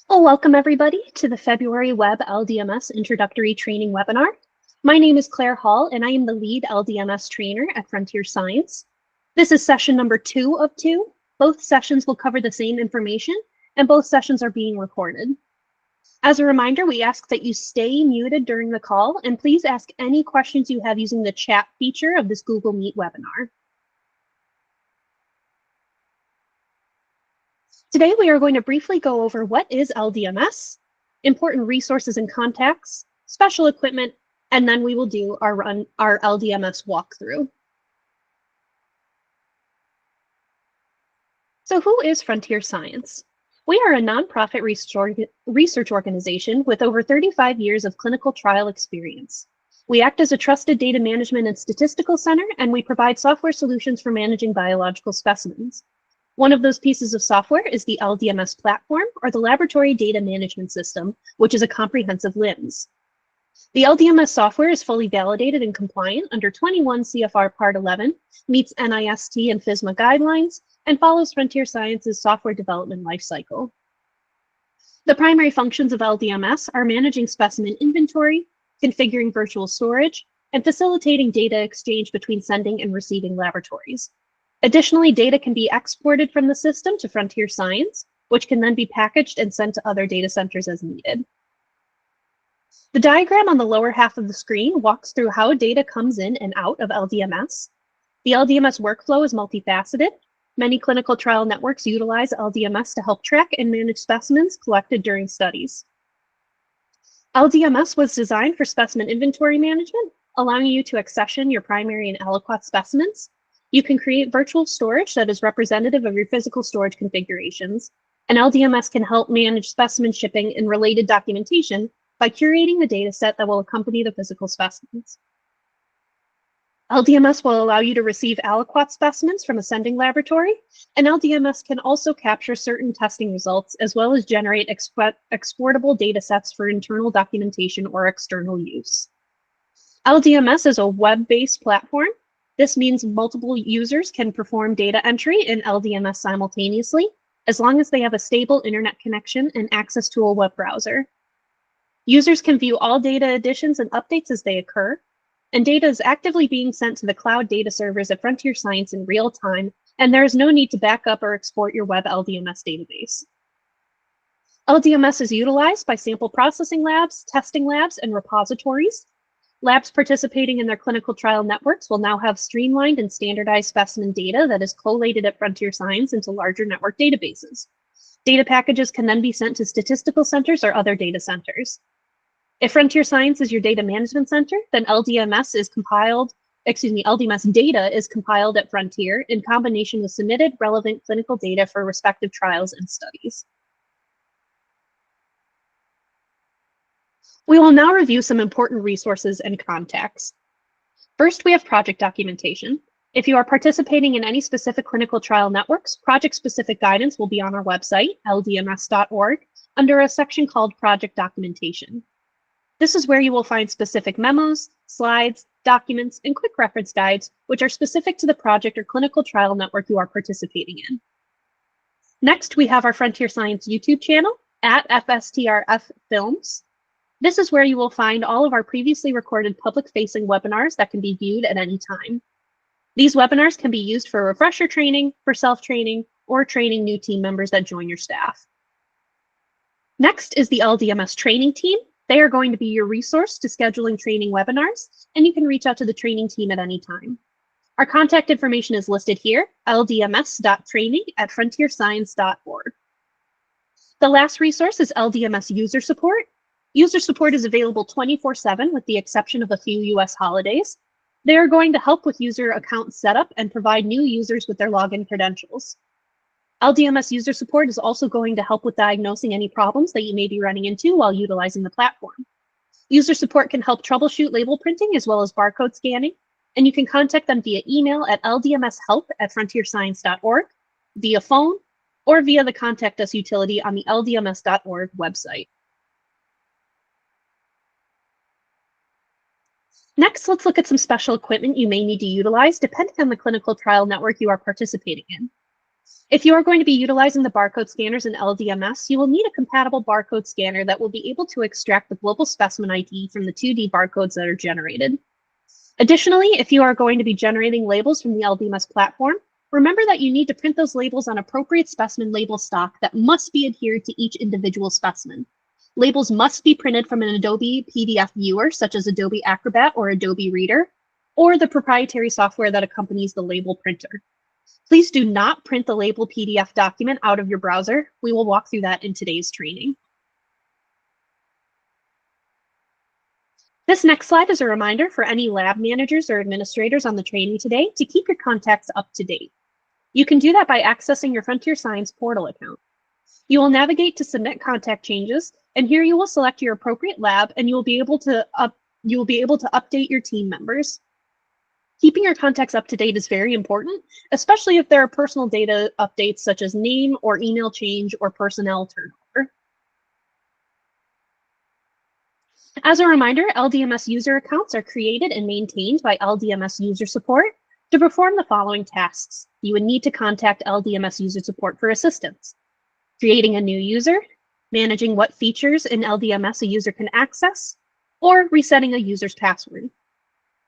Well, welcome everybody to the February Web LDMS Introductory Training webinar. My name is Claire Hall, and I am the lead LDMS trainer at Frontier Science. This is session number 2 of 2. Both sessions will cover the same information, and both sessions are being recorded. As a reminder, we ask that you stay muted during the call, and please ask any questions you have using the chat feature of this Google Meet webinar. Today, we are going to briefly go over what is LDMS, important resources and contacts, special equipment, and then we will do our LDMS walkthrough. So who is Frontier Science? We are a nonprofit research organization with over 35 years of clinical trial experience. We act as a trusted data management and statistical center, and we provide software solutions for managing biological specimens. One of those pieces of software is the LDMS platform, or the Laboratory Data Management System, which is a comprehensive LIMS. The LDMS software is fully validated and compliant under 21 CFR Part 11, meets NIST and FSMA guidelines, and follows Frontier Science's software development lifecycle. The primary functions of LDMS are managing specimen inventory, configuring virtual storage, and facilitating data exchange between sending and receiving laboratories. Additionally, data can be exported from the system to Frontier Science, which can then be packaged and sent to other data centers as needed. The diagram on the lower half of the screen walks through how data comes in and out of LDMS. The LDMS workflow is multifaceted. Many clinical trial networks utilize LDMS to help track and manage specimens collected during studies. LDMS was designed for specimen inventory management, allowing you to accession your primary and aliquot specimens. You can create virtual storage that is representative of your physical storage configurations, and LDMS can help manage specimen shipping and related documentation by curating the data set that will accompany the physical specimens. LDMS will allow you to receive aliquot specimens from a sending laboratory, and LDMS can also capture certain testing results as well as generate exportable data sets for internal documentation or external use. LDMS is a web-based platform. This means multiple users can perform data entry in LDMS simultaneously, as long as they have a stable internet connection and access to a web browser. Users can view all data additions and updates as they occur, and data is actively being sent to the cloud data servers at Frontier Science in real time, and there is no need to back up or export your web LDMS database. LDMS is utilized by sample processing labs, testing labs, and repositories. Labs participating in their clinical trial networks will now have streamlined and standardized specimen data that is collated at Frontier Science into larger network databases. Data packages can then be sent to statistical centers or other data centers. If Frontier Science is your data management center, then LDMS data is compiled at Frontier in combination with submitted relevant clinical data for respective trials and studies. We will now review some important resources and contacts. First, we have project documentation. If you are participating in any specific clinical trial networks, project-specific guidance will be on our website, ldms.org, under a section called Project Documentation. This is where you will find specific memos, slides, documents, and quick reference guides, which are specific to the project or clinical trial network you are participating in. Next, we have our Frontier Science YouTube channel, at FSTRF Films. This is where you will find all of our previously recorded public-facing webinars that can be viewed at any time. These webinars can be used for refresher training, for self-training, or training new team members that join your staff. Next is the LDMS training team. They are going to be your resource to scheduling training webinars, and you can reach out to the training team at any time. Our contact information is listed here, ldms.training@frontierscience.org. The last resource is LDMS user support. User support is available 24/7 with the exception of a few US holidays. They are going to help with user account setup and provide new users with their login credentials. LDMS user support is also going to help with diagnosing any problems that you may be running into while utilizing the platform. User support can help troubleshoot label printing as well as barcode scanning, and you can contact them via email at ldmshelp@frontierscience.org, via phone, or via the Contact Us utility on the ldms.org website. Next, let's look at some special equipment you may need to utilize depending on the clinical trial network you are participating in. If you are going to be utilizing the barcode scanners in LDMS, you will need a compatible barcode scanner that will be able to extract the global specimen ID from the 2D barcodes that are generated. Additionally, if you are going to be generating labels from the LDMS platform, remember that you need to print those labels on appropriate specimen label stock that must be adhered to each individual specimen. Labels must be printed from an Adobe PDF viewer, such as Adobe Acrobat or Adobe Reader, or the proprietary software that accompanies the label printer. Please do not print the label PDF document out of your browser. We will walk through that in today's training. This next slide is a reminder for any lab managers or administrators on the training today to keep your contacts up to date. You can do that by accessing your Frontier Science portal account. You will navigate to submit contact changes, and here you will select your appropriate lab, and you will be able to update your team members. Keeping your contacts up to date is very important, especially if there are personal data updates such as name or email change or personnel turnover. As a reminder, LDMS user accounts are created and maintained by LDMS user support to perform the following tasks. You would need to contact LDMS user support for assistance: creating a new user, managing what features in LDMS a user can access, or resetting a user's password.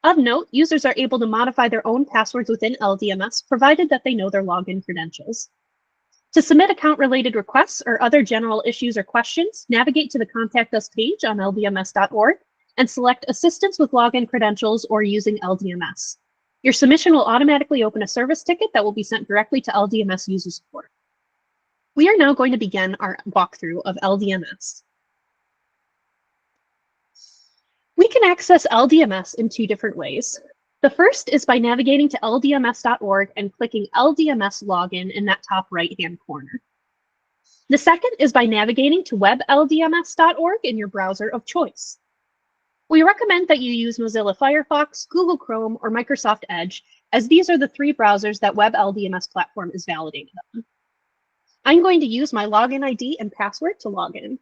Of note, users are able to modify their own passwords within LDMS, provided that they know their login credentials. To submit account-related requests or other general issues or questions, navigate to the Contact Us page on ldms.org and select Assistance with Login Credentials or Using LDMS. Your submission will automatically open a service ticket that will be sent directly to LDMS user support. We are now going to begin our walkthrough of LDMS. We can access LDMS in two different ways. The first is by navigating to ldms.org and clicking LDMS Login in that top right-hand corner. The second is by navigating to webldms.org in your browser of choice. We recommend that you use Mozilla Firefox, Google Chrome, or Microsoft Edge, as these are the three browsers that WebLDMS platform is validated on. I'm going to use my login ID and password to log in.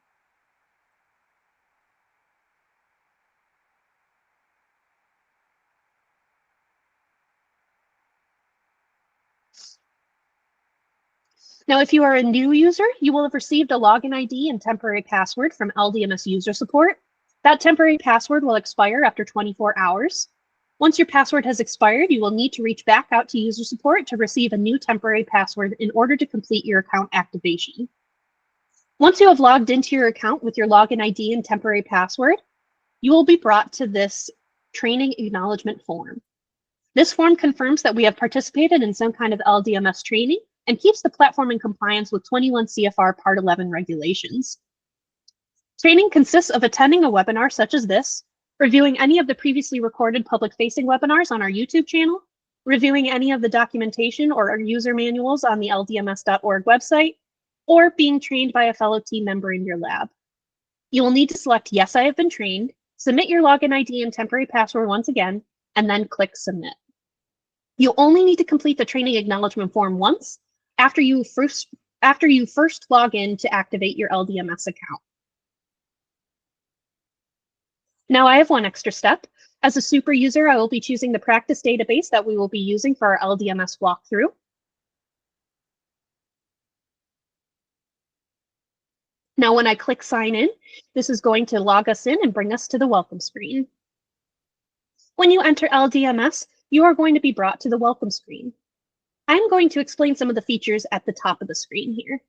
Now, if you are a new user, you will have received a login ID and temporary password from LDMS user support. That temporary password will expire after 24 hours. Once your password has expired, you will need to reach back out to user support to receive a new temporary password in order to complete your account activation. Once you have logged into your account with your login ID and temporary password, you will be brought to this training acknowledgement form. This form confirms that we have participated in some kind of LDMS training and keeps the platform in compliance with 21 CFR Part 11 regulations. Training consists of attending a webinar such as this, reviewing any of the previously recorded public-facing webinars on our YouTube channel, reviewing any of the documentation or our user manuals on the ldms.org website, or being trained by a fellow team member in your lab. You will need to select Yes, I have been trained, submit your login ID and temporary password once again, and then click Submit. You'll only need to complete the training acknowledgement form once after you first log in to activate your LDMS account. Now I have one extra step. As a super user, I will be choosing the practice database that we will be using for our LDMS walkthrough. Now when I click sign in, this is going to log us in and bring us to the welcome screen. When you enter LDMS, you are going to be brought to the welcome screen. I'm going to explain some of the features at the top of the screen here.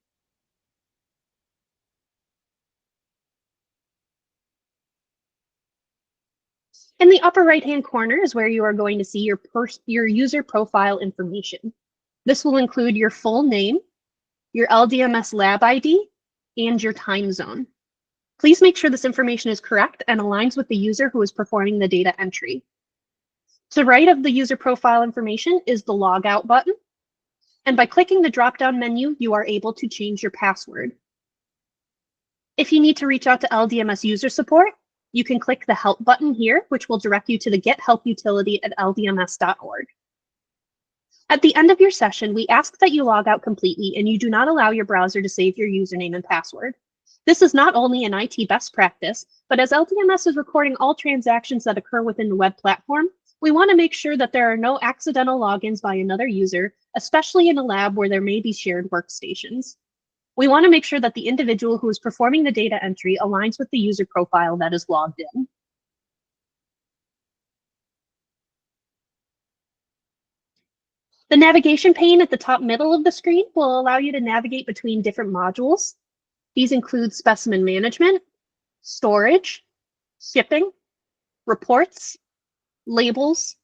In the upper right-hand corner is where you are going to see your user profile information. This will include your full name, your LDMS lab ID, and your time zone. Please make sure this information is correct and aligns with the user who is performing the data entry. To the right of the user profile information is the logout button. And by clicking the drop-down menu, you are able to change your password. If you need to reach out to LDMS user support, you can click the Help button here, which will direct you to the Get Help utility at ldms.org. At the end of your session, we ask that you log out completely and you do not allow your browser to save your username and password. This is not only an IT best practice, but as LDMS is recording all transactions that occur within the web platform, We want to make sure that there are no accidental logins by another user, especially in a lab where there may be shared workstations. We want to make sure that the individual who is performing the data entry aligns with the user profile that is logged in. The navigation pane at the top middle of the screen will allow you to navigate between different modules. These include specimen management, storage, shipping, reports, labels,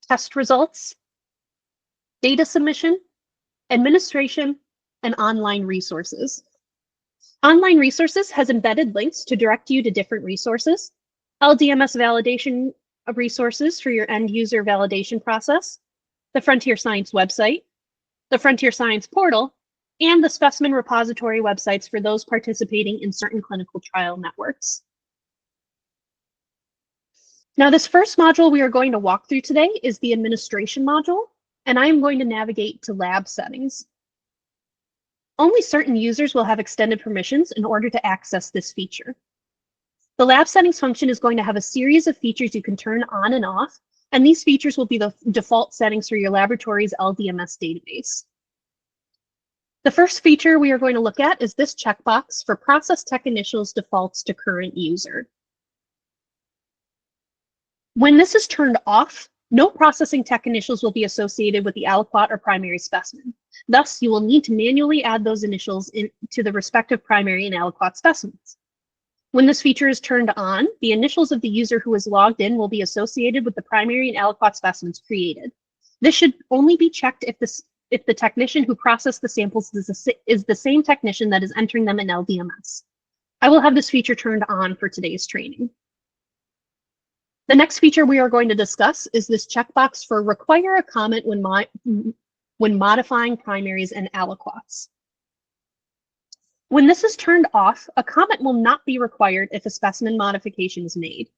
test results, data submission, administration, and online resources. Online resources has embedded links to direct you to different resources, LDMS validation of resources for your end user validation process, the Frontier Science website, the Frontier Science portal, and the specimen repository websites for those participating in certain clinical trial networks. Now, this first module we are going to walk through today is the administration module, and I am going to navigate to lab settings. Only certain users will have extended permissions in order to access this feature. The lab settings function is going to have a series of features you can turn on and off, and these features will be the default settings for your laboratory's LDMS database. The first feature we are going to look at is this checkbox for process tech initials defaults to current user. When this is turned off, no processing tech initials will be associated with the aliquot or primary specimen. Thus, you will need to manually add those initials to the respective primary and aliquot specimens. When this feature is turned on, the initials of the user who is logged in will be associated with the primary and aliquot specimens created. This should only be checked if the technician who processed the samples is the same technician that is entering them in LDMS. I will have this feature turned on for today's training. The next feature we are going to discuss is this checkbox for require a comment when modifying primaries and aliquots. When this is turned off, a comment will not be required if a specimen modification is made.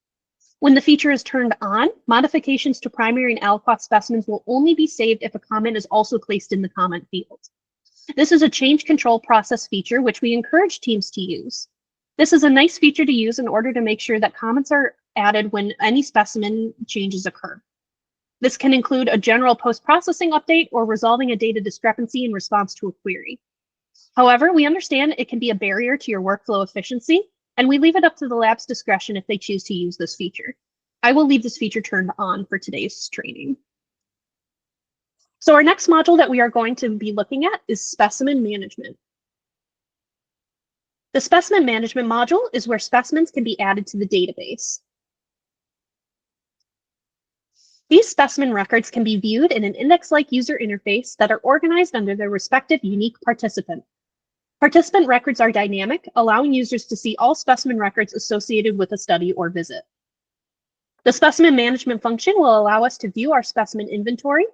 When the feature is turned on, modifications to primary and aliquot specimens will only be saved if a comment is also placed in the comment field. This is a change control process feature which we encourage teams to use. This is a nice feature to use in order to make sure that comments are added when any specimen changes occur. This can include a general post-processing update or resolving a data discrepancy in response to a query. However, we understand it can be a barrier to your workflow efficiency, and we leave it up to the lab's discretion if they choose to use this feature. I will leave this feature turned on for today's training. So our next module that we are going to be looking at is specimen management. The specimen management module is where specimens can be added to the database. These specimen records can be viewed in an index-like user interface that are organized under their respective unique participant. Participant records are dynamic, allowing users to see all specimen records associated with a study or visit. The specimen management function will allow us to view our specimen inventory.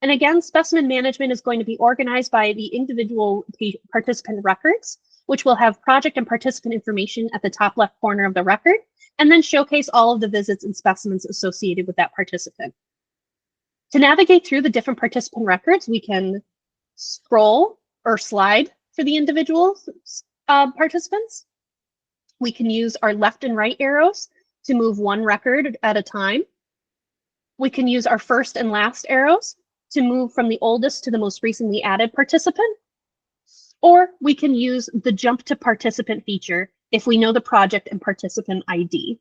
And again, specimen management is going to be organized by the individual participant records, which will have project and participant information at the top left corner of the record, and then showcase all of the visits and specimens associated with that participant. To navigate through the different participant records, we can scroll or slide for the individual participants. We can use our left and right arrows to move one record at a time. We can use our first and last arrows to move from the oldest to the most recently added participant. Or we can use the jump to participant feature if we know the project and participant ID.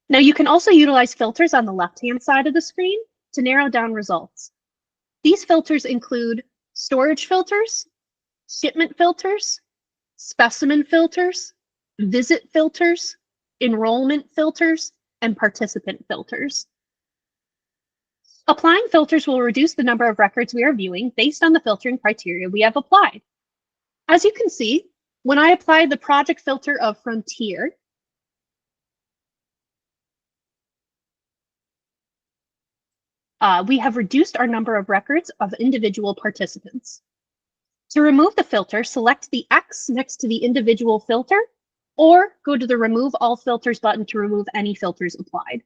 Now you can also utilize filters on the left-hand side of the screen to narrow down results. These filters include storage filters, shipment filters, specimen filters, visit filters, enrollment filters, and participant filters. Applying filters will reduce the number of records we are viewing based on the filtering criteria we have applied. As you can see, when I apply the project filter of Frontier, we have reduced our number of records of individual participants. To remove the filter, select the X next to the individual filter, or go to the Remove All Filters button to remove any filters applied.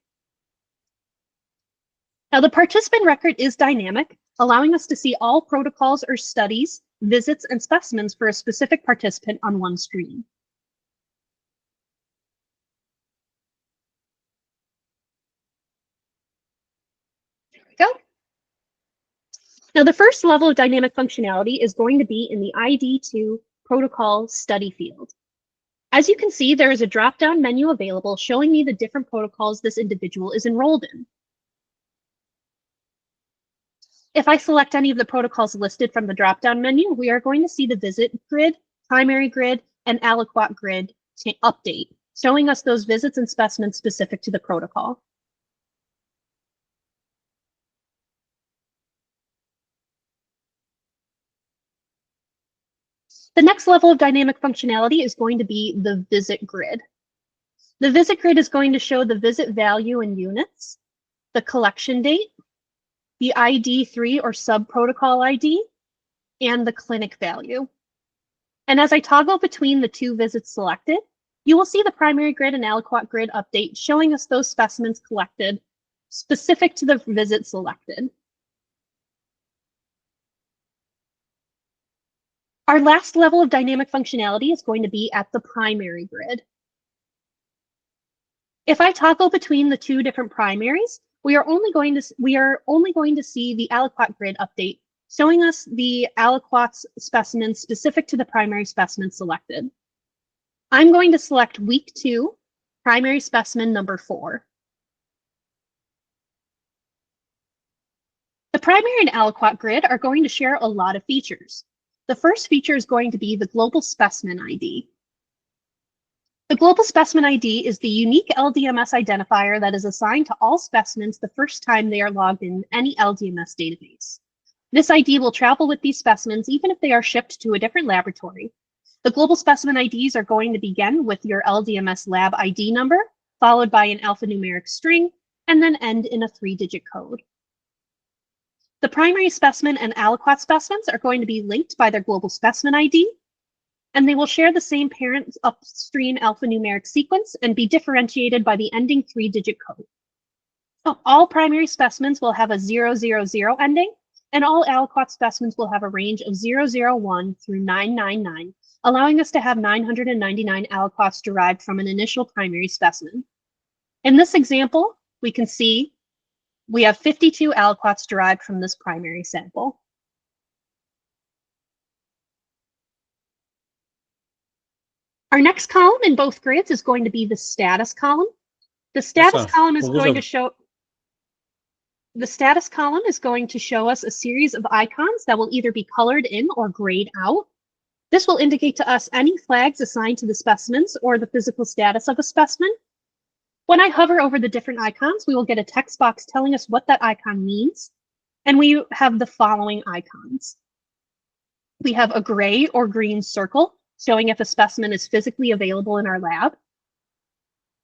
Now, the participant record is dynamic, allowing us to see all protocols or studies, visits, and specimens for a specific participant on one screen. go. Now, the first level of dynamic functionality is going to be in the ID2 protocol study field. As you can see, there is a drop-down menu available showing me the different protocols this individual is enrolled in. If I select any of the protocols listed from the drop-down menu, we are going to see the visit grid, primary grid, and aliquot grid update, showing us those visits and specimens specific to the protocol. The next level of dynamic functionality is going to be the visit grid. The visit grid is going to show the visit value in units, the collection date, the ID3 or sub-protocol ID, and the clinic value. And as I toggle between the two visits selected, you will see the primary grid and aliquot grid update showing us those specimens collected specific to the visit selected. Our last level of dynamic functionality is going to be at the primary grid. If I toggle between the two different primaries, we are only going to see the aliquot grid update, showing us the aliquots specimens specific to the primary specimen selected. I'm going to select week 2, primary specimen number 4. The primary and aliquot grid are going to share a lot of features. The first feature is going to be the global specimen ID. The global specimen ID is the unique LDMS identifier that is assigned to all specimens the first time they are logged in any LDMS database. This ID will travel with these specimens even if they are shipped to a different laboratory. The global specimen IDs are going to begin with your LDMS lab ID number, followed by an alphanumeric string, and then end in a 3-digit code. The primary specimen and aliquot specimens are going to be linked by their global specimen ID, and they will share the same parent upstream alphanumeric sequence and be differentiated by the ending 3-digit code. So all primary specimens will have a 000 ending, and all aliquot specimens will have a range of 001 through 999, allowing us to have 999 aliquots derived from an initial primary specimen. In this example, we can see we have 52 aliquots derived from this primary sample. Our next column in both grids is going to be the status column. The status column is going to show us a series of icons that will either be colored in or grayed out. This will indicate to us any flags assigned to the specimens or the physical status of a specimen. When I hover over the different icons, we will get a text box telling us what that icon means. And we have the following icons. We have a gray or green circle showing if a specimen is physically available in our lab.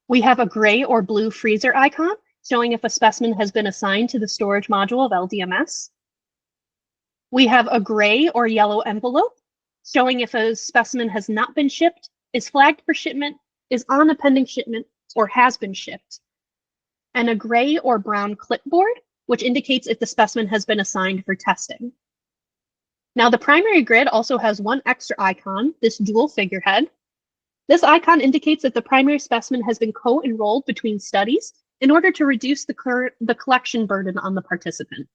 We have a gray or blue freezer icon showing if a specimen has been assigned to the storage module of LDMS. We have a gray or yellow envelope showing if a specimen has not been shipped, is flagged for shipment, is on a pending shipment, or has been shipped. And a gray or brown clipboard, which indicates if the specimen has been assigned for testing. Now, the primary grid also has one extra icon, this dual figurehead. This icon indicates that the primary specimen has been co-enrolled between studies in order to reduce the collection burden on the participant.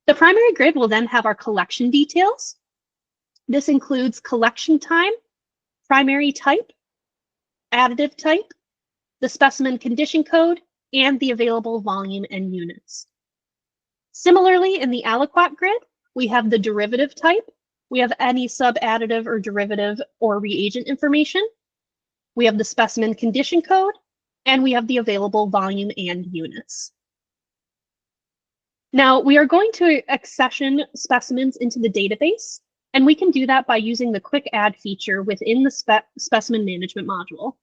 The primary grid will then have our collection details. This includes collection time, primary type, additive type, the specimen condition code, and the available volume and units. Similarly, in the aliquot grid, we have the derivative type, we have any sub-additive or derivative or reagent information, we have the specimen condition code, and we have the available volume and units. Now, we are going to accession specimens into the database, and we can do that by using the Quick Add feature within the Specimen Management module.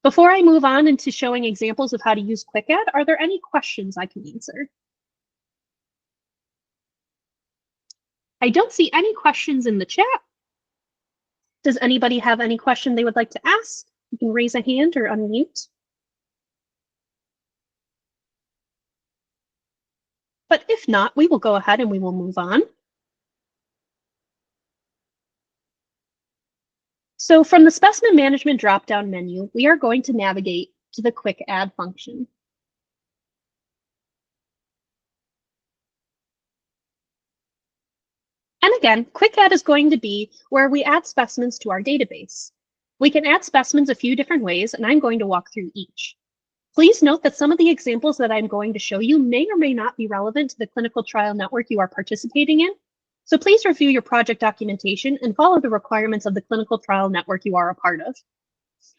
Before I move on into showing examples of how to use Quick Add, are there any questions I can answer? I don't see any questions in the chat. Does anybody have any question they would like to ask? You can raise a hand or unmute. But if not, we will go ahead and we will move on. So from the Specimen Management drop-down menu, we are going to navigate to the Quick Add function. again, quick add is going to be where we add specimens to our database. We can add specimens a few different ways, and I'm going to walk through each. Please note that some of the examples that I'm going to show you may or may not be relevant to the clinical trial network you are participating in. So please review your project documentation and follow the requirements of the clinical trial network you are a part of.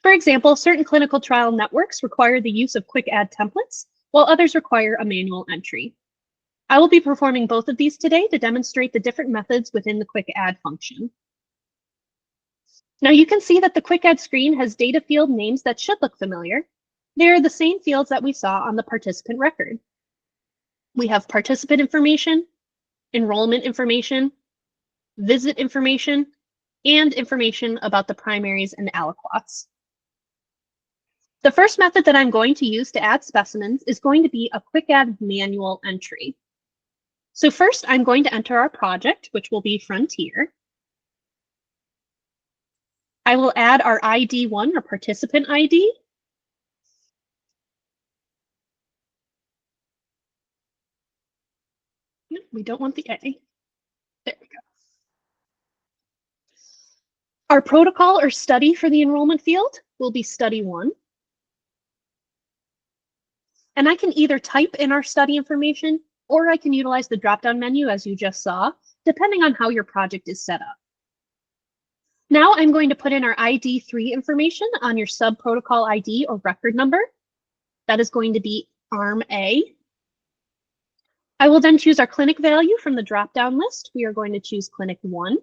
For example, certain clinical trial networks require the use of quick add templates, while others require a manual entry. I will be performing both of these today to demonstrate the different methods within the quick add function. Now you can see that the quick add screen has data field names that should look familiar. They are the same fields that we saw on the participant record. We have participant information, enrollment information, visit information, and information about the primaries and aliquots. The first method that I'm going to use to add specimens is going to be a quick add manual entry. So first, I'm going to enter our project, which will be Frontier. I will add our ID1, or participant ID. No, we don't want the A. There we go. Our protocol or study for the enrollment field will be Study 1. And I can either type in our study information, or I can utilize the drop-down menu as you just saw, depending on how your project is set up. Now I'm going to put in our ID3 information on your sub-protocol ID or record number. That is going to be ARM A. I will then choose our clinic value from the drop-down list. We are going to choose Clinic 1.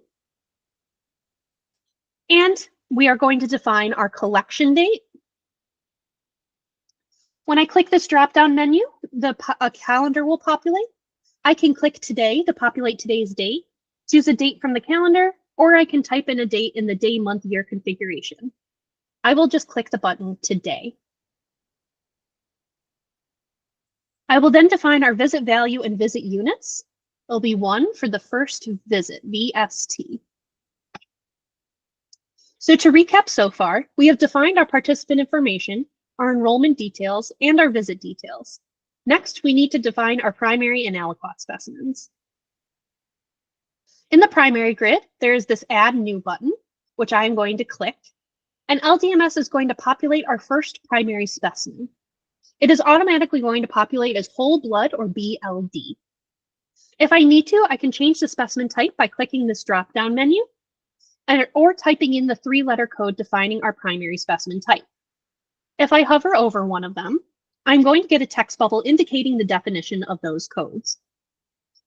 And we are going to define our collection date. When I click this drop-down menu, a calendar will populate. I can click Today to populate today's date, choose a date from the calendar, or I can type in a date in the day, month, year configuration. I will just click the button Today. I will then define our visit value and visit units. It'll be 1 for the first visit, VST. So to recap so far, we have defined our participant information, our enrollment details, and our visit details. Next, we need to define our primary and aliquot specimens. In the primary grid, there is this Add New button, which I am going to click, and LDMS is going to populate our first primary specimen. It is automatically going to populate as whole blood or BLD. If I need to, I can change the specimen type by clicking this drop-down menu, or typing in the 3-letter code defining our primary specimen type. If I hover over one of them, I'm going to get a text bubble indicating the definition of those codes.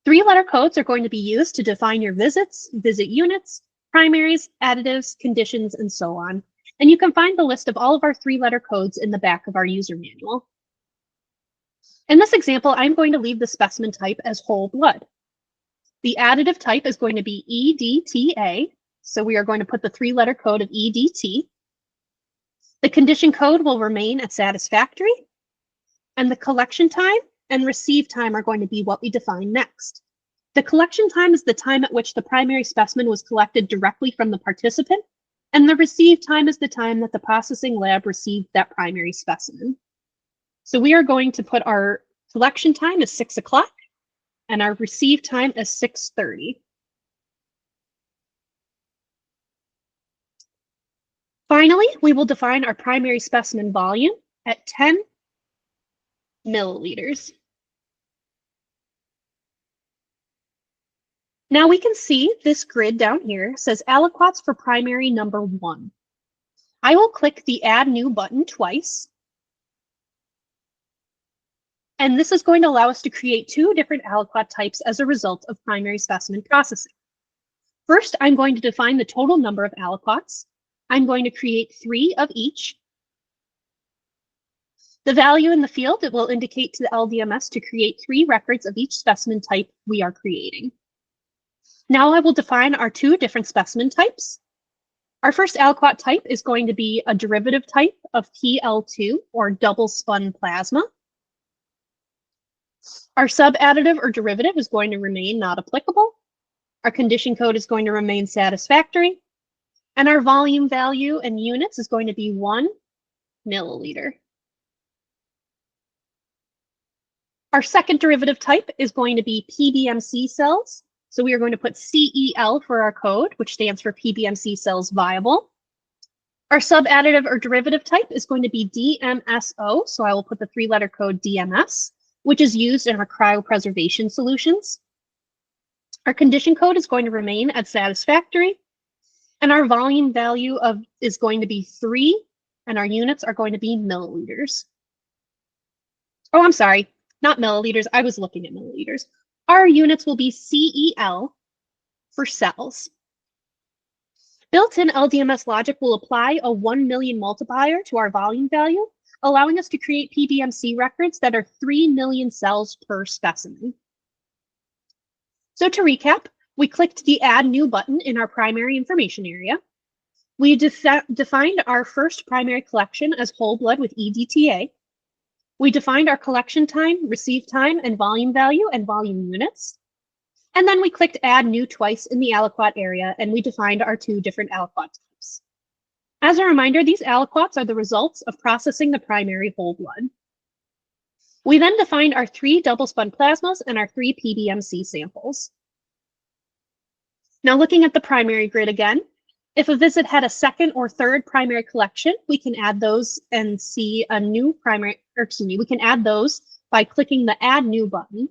3-letter codes are going to be used to define your visits, visit units, primaries, additives, conditions, and so on. And you can find the list of all of our 3-letter codes in the back of our user manual. In this example, I'm going to leave the specimen type as whole blood. The additive type is going to be EDTA, so we are going to put the 3-letter code of EDT. The condition code will remain at satisfactory, and the collection time and receive time are going to be what we define next. The collection time is the time at which the primary specimen was collected directly from the participant, and the receive time is the time that the processing lab received that primary specimen. So we are going to put our collection time as 6 o'clock and our receive time as 6:30. Finally, we will define our primary specimen volume at 10 milliliters. Now we can see this grid down here says aliquots for primary number 1. I will click the Add New button twice. And this is going to allow us to create 2 different aliquot types as a result of primary specimen processing. First, I'm going to define the total number of aliquots. I'm going to create 3 of each. The value in the field, it will indicate to the LDMS to create 3 records of each specimen type we are creating. Now I will define our 2 different specimen types. Our first aliquot type is going to be a derivative type of PL2, or double spun plasma. Our sub-additive or derivative is going to remain not applicable. Our condition code is going to remain satisfactory. And our volume value in units is going to be 1 milliliter. Our second derivative type is going to be PBMC cells. So we are going to put CEL for our code, which stands for PBMC cells viable. Our subadditive or derivative type is going to be DMSO, so I will put the 3-letter code DMS, which is used in our cryopreservation solutions. Our condition code is going to remain at satisfactory, and our volume value is going to be 3, and our units are going to be milliliters. Oh, I'm sorry, not milliliters. I was looking at milliliters. Our units will be CEL for cells. Built-in LDMS logic will apply a 1 million multiplier to our volume value, allowing us to create PBMC records that are 3 million cells per specimen. So to recap, we clicked the Add New button in our primary information area. We defined our first primary collection as whole blood with EDTA. We defined our collection time, receive time, and volume value and volume units. And then we clicked Add New twice in the aliquot area, and we defined our 2 different aliquot types. As a reminder, these aliquots are the results of processing the primary whole blood. We then defined our 3 double-spun plasmas and our 3 PBMC samples. Now looking at the primary grid again, if a visit had a second or third primary collection, we can add those and see a new primary, or excuse me, we can add those by clicking the Add New button.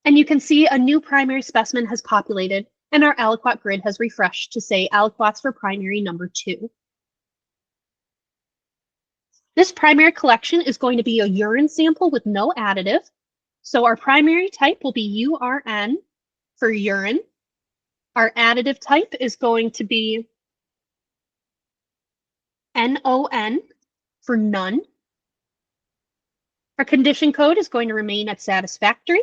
And you can see a new primary specimen has populated and our aliquot grid has refreshed to say aliquots for primary number 2. This primary collection is going to be a urine sample with no additive. So our primary type will be URN for urine. Our additive type is going to be NON for none. Our condition code is going to remain at satisfactory.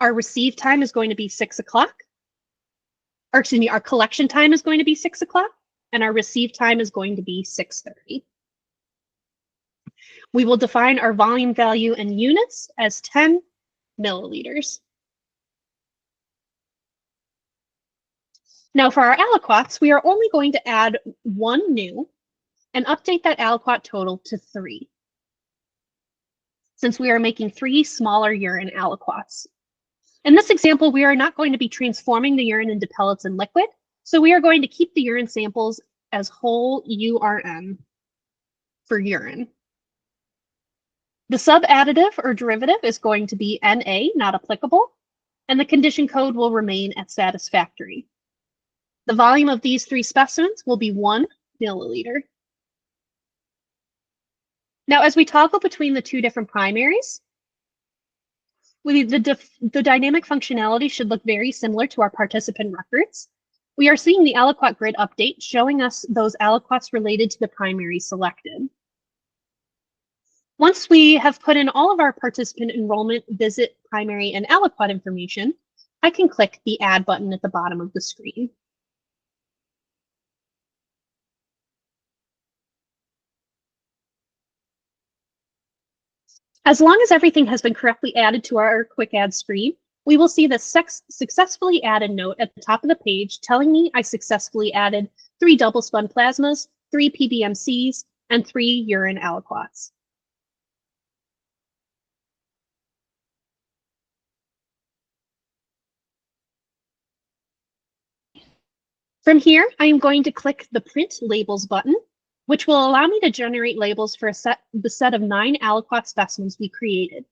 Our receive time is going to be 6 o'clock. Or excuse me, our collection time is going to be 6 o'clock, and our receive time is going to be 6:30. We will define our volume value in units as 10 milliliters. Now for our aliquots, we are only going to add 1 new and update that aliquot total to 3, since we are making 3 smaller urine aliquots. In this example, we are not going to be transforming the urine into pellets and liquid, so we are going to keep the urine samples as whole URN for urine. The subadditive or derivative is going to be NA, not applicable, and the condition code will remain at satisfactory. The volume of these 3 specimens will be 1 milliliter. Now, as we toggle between the 2 different primaries, the dynamic functionality should look very similar to our participant records. We are seeing the aliquot grid update showing us those aliquots related to the primary selected. Once we have put in all of our participant enrollment, visit, primary, and aliquot information, I can click the Add button at the bottom of the screen. As long as everything has been correctly added to our quick add screen, we will see the successfully added note at the top of the page telling me I successfully added 3 double spun plasmas, 3 PBMCs, and 3 urine aliquots. From here, I am going to click the Print Labels button, which will allow me to generate labels for the set of 9 aliquot specimens we created.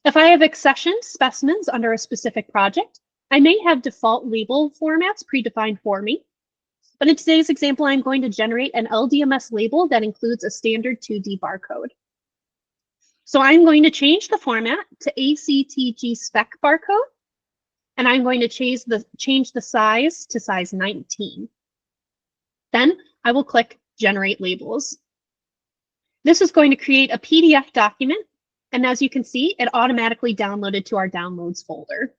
If I have accessioned specimens under a specific project, I may have default label formats predefined for me. But in today's example, I'm going to generate an LDMS label that includes a standard 2D barcode. So I'm going to change the format to ACTG spec barcode, and I'm going to change the size to size 19. Then I will click Generate Labels. This is going to create a PDF document, and as you can see, it automatically downloaded to our Downloads folder.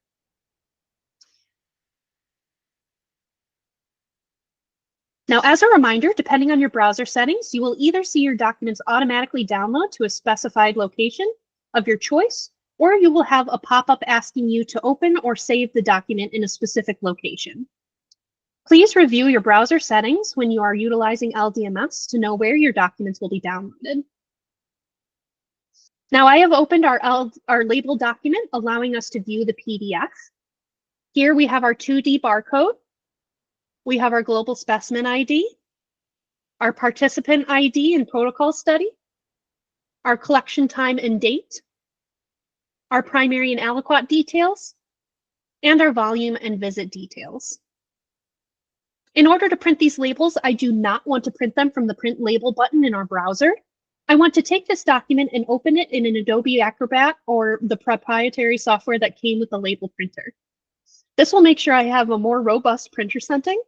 Now, as a reminder, depending on your browser settings, you will either see your documents automatically download to a specified location of your choice, or you will have a pop-up asking you to open or save the document in a specific location. Please review your browser settings when you are utilizing LDMS to know where your documents will be downloaded. Now I have opened our label document, allowing us to view the PDF. Here we have our 2D barcode. We have our global specimen ID, our participant ID and protocol study, our collection time and date, our primary and aliquot details, and our volume and visit details. In order to print these labels, I do not want to print them from the print label button in our browser. I want to take this document and open it in an Adobe Acrobat or the proprietary software that came with the label printer. This will make sure I have a more robust printer setting,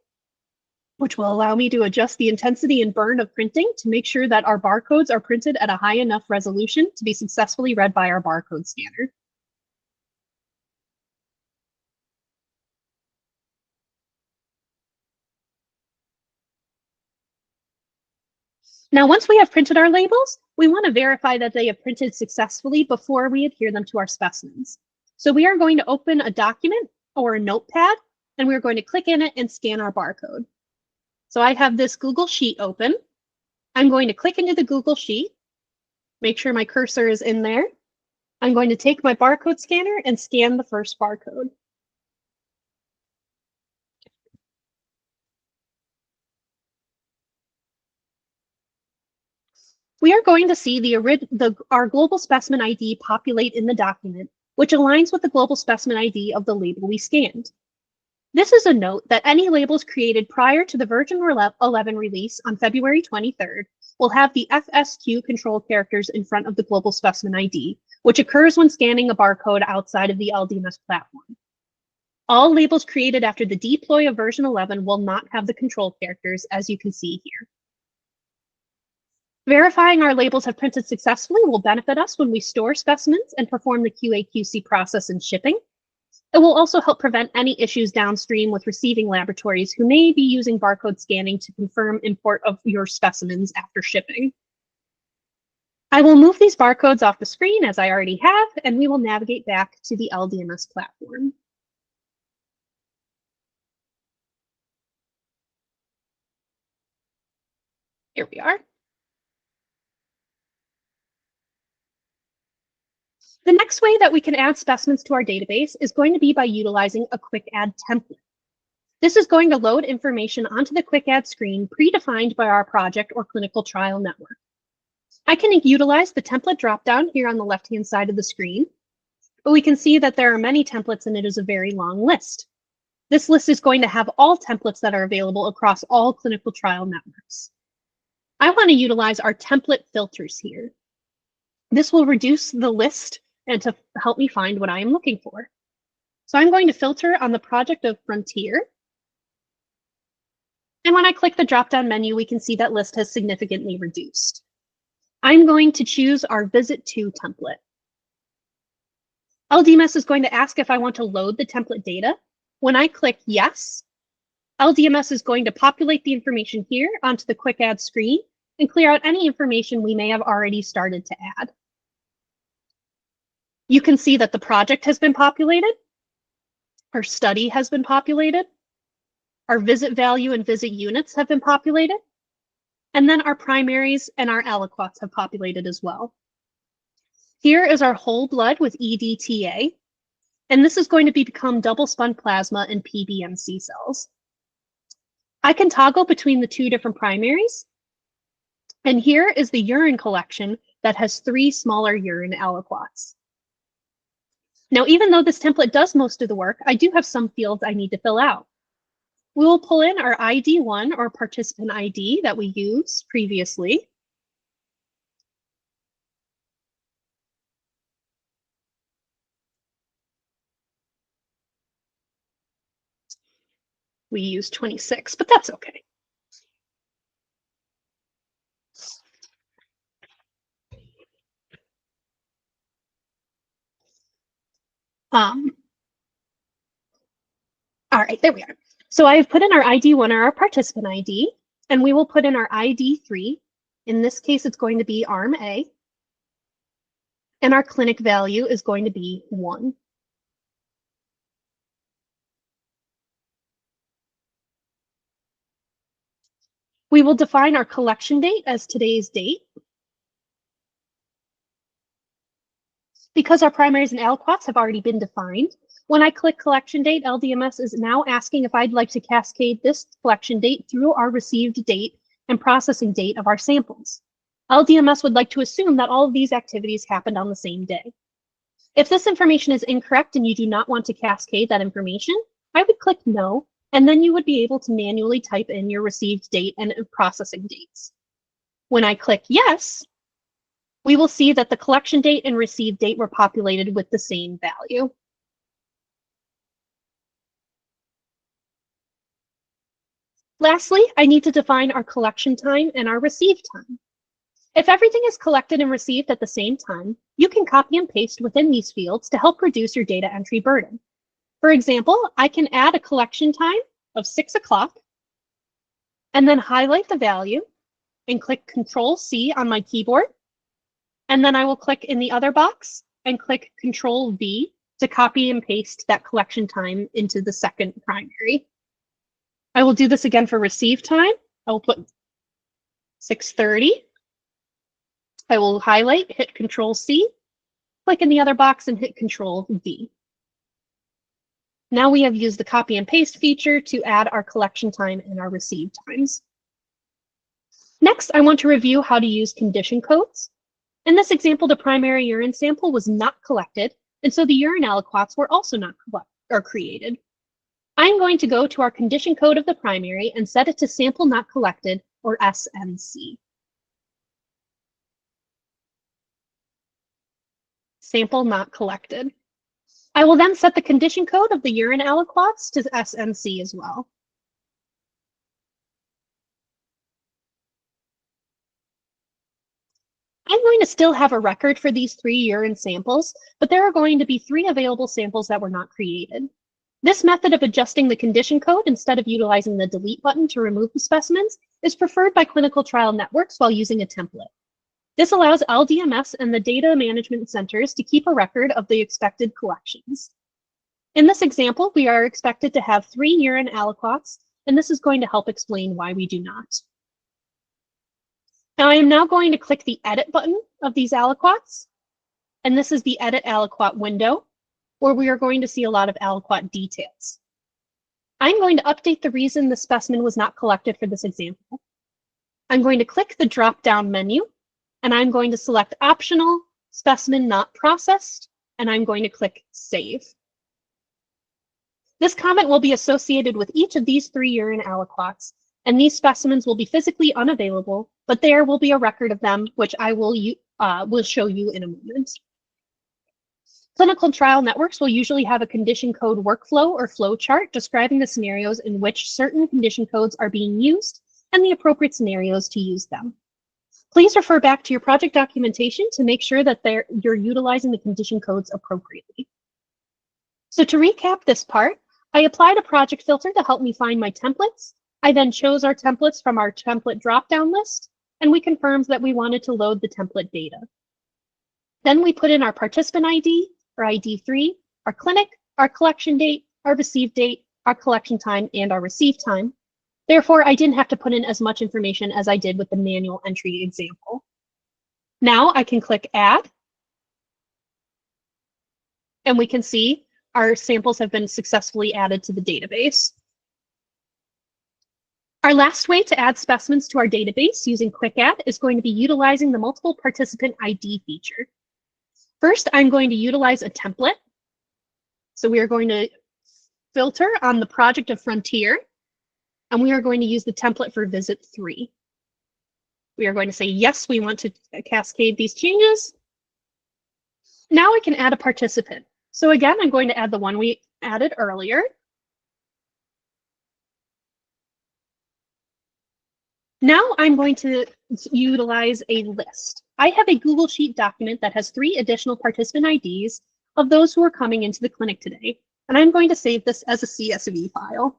which will allow me to adjust the intensity and burn of printing to make sure that our barcodes are printed at a high enough resolution to be successfully read by our barcode scanner. Now, once we have printed our labels, we want to verify that they have printed successfully before we adhere them to our specimens. So we are going to open a document or a notepad, and we're going to click in it and scan our barcode. So I have this Google Sheet open. I'm going to click into the Google Sheet, make sure my cursor is in there. I'm going to take my barcode scanner and scan the first barcode. We are going to see our global specimen ID populate in the document, which aligns with the global specimen ID of the label we scanned. This is a note that any labels created prior to the version 11 release on February 23rd will have the FSQ control characters in front of the global specimen ID, which occurs when scanning a barcode outside of the LDMS platform. All labels created after the deploy of version 11 will not have the control characters, as you can see here. Verifying our labels have printed successfully will benefit us when we store specimens and perform the QA/QC process in shipping. It will also help prevent any issues downstream with receiving laboratories who may be using barcode scanning to confirm import of your specimens after shipping. I will move these barcodes off the screen as I already have, and we will navigate back to the LDMS platform. Here we are. The next way that we can add specimens to our database is going to be by utilizing a quick add template. This is going to load information onto the quick add screen predefined by our project or clinical trial network. I can utilize the template dropdown here on the left-hand side of the screen, but we can see that there are many templates and it is a very long list. This list is going to have all templates that are available across all clinical trial networks. I want to utilize our template filters here. This will reduce the list and to help me find what I am looking for. So I'm going to filter on the project of Frontier. And when I click the drop-down menu, we can see that list has significantly reduced. I'm going to choose our Visit To template. LDMS is going to ask if I want to load the template data. When I click Yes, LDMS is going to populate the information here onto the quick add screen and clear out any information we may have already started to add. You can see that the project has been populated, our study has been populated, our visit value and visit units have been populated, and then our primaries and our aliquots have populated as well. Here is our whole blood with EDTA, and this is going to become double spun plasma and PBMC cells. I can toggle between the two different primaries, and here is the urine collection that has 3 smaller urine aliquots. Now, even though this template does most of the work, I do have some fields I need to fill out. We will pull in our ID1 or participant ID that we used previously. We used 26, but that's okay. All right, there we are. So I've put in our ID1 or our participant ID, and we will put in our ID3. In this case, it's going to be arm A, and our clinic value is going to be 1. We will define our collection date as today's date. Because our primaries and aliquots have already been defined, when I click collection date, LDMS is now asking if I'd like to cascade this collection date through our received date and processing date of our samples. LDMS would like to assume that all of these activities happened on the same day. If this information is incorrect and you do not want to cascade that information, I would click no, and then you would be able to manually type in your received date and processing dates. When I click yes, we will see that the collection date and received date were populated with the same value. Lastly, I need to define our collection time and our receive time. If everything is collected and received at the same time, you can copy and paste within these fields to help reduce your data entry burden. For example, I can add a collection time of 6 o'clock and then highlight the value and click Control-C on my keyboard. And then I will click in the other box and click Control-V to copy and paste that collection time into the second primary. I will do this again for receive time. I will put 6:30. I will highlight, hit Control-C, click in the other box and hit Control-V. Now we have used the copy and paste feature to add our collection time and our receive times. Next, I want to review how to use condition codes. In this example, the primary urine sample was not collected, and so the urine aliquots were also not created. I'm going to go to our condition code of the primary and set it to sample not collected, or SNC. Sample not collected. I will then set the condition code of the urine aliquots to SNC as well. I'm going to still have a record for these 3 urine samples, but there are going to be 3 available samples that were not created. This method of adjusting the condition code instead of utilizing the delete button to remove the specimens is preferred by clinical trial networks while using a template. This allows LDMS and the data management centers to keep a record of the expected collections. In this example, we are expected to have 3 urine aliquots, and this is going to help explain why we do not. Now I am now going to click the edit button of these aliquots, and this is the edit aliquot window, where we are going to see a lot of aliquot details. I'm going to update the reason the specimen was not collected for this example. I'm going to click the drop-down menu, and I'm going to select optional, specimen not processed, and I'm going to click save. This comment will be associated with each of these 3 urine aliquots, and these specimens will be physically unavailable, but there will be a record of them, which I will show you in a moment. Clinical trial networks will usually have a condition code workflow or flow chart describing the scenarios in which certain condition codes are being used and the appropriate scenarios to use them. Please refer back to your project documentation to make sure that you're utilizing the condition codes appropriately. So to recap this part, I applied a project filter to help me find my templates. I then chose our templates from our template drop-down list, and we confirmed that we wanted to load the template data. Then we put in our participant ID, or ID3, our clinic, our collection date, our receive date, our collection time, and our receive time. Therefore, I didn't have to put in as much information as I did with the manual entry example. Now I can click Add, and we can see our samples have been successfully added to the database. Our last way to add specimens to our database using Quick Add is going to be utilizing the multiple participant ID feature. First, I'm going to utilize a template. So we are going to filter on the project of Frontier, and we are going to use the template for visit 3. We are going to say, yes, we want to cascade these changes. Now I can add a participant. So again, I'm going to add the one we added earlier. Now I'm going to utilize a list. I have a Google Sheet document that has 3 additional participant IDs of those who are coming into the clinic today, and I'm going to save this as a CSV file.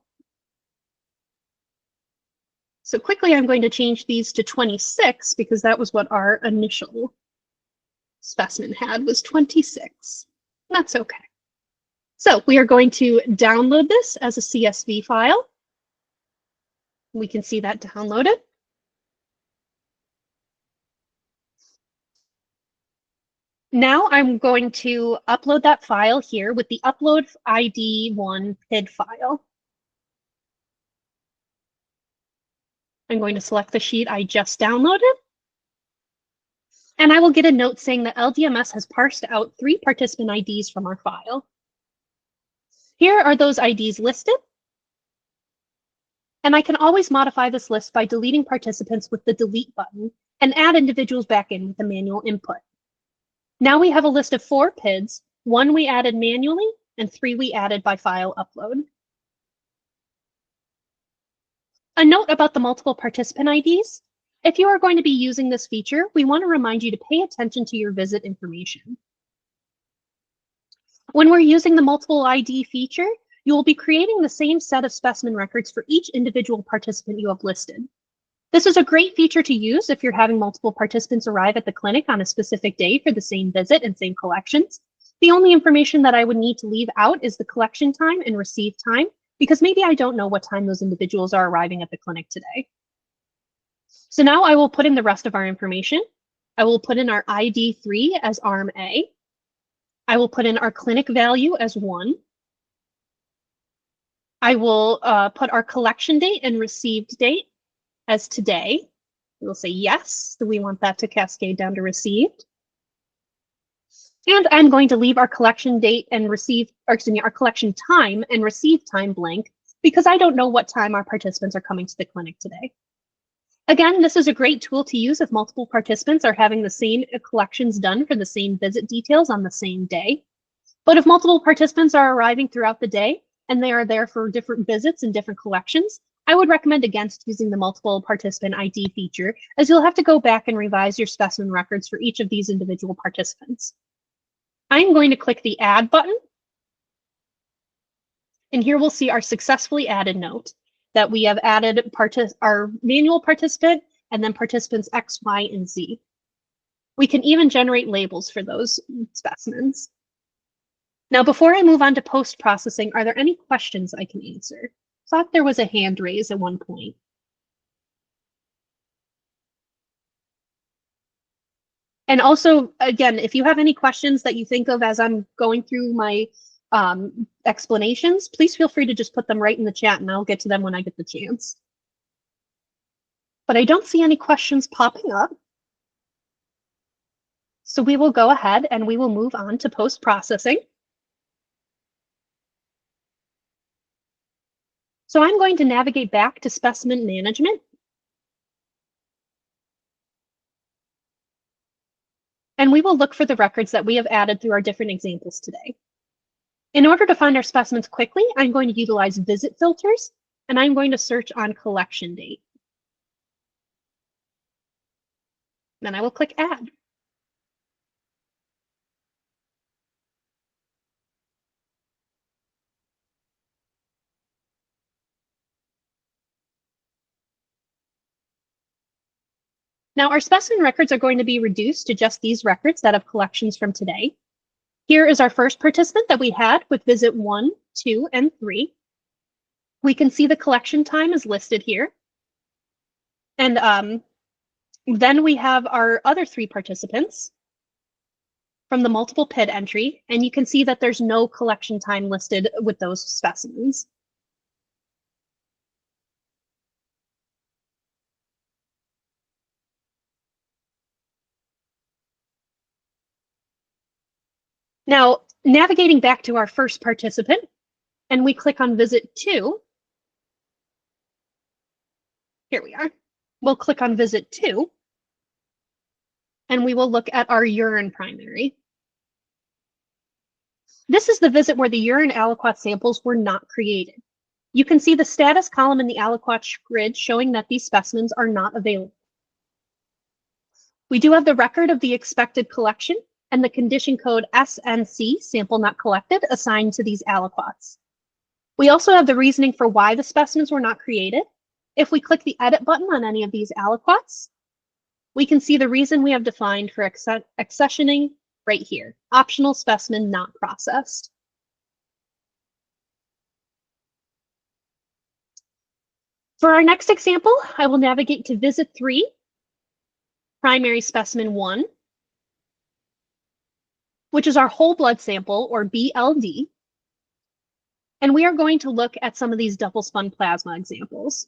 So quickly, I'm going to change these to 26 because that was what our initial specimen had, was 26. That's okay. So we are going to download this as a CSV file. We can see that downloaded. Now I'm going to upload that file here with the upload ID1 PID file. I'm going to select the sheet I just downloaded. And I will get a note saying that LDMS has parsed out 3 participant IDs from our file. Here are those IDs listed. And I can always modify this list by deleting participants with the delete button and add individuals back in with the manual input. Now we have a list of 4 PIDs, 1 we added manually and 3 we added by file upload. A note about the multiple participant IDs. If you are going to be using this feature, we want to remind you to pay attention to your visit information. When we're using the multiple ID feature, you will be creating the same set of specimen records for each individual participant you have listed. This is a great feature to use if you're having multiple participants arrive at the clinic on a specific day for the same visit and same collections. The only information that I would need to leave out is the collection time and receive time, because maybe I don't know what time those individuals are arriving at the clinic today. So now I will put in the rest of our information. I will put in our ID3 as arm A. I will put in our clinic value as 1. I will put our collection date and received date as today. We'll say yes, so we want that to cascade down to received. And I'm going to leave our collection date and our collection time and receive time blank, because I don't know what time our participants are coming to the clinic today. Again, this is a great tool to use if multiple participants are having the same collections done for the same visit details on the same day. But if multiple participants are arriving throughout the day and they are there for different visits and different collections, I would recommend against using the multiple participant ID feature, as you'll have to go back and revise your specimen records for each of these individual participants. I'm going to click the Add button. And here we'll see our successfully added note that we have added our manual participant and then participants X, Y, and Z. We can even generate labels for those specimens. Now, before I move on to post-processing, are there any questions I can answer? I thought there was a hand raised at one point. And also, again, if you have any questions that you think of as I'm going through my explanations, please feel free to just put them right in the chat and I'll get to them when I get the chance. But I don't see any questions popping up. So we will go ahead and we will move on to post-processing. So I'm going to navigate back to specimen management. And we will look for the records that we have added through our different examples today. In order to find our specimens quickly, I'm going to utilize visit filters, and I'm going to search on collection date. Then I will click Add. Now our specimen records are going to be reduced to just these records that have collections from today. Here is our first participant that we had with visit 1, 2, and 3. We can see the collection time is listed here. And then we have our other 3 participants from the multiple PID entry, and you can see that there's no collection time listed with those specimens. Now, navigating back to our first participant, and we click on visit 2. Here we are. We'll click on visit 2, and we will look at our urine primary. This is the visit where the urine aliquot samples were not created. You can see the status column in the aliquot grid showing that these specimens are not available. We do have the record of the expected collection and the condition code SNC, sample not collected, assigned to these aliquots. We also have the reasoning for why the specimens were not created. If we click the edit button on any of these aliquots, we can see the reason we have defined for accessioning right here, optional specimen not processed. For our next example, I will navigate to visit 3, primary specimen 1. which is our whole blood sample, or BLD. And we are going to look at some of these double-spun plasma examples.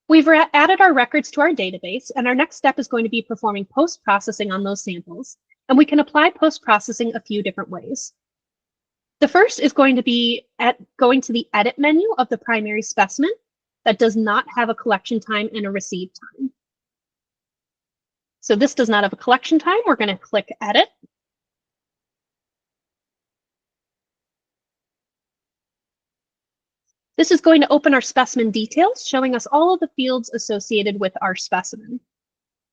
We've added our records to our database, and our next step is going to be performing post-processing on those samples. And we can apply post-processing a few different ways. The first is going to be going to the edit menu of the primary specimen that does not have a collection time and a receive time. So this does not have a collection time. We're going to click edit. This is going to open our specimen details, showing us all of the fields associated with our specimen.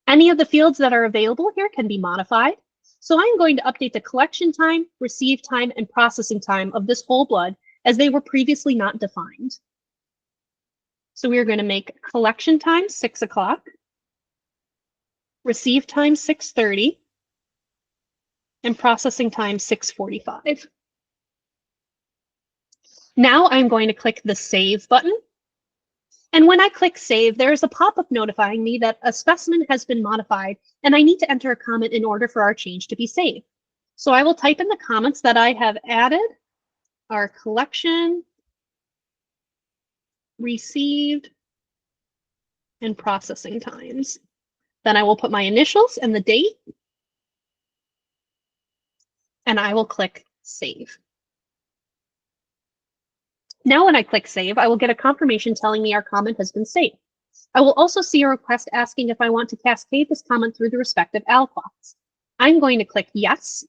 Any of the fields that are available here can be modified. So I'm going to update the collection time, receive time, and processing time of this whole blood as they were previously not defined. So we are going to make collection time 6 o'clock, receive time 6:30, and processing time 6:45. Now I'm going to click the Save button. And when I click Save, there is a pop-up notifying me that a specimen has been modified and I need to enter a comment in order for our change to be saved. So I will type in the comments that I have added our collection, received, and processing times. Then I will put my initials and the date, and I will click Save. Now when I click Save, I will get a confirmation telling me our comment has been saved. I will also see a request asking if I want to cascade this comment through the respective aliquots. I'm going to click Yes,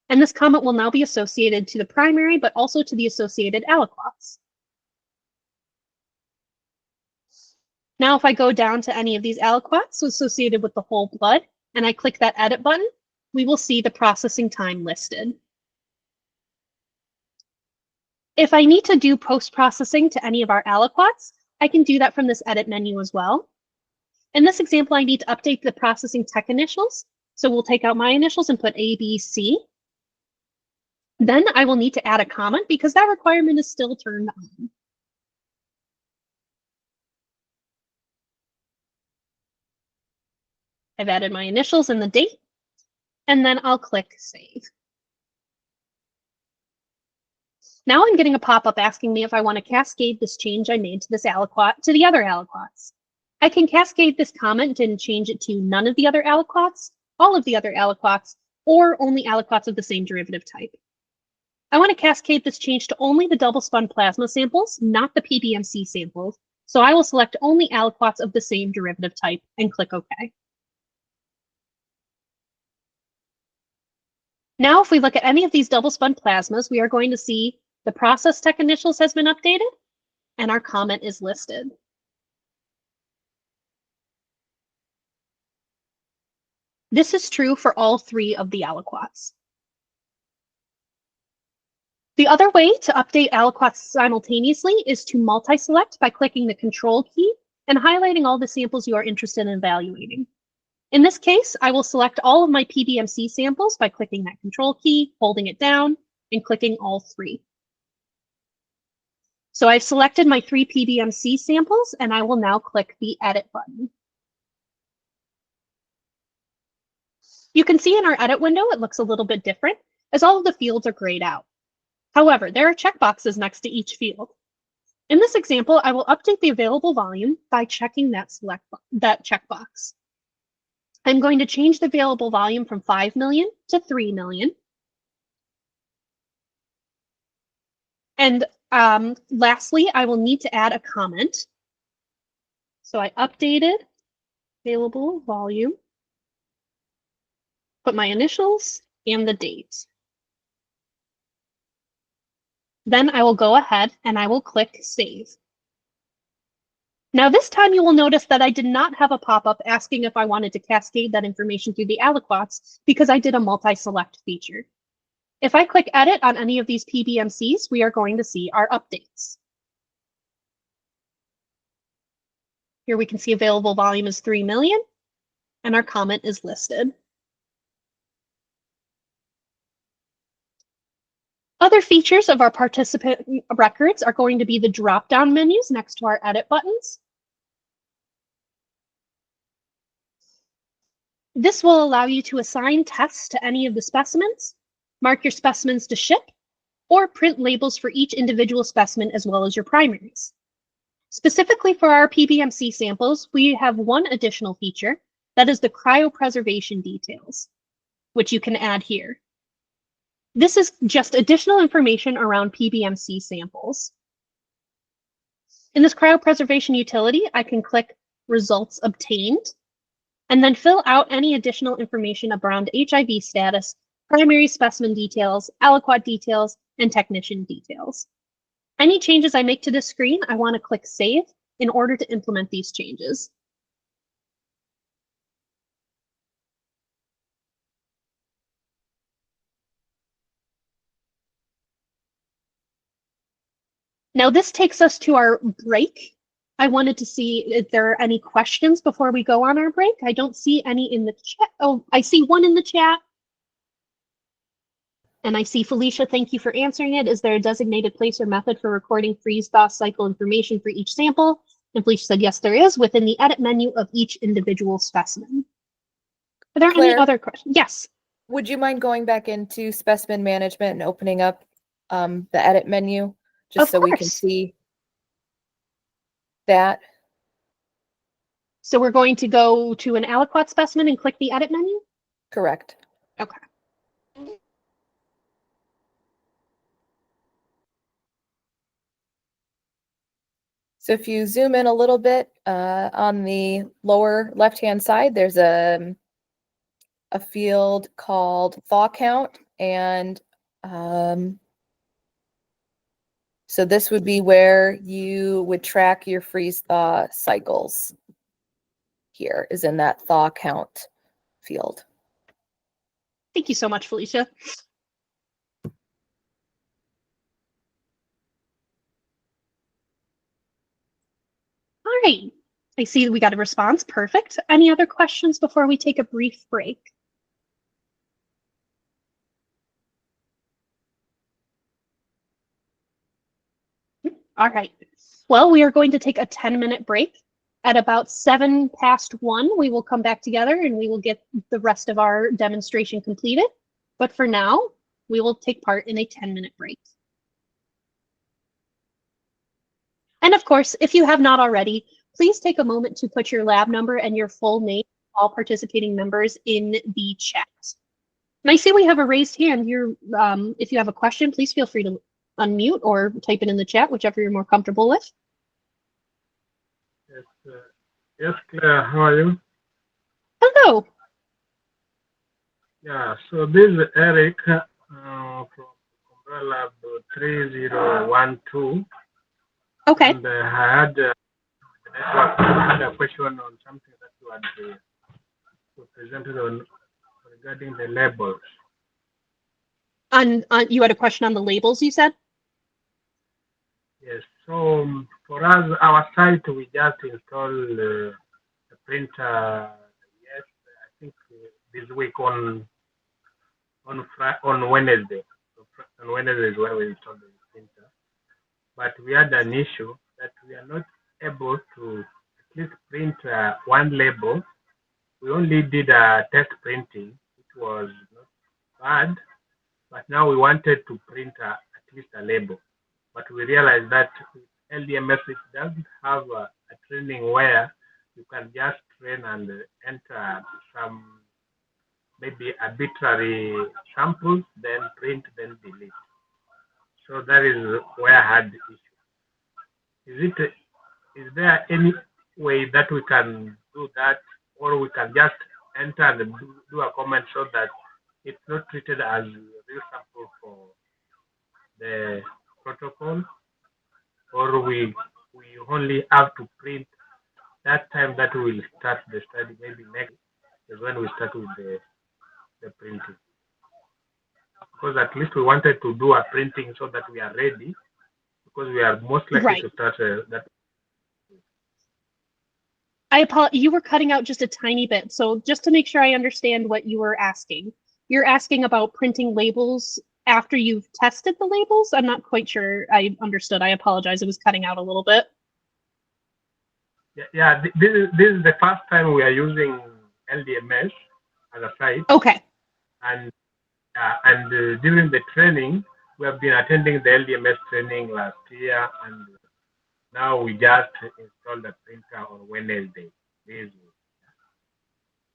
and this comment will now be associated to the primary, but also to the associated aliquots. Now if I go down to any of these aliquots associated with the whole blood, and I click that Edit button, we will see the processing time listed. If I need to do post-processing to any of our aliquots, I can do that from this Edit menu as well. In this example, I need to update the processing tech initials. So we'll take out my initials and put ABC. Then I will need to add a comment because that requirement is still turned on. I've added my initials and the date, and then I'll click Save. Now I'm getting a pop-up asking me if I want to cascade this change I made to this aliquot to the other aliquots. I can cascade this comment and change it to none of the other aliquots, all of the other aliquots, or only aliquots of the same derivative type. I want to cascade this change to only the double-spun plasma samples, not the PBMC samples, so I will select only aliquots of the same derivative type and click OK. Now, if we look at any of these double-spun plasmas, we are going to see the process tech initials has been updated, and our comment is listed. This is true for all 3 of the aliquots. The other way to update aliquots simultaneously is to multi-select by clicking the Control key and highlighting all the samples you are interested in evaluating. In this case, I will select all of my PBMC samples by clicking that Control key, holding it down, and clicking all 3. So I've selected my 3 PBMC samples, and I will now click the Edit button. You can see in our edit window, it looks a little bit different as all of the fields are grayed out. However, there are checkboxes next to each field. In this example, I will update the available volume by checking that checkbox. I'm going to change the available volume from 5 million to 3 million. And lastly, I will need to add a comment. So I updated available volume, put my initials and the date. Then I will go ahead and I will click Save. Now this time you will notice that I did not have a pop-up asking if I wanted to cascade that information through the aliquots because I did a multi-select feature. If I click Edit on any of these PBMCs, we are going to see our updates. Here we can see available volume is 3 million, and our comment is listed. Other features of our participant records are going to be the drop-down menus next to our edit buttons. This will allow you to assign tests to any of the specimens, mark your specimens to ship, or print labels for each individual specimen as well as your primaries. Specifically for our PBMC samples, we have one additional feature, that is the cryopreservation details, which you can add here. This is just additional information around PBMC samples. In this cryopreservation utility, I can click Results Obtained, and then fill out any additional information around HIV status, primary specimen details, aliquot details, and technician details. Any changes I make to this screen, I want to click Save in order to implement these changes. Now this takes us to our break. I wanted to see if there are any questions before we go on our break. I don't see any in the chat. Oh, I see one in the chat. And I see Felicia, thank you for answering it. Is there a designated place or method for recording freeze-thaw cycle information for each sample? And Felicia said, yes, there is, within the edit menu of each individual specimen. Are there any other questions? Yes. Would you mind going back into specimen management and opening up the edit menu, just so we can see that? So we're going to go to an aliquot specimen and click the edit menu? Correct. Okay. So if you zoom in a little bit, on the lower left-hand side, there's a field called thaw count, and so this would be where you would track your freeze-thaw cycles. Here is in that thaw count field. Thank you so much, Felicia. All right, I see we got a response. Perfect. Any other questions before we take a brief break? All right. Well, we are going to take a 10-minute break. At about 1:07, we will come back together and we will get the rest of our demonstration completed. But for now, we will take part in a 10-minute break. And of course, if you have not already, please take a moment to put your lab number and your full name, all participating members, in the chat. And I see we have a raised hand. If you have a question, please feel free to unmute or type it in the chat, whichever you're more comfortable with. Yes, Claire, how are you? Hello. Yeah, so this is Eric from Lab 3012. Okay. And I had a question on something that you had presented on regarding the labels. You had a question on the labels, you said? Yes, so for us, our site, we just install the printer. Yes, I think this week on Wednesday. On Wednesday is when we install the printer. But we had an issue that we are not able to at least print one label. We only did a test printing, which was not bad. But now we wanted to print at least a label. But we realized that LDMS, it doesn't have a training where you can just train and enter some maybe arbitrary samples, then print, then delete. So that is where I had the issue. Is there any way that we can do that, or we can just enter and do a comment so that it's not treated as a real sample for the protocol, or we only have to print that time that we will start the study? Maybe next is when we start with the printing, because at least we wanted to do a printing so that we are ready, because we are most likely to start that. I apologize, you were cutting out just a tiny bit. So just to make sure I understand what you were asking, you're asking about printing labels after you've tested the labels? I'm not quite sure I understood. I apologize. It was cutting out a little bit. Yeah, this is the first time we are using LDMS. as a site. Okay. And during the training, we have been attending the LDMS training last year, and now we just installed the printer on Wednesday.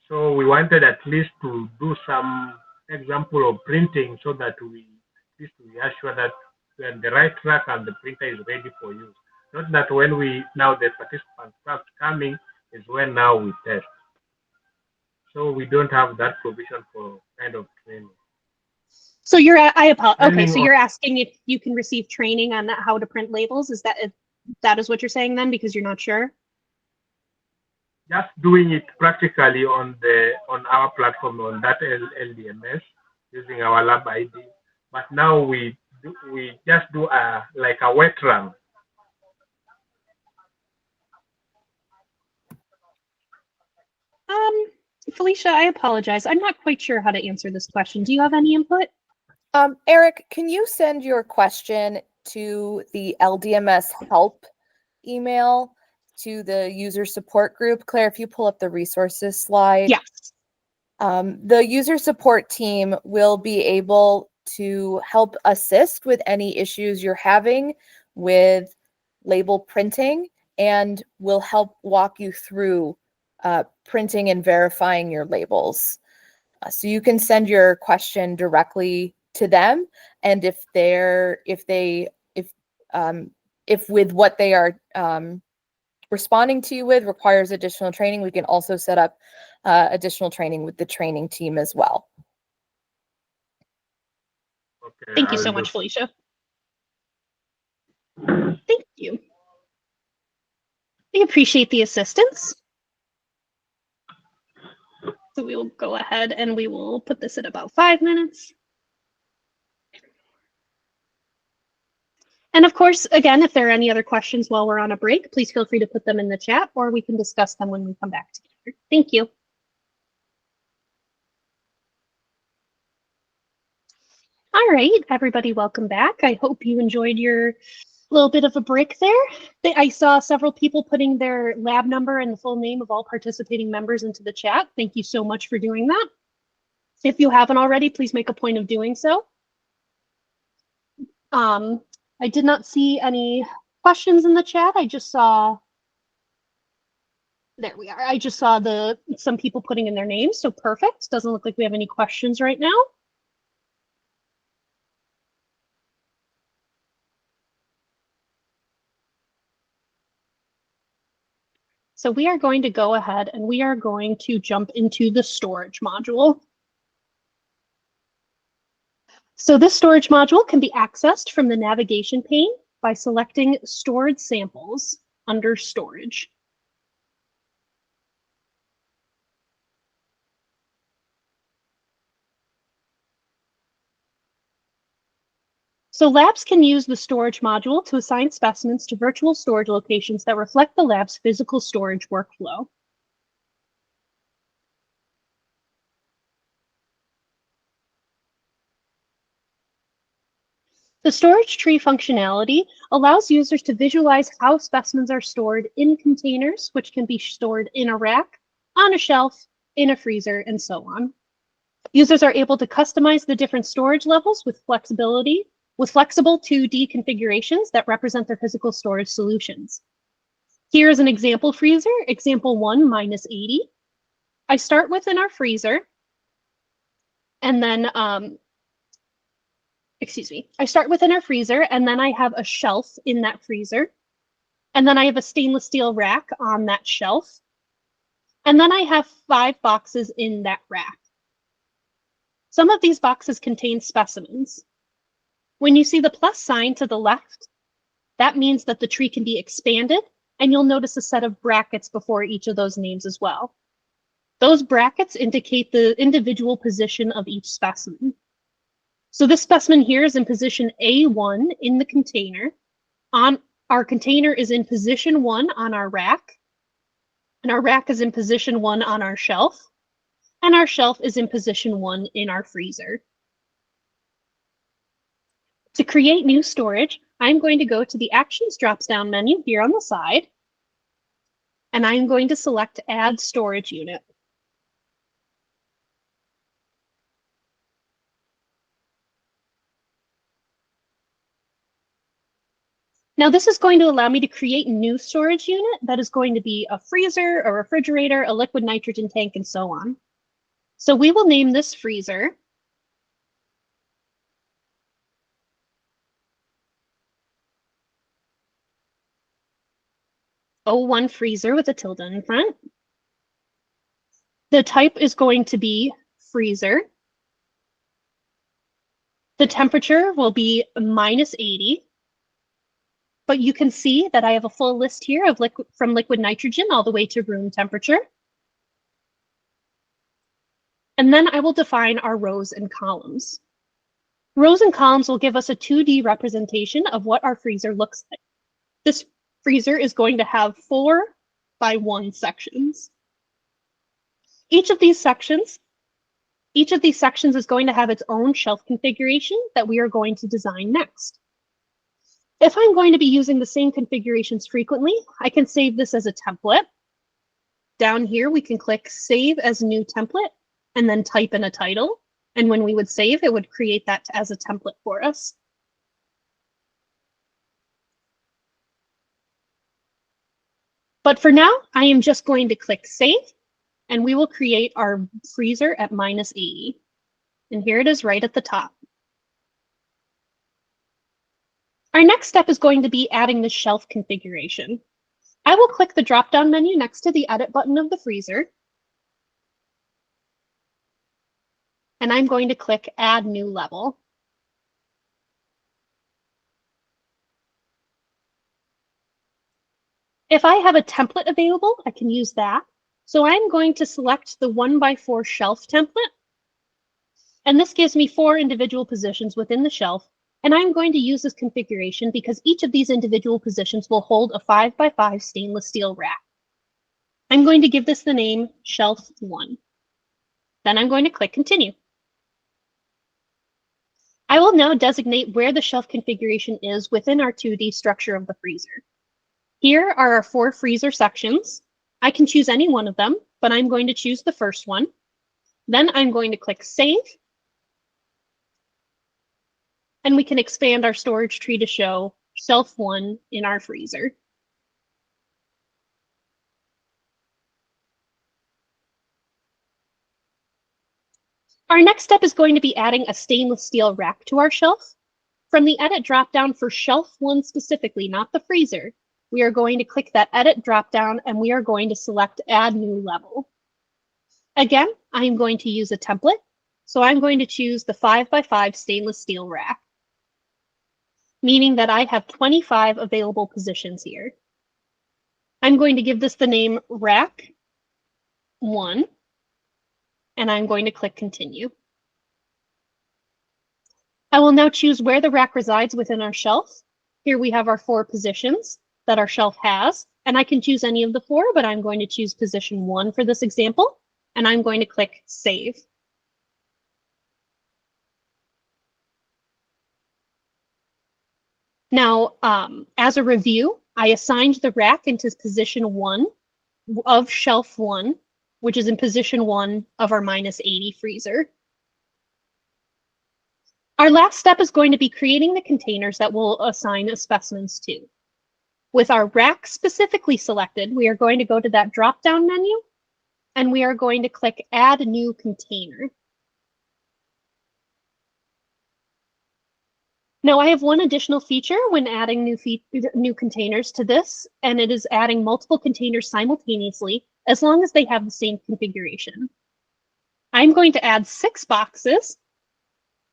So we wanted at least to do some example of printing so that we are sure that we're on the right track and the printer is ready for use. Not that when the participants start coming is when now we test. So we don't have that provision for kind of training. So I apologize. Okay, so Training you're asking if you can receive training on how to print labels. Is that is what you're saying then, because you're not sure? Just doing it practically on our platform on that LDMS using our lab ID. But now we just do like a wet run. Felicia, I apologize. I'm not quite sure how to answer this question. Do you have any input? Eric, can you send your question to the LDMS help email to the user support group? Claire, if you pull up the resources slide. Yes. The user support team will be able to help assist with any issues you're having with label printing, and will help walk you through printing and verifying your labels. So you can send your question directly to them, and if with what they are responding to you with requires additional training, we can also set up additional training with the training team as well. Okay, Thank you so much, Felicia. Thank you. We appreciate the assistance. So we will go ahead and we will put this at about 5 minutes. And of course, again, if there are any other questions while we're on a break, please feel free to put them in the chat, or we can discuss them when we come back together. Thank you. All right, everybody, welcome back. I hope you enjoyed your little bit of a break there. I saw several people putting their lab number and the full name of all participating members into the chat. Thank you so much for doing that. If you haven't already, please make a point of doing so. I did not see any questions in the chat. I just saw, there we are. I just saw some people putting in their names, so perfect. Doesn't look like we have any questions right now. So we are going to go ahead and we are going to jump into the storage module. So this storage module can be accessed from the navigation pane by selecting Stored Samples under Storage. So labs can use the storage module to assign specimens to virtual storage locations that reflect the lab's physical storage workflow. The storage tree functionality allows users to visualize how specimens are stored in containers, which can be stored in a rack, on a shelf, in a freezer, and so on. Users are able to customize the different storage levels with flexible 2D configurations that represent their physical storage solutions. Here is an example freezer, example 1 -80. I start within our freezer, and then, I start within our freezer, and then I have a shelf in that freezer, and then I have a stainless steel rack on that shelf, and then I have 5 boxes in that rack. Some of these boxes contain specimens. When you see the plus sign to the left, that means that the tree can be expanded, and you'll notice a set of brackets before each of those names as well. Those brackets indicate the individual position of each specimen. So this specimen here is in position A1 in the container. Our container is in position 1 on our rack, and our rack is in position 1 on our shelf, and our shelf is in position 1 in our freezer. To create new storage, I'm going to go to the Actions drop-down menu here on the side, and I'm going to select Add Storage Unit. Now this is going to allow me to create a new storage unit that is going to be a freezer, a refrigerator, a liquid nitrogen tank, and so on. So we will name this freezer O1 freezer with a tilde in front. The type is going to be freezer. The temperature will be -80. But you can see that I have a full list here of from liquid nitrogen all the way to room temperature. And then I will define our rows and columns. Rows and columns will give us a 2D representation of what our freezer looks like. This freezer is going to have 4x1 sections. Each of these sections is going to have its own shelf configuration that we are going to design next. If I'm going to be using the same configurations frequently, I can save this as a template. Down here, we can click Save as New Template and then type in a title. And when we would save, it would create that as a template for us. But for now, I am just going to click Save, and we will create our freezer at -80. And here it is right at the top. Our next step is going to be adding the shelf configuration. I will click the drop-down menu next to the Edit button of the freezer. And I'm going to click Add New Level. If I have a template available, I can use that. So I'm going to select the 1x4 shelf template. And this gives me 4 individual positions within the shelf. And I'm going to use this configuration because each of these individual positions will hold a 5x5 stainless steel rack. I'm going to give this the name Shelf 1. Then I'm going to click Continue. I will now designate where the shelf configuration is within our 2D structure of the freezer. Here are our 4 freezer sections. I can choose any one of them, but I'm going to choose the first one. Then I'm going to click Save. And we can expand our storage tree to show Shelf 1 in our freezer. Our next step is going to be adding a stainless steel rack to our shelf. From the Edit dropdown for Shelf 1 specifically, not the freezer, we are going to click that Edit dropdown and we are going to select Add New Level. Again, I am going to use a template, so I'm going to choose the 5x5 stainless steel rack, meaning that I have 25 available positions here. I'm going to give this the name Rack 1, and I'm going to click Continue. I will now choose where the rack resides within our shelf. Here we have our 4 positions that our shelf has, and I can choose any of the 4, but I'm going to choose position 1 for this example, and I'm going to click Save. Now, as a review, I assigned the rack into position 1 of Shelf 1, which is in position 1 of our -80 freezer. Our last step is going to be creating the containers that we'll assign specimens to. With our rack specifically selected, we are going to go to that drop-down menu, and we are going to click Add New Container. Now, I have one additional feature when adding new containers to this, and it is adding multiple containers simultaneously as long as they have the same configuration. I'm going to add 6 boxes,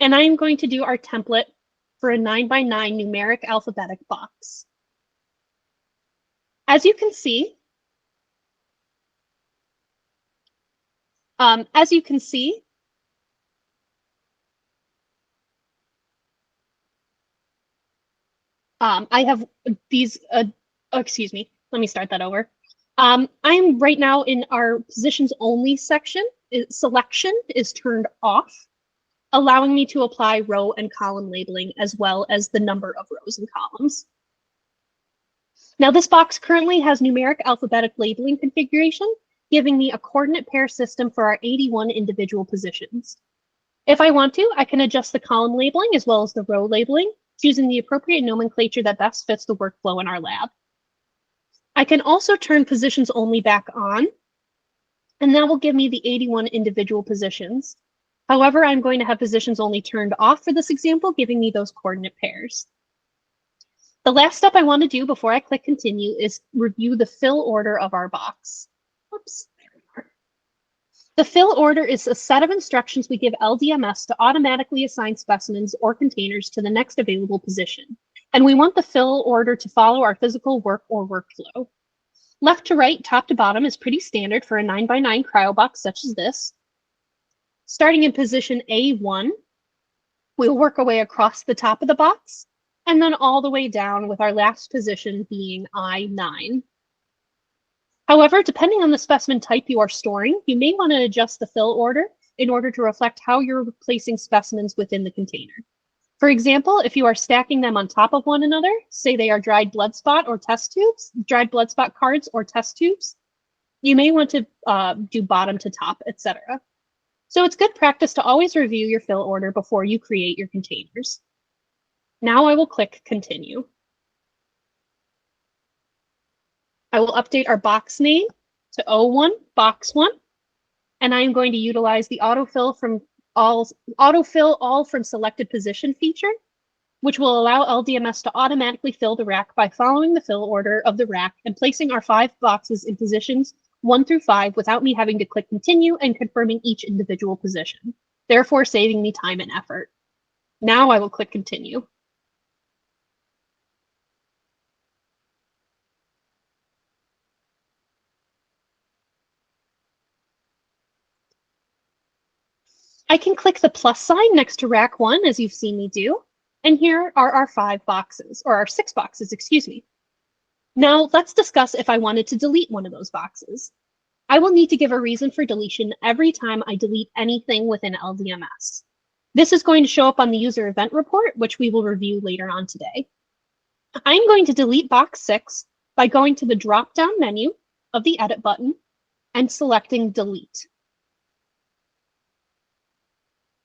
and I'm going to do our template for a 9x9 numeric alphabetic box. As you can see, I have these, excuse me, let me start that over. I'm right now in our positions only section. Selection is turned off, allowing me to apply row and column labeling as well as the number of rows and columns. Now this box currently has numeric alphabetic labeling configuration, giving me a coordinate pair system for our 81 individual positions. If I want to, I can adjust the column labeling as well as the row labeling choosing the appropriate nomenclature that best fits the workflow in our lab. I can also turn positions only back on, and that will give me the 81 individual positions. However, I'm going to have positions only turned off for this example, giving me those coordinate pairs. The last step I want to do before I click continue is review the fill order of our box. Whoops. The fill order is a set of instructions we give LDMS to automatically assign specimens or containers to the next available position. And we want the fill order to follow our physical work or workflow. Left to right, top to bottom is pretty standard for a 9x9 cryo box such as this. Starting in position A1, we'll work our way across the top of the box and then all the way down with our last position being I9. However, depending on the specimen type you are storing, you may want to adjust the fill order in order to reflect how you're placing specimens within the container. For example, if you are stacking them on top of one another, say they are dried blood spot or test tubes, dried blood spot cards or test tubes, you may want to do bottom to top, etc. So it's good practice to always review your fill order before you create your containers. Now I will click continue. I will update our box name to O1 box 1, and I am going to utilize the autofill all from selected position feature, which will allow LDMS to automatically fill the rack by following the fill order of the rack and placing our 5 boxes in positions 1 through 5 without me having to click continue and confirming each individual position, therefore saving me time and effort. Now I will click continue. I can click the plus sign next to rack 1 as you've seen me do, and here are our 5 boxes, or our 6 boxes, excuse me. Now let's discuss if I wanted to delete one of those boxes. I will need to give a reason for deletion every time I delete anything within LDMS. This is going to show up on the user event report, which we will review later on today. I'm going to delete box 6 by going to the drop-down menu of the edit button and selecting delete.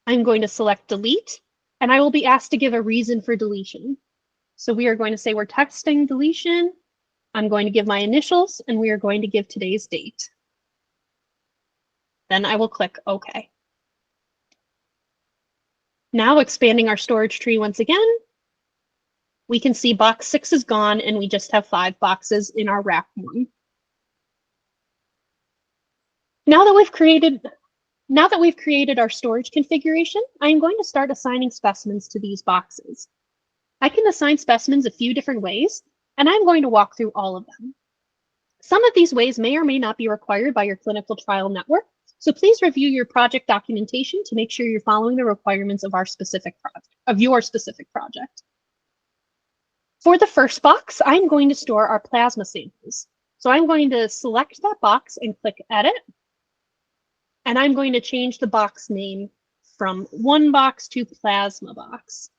I'm going to select delete, and I will be asked to give a reason for deletion. So we are going to say we're testing deletion. I'm going to give my initials, and we are going to give today's date. Then I will click OK. Now expanding our storage tree once again, we can see box 6 is gone, and we just have 5 boxes in our rack 1. Now that we've created our storage configuration, I am going to start assigning specimens to these boxes. I can assign specimens a few different ways, and I'm going to walk through all of them. Some of these ways may or may not be required by your clinical trial network, so please review your project documentation to make sure you're following the requirements of your specific project. For the first box, I'm going to store our plasma samples. So I'm going to select that box and click Edit. And I'm going to change the box name from 1 box to plasma box.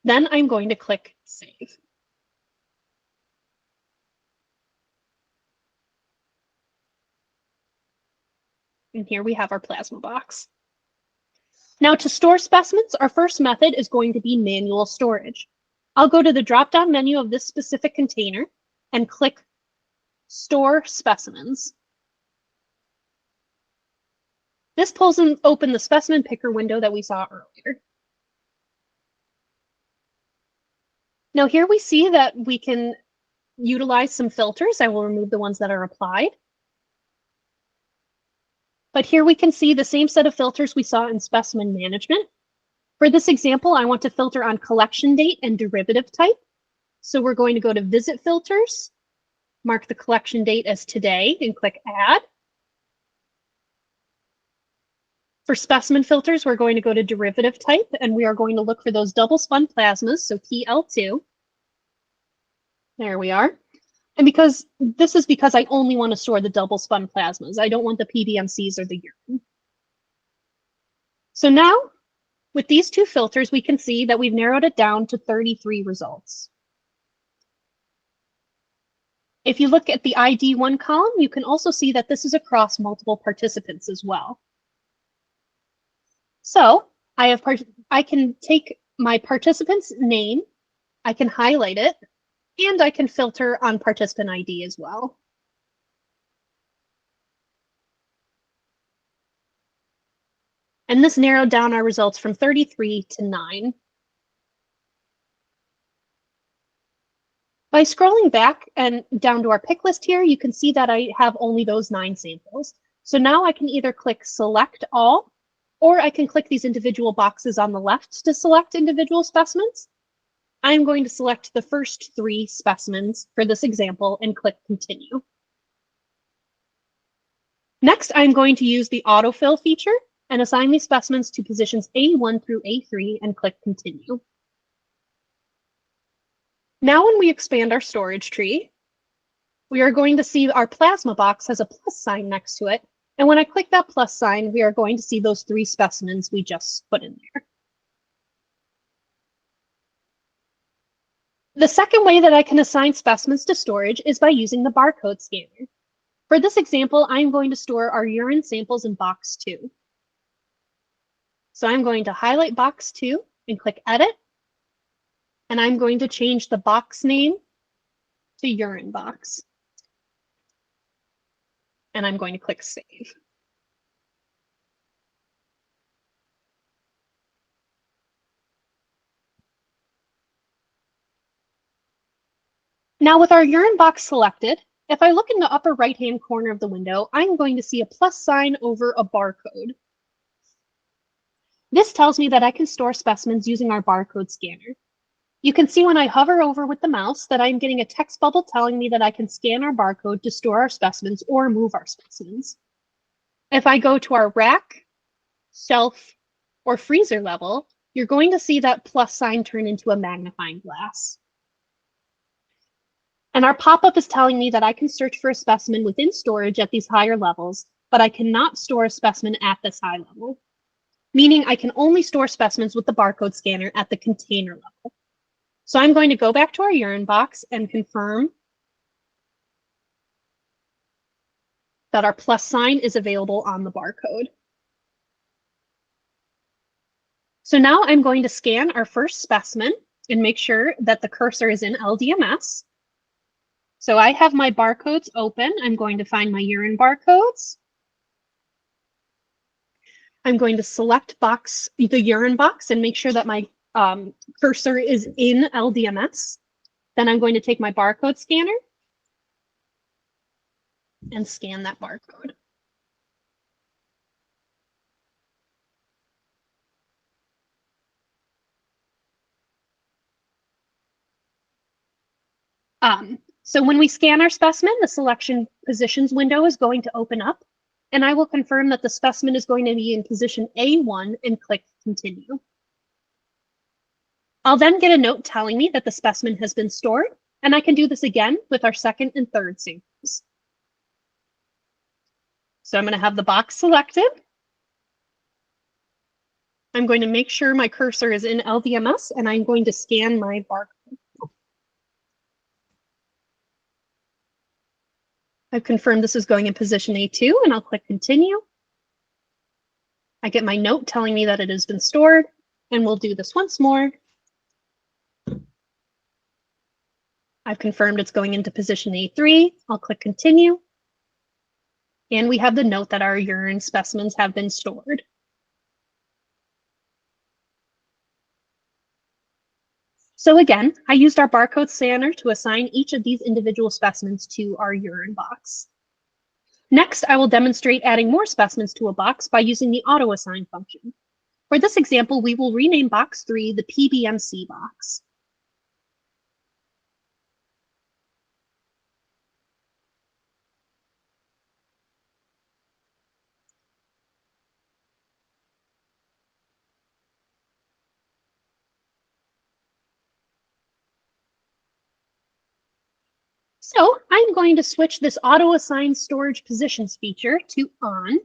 Then I'm going to click Save. And here we have our plasma box. Now to store specimens, our first method is going to be manual storage. I'll go to the drop-down menu of this specific container and click Store Specimens. This pulls open the specimen picker window that we saw earlier. Now here we see that we can utilize some filters. I will remove the ones that are applied. But here we can see the same set of filters we saw in specimen management. For this example, I want to filter on collection date and derivative type. So we're going to go to Visit Filters, mark the collection date as today, and click Add. For specimen filters, we're going to go to derivative type, and we are going to look for those double spun plasmas, so TL2. There we are. And because I only want to store the double spun plasmas. I don't want the PBMCs or the urine. So now, with these 2 filters, we can see that we've narrowed it down to 33 results. If you look at the ID1 column, you can also see that this is across multiple participants as well. So I can take my participant's name, I can highlight it, and I can filter on participant ID as well. And this narrowed down our results from 33 to 9. By scrolling back and down to our pick list here, you can see that I have only those 9 samples. So now I can either click Select All, or I can click these individual boxes on the left to select individual specimens. I'm going to select the first 3 specimens for this example and click Continue. Next, I'm going to use the autofill feature and assign these specimens to positions A1 through A3 and click Continue. Now when we expand our storage tree, we are going to see our plasma box has a plus sign next to it. And when I click that plus sign, we are going to see those 3 specimens we just put in there. The second way that I can assign specimens to storage is by using the barcode scanner. For this example, I'm going to store our urine samples in box 2. So I'm going to highlight box 2 and click Edit. And I'm going to change the box name to urine box. And I'm going to click Save. Now with our urine box selected, if I look in the upper right-hand corner of the window, I'm going to see a plus sign over a barcode. This tells me that I can store specimens using our barcode scanner. You can see when I hover over with the mouse that I'm getting a text bubble telling me that I can scan our barcode to store our specimens or move our specimens. If I go to our rack, shelf, or freezer level, you're going to see that plus sign turn into a magnifying glass. And our pop-up is telling me that I can search for a specimen within storage at these higher levels, but I cannot store a specimen at this high level, meaning I can only store specimens with the barcode scanner at the container level. So I'm going to go back to our urine box and confirm that our plus sign is available on the barcode. So now I'm going to scan our first specimen and make sure that the cursor is in LDMS. So I have my barcodes open. I'm going to find my urine barcodes. I'm going to select the urine box and make sure that my cursor is in LDMS. Then I'm going to take my barcode scanner and scan that barcode. So when we scan our specimen, the selection positions window is going to open up, and I will confirm that the specimen is going to be in position A1 and click Continue. I'll then get a note telling me that the specimen has been stored, and I can do this again with our second and third samples. So I'm going to have the box selected. I'm going to make sure my cursor is in LDMS, and I'm going to scan my barcode. I've confirmed this is going in position A2, and I'll click Continue. I get my note telling me that it has been stored, and we'll do this once more. I've confirmed it's going into position A3. I'll click Continue. And we have the note that our urine specimens have been stored. So again, I used our barcode scanner to assign each of these individual specimens to our urine box. Next, I will demonstrate adding more specimens to a box by using the auto assign function. For this example, we will rename box 3 the PBMC box. So I'm going to switch this auto assign storage positions feature to on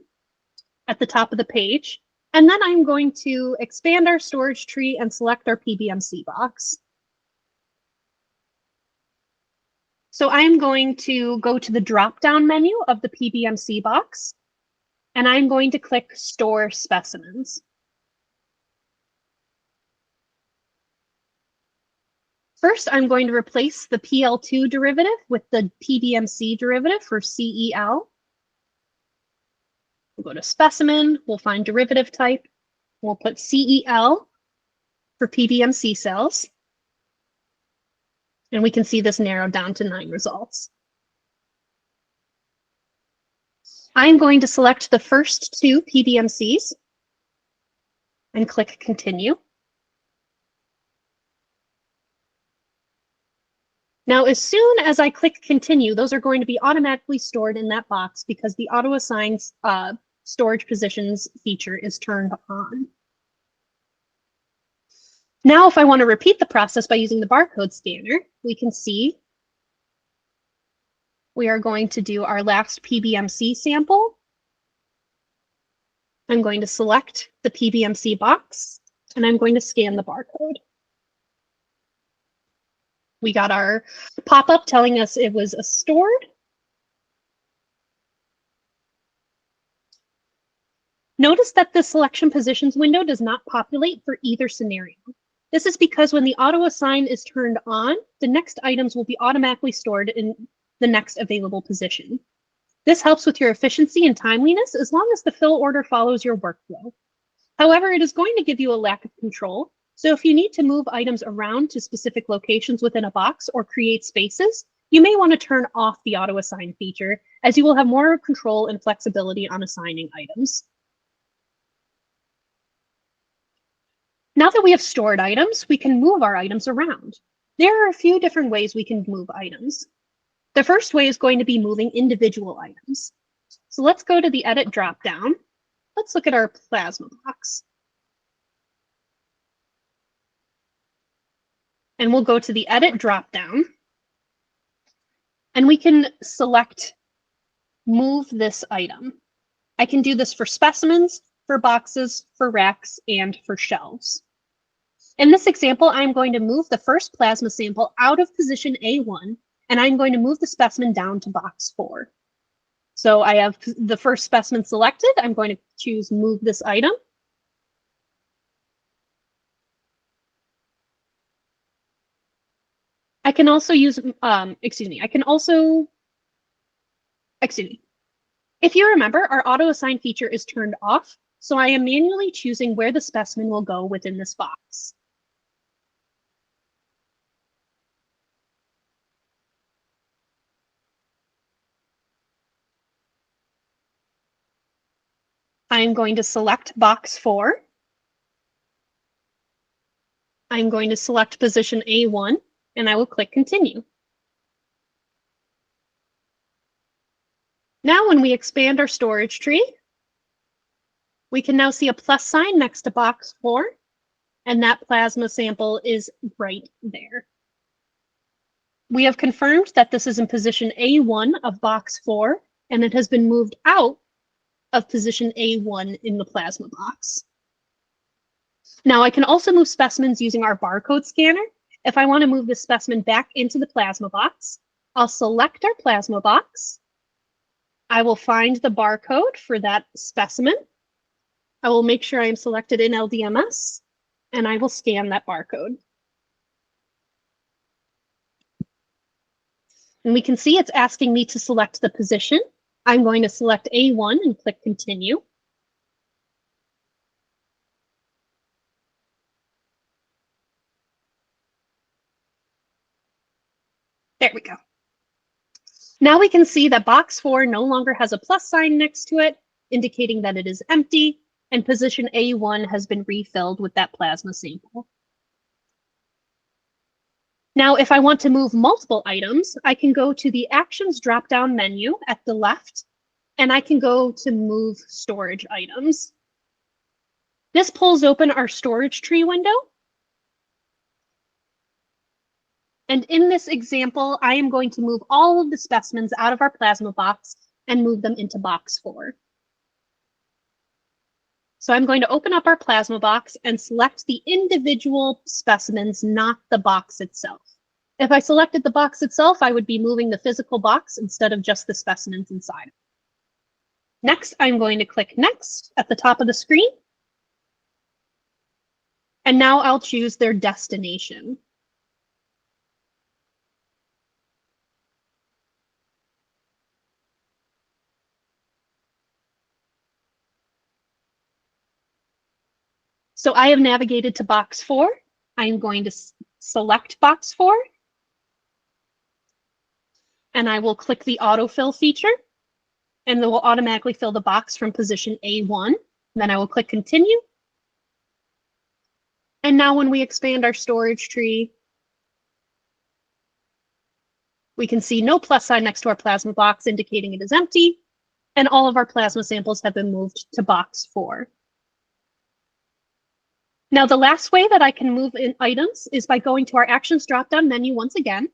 at the top of the page. And then I'm going to expand our storage tree and select our PBMC box. So I'm going to go to the drop-down menu of the PBMC box, and I'm going to click Store Specimens. First, I'm going to replace the PL2 derivative with the PBMC derivative for CEL. We'll go to specimen, we'll find derivative type, we'll put CEL for PBMC cells, and we can see this narrowed down to 9 results. I'm going to select the first 2 PBMCs and click continue. Now, as soon as I click continue, those are going to be automatically stored in that box because the auto-assign storage positions feature is turned on. Now, if I want to repeat the process by using the barcode scanner, we can see we are going to do our last PBMC sample. I'm going to select the PBMC box, and I'm going to scan the barcode. We got our pop-up telling us it was stored. Notice that the selection positions window does not populate for either scenario. This is because when the auto-assign is turned on, the next items will be automatically stored in the next available position. This helps with your efficiency and timeliness as long as the fill order follows your workflow. However, it is going to give you a lack of control. So if you need to move items around to specific locations within a box or create spaces, you may want to turn off the auto-assign feature, as you will have more control and flexibility on assigning items. Now that we have stored items, we can move our items around. There are a few different ways we can move items. The first way is going to be moving individual items. So let's go to the Edit dropdown. Let's look at our plasma box. And we'll go to the Edit dropdown. And we can select Move this item. I can do this for specimens, for boxes, for racks, and for shelves. In this example, I'm going to move the first plasma sample out of position A1, and I'm going to move the specimen down to box 4. So I have the first specimen selected. I'm going to choose Move this item. I can also use, If you remember, our auto-assign feature is turned off, so I am manually choosing where the specimen will go within this box. I'm going to select box 4. I'm going to select position A1, and I will click continue. Now, when we expand our storage tree, we can now see a plus sign next to box 4, and that plasma sample is right there. We have confirmed that this is in position A1 of box 4, and it has been moved out of position A1 in the plasma box. Now, I can also move specimens using our barcode scanner. If I want to move this specimen back into the plasma box, I'll select our plasma box. I will find the barcode for that specimen. I will make sure I am selected in LDMS, and I will scan that barcode. And we can see it's asking me to select the position. I'm going to select A1 and click continue. There we go. Now we can see that box 4 no longer has a plus sign next to it, indicating that it is empty, and position A1 has been refilled with that plasma sample. Now, if I want to move multiple items, I can go to the Actions drop-down menu at the left, and I can go to Move Storage Items. This pulls open our storage tree window. And in this example, I am going to move all of the specimens out of our plasma box and move them into box 4. So I'm going to open up our plasma box and select the individual specimens, not the box itself. If I selected the box itself, I would be moving the physical box instead of just the specimens inside. Next, I'm going to click Next at the top of the screen. And now I'll choose their destination. So I have navigated to box 4. I'm going to select box 4. And I will click the autofill feature. And it will automatically fill the box from position A1. Then I will click continue. And now when we expand our storage tree, we can see no plus sign next to our plasma box indicating it is empty. And all of our plasma samples have been moved to box 4. Now, the last way that I can move in items is by going to our Actions drop-down menu once again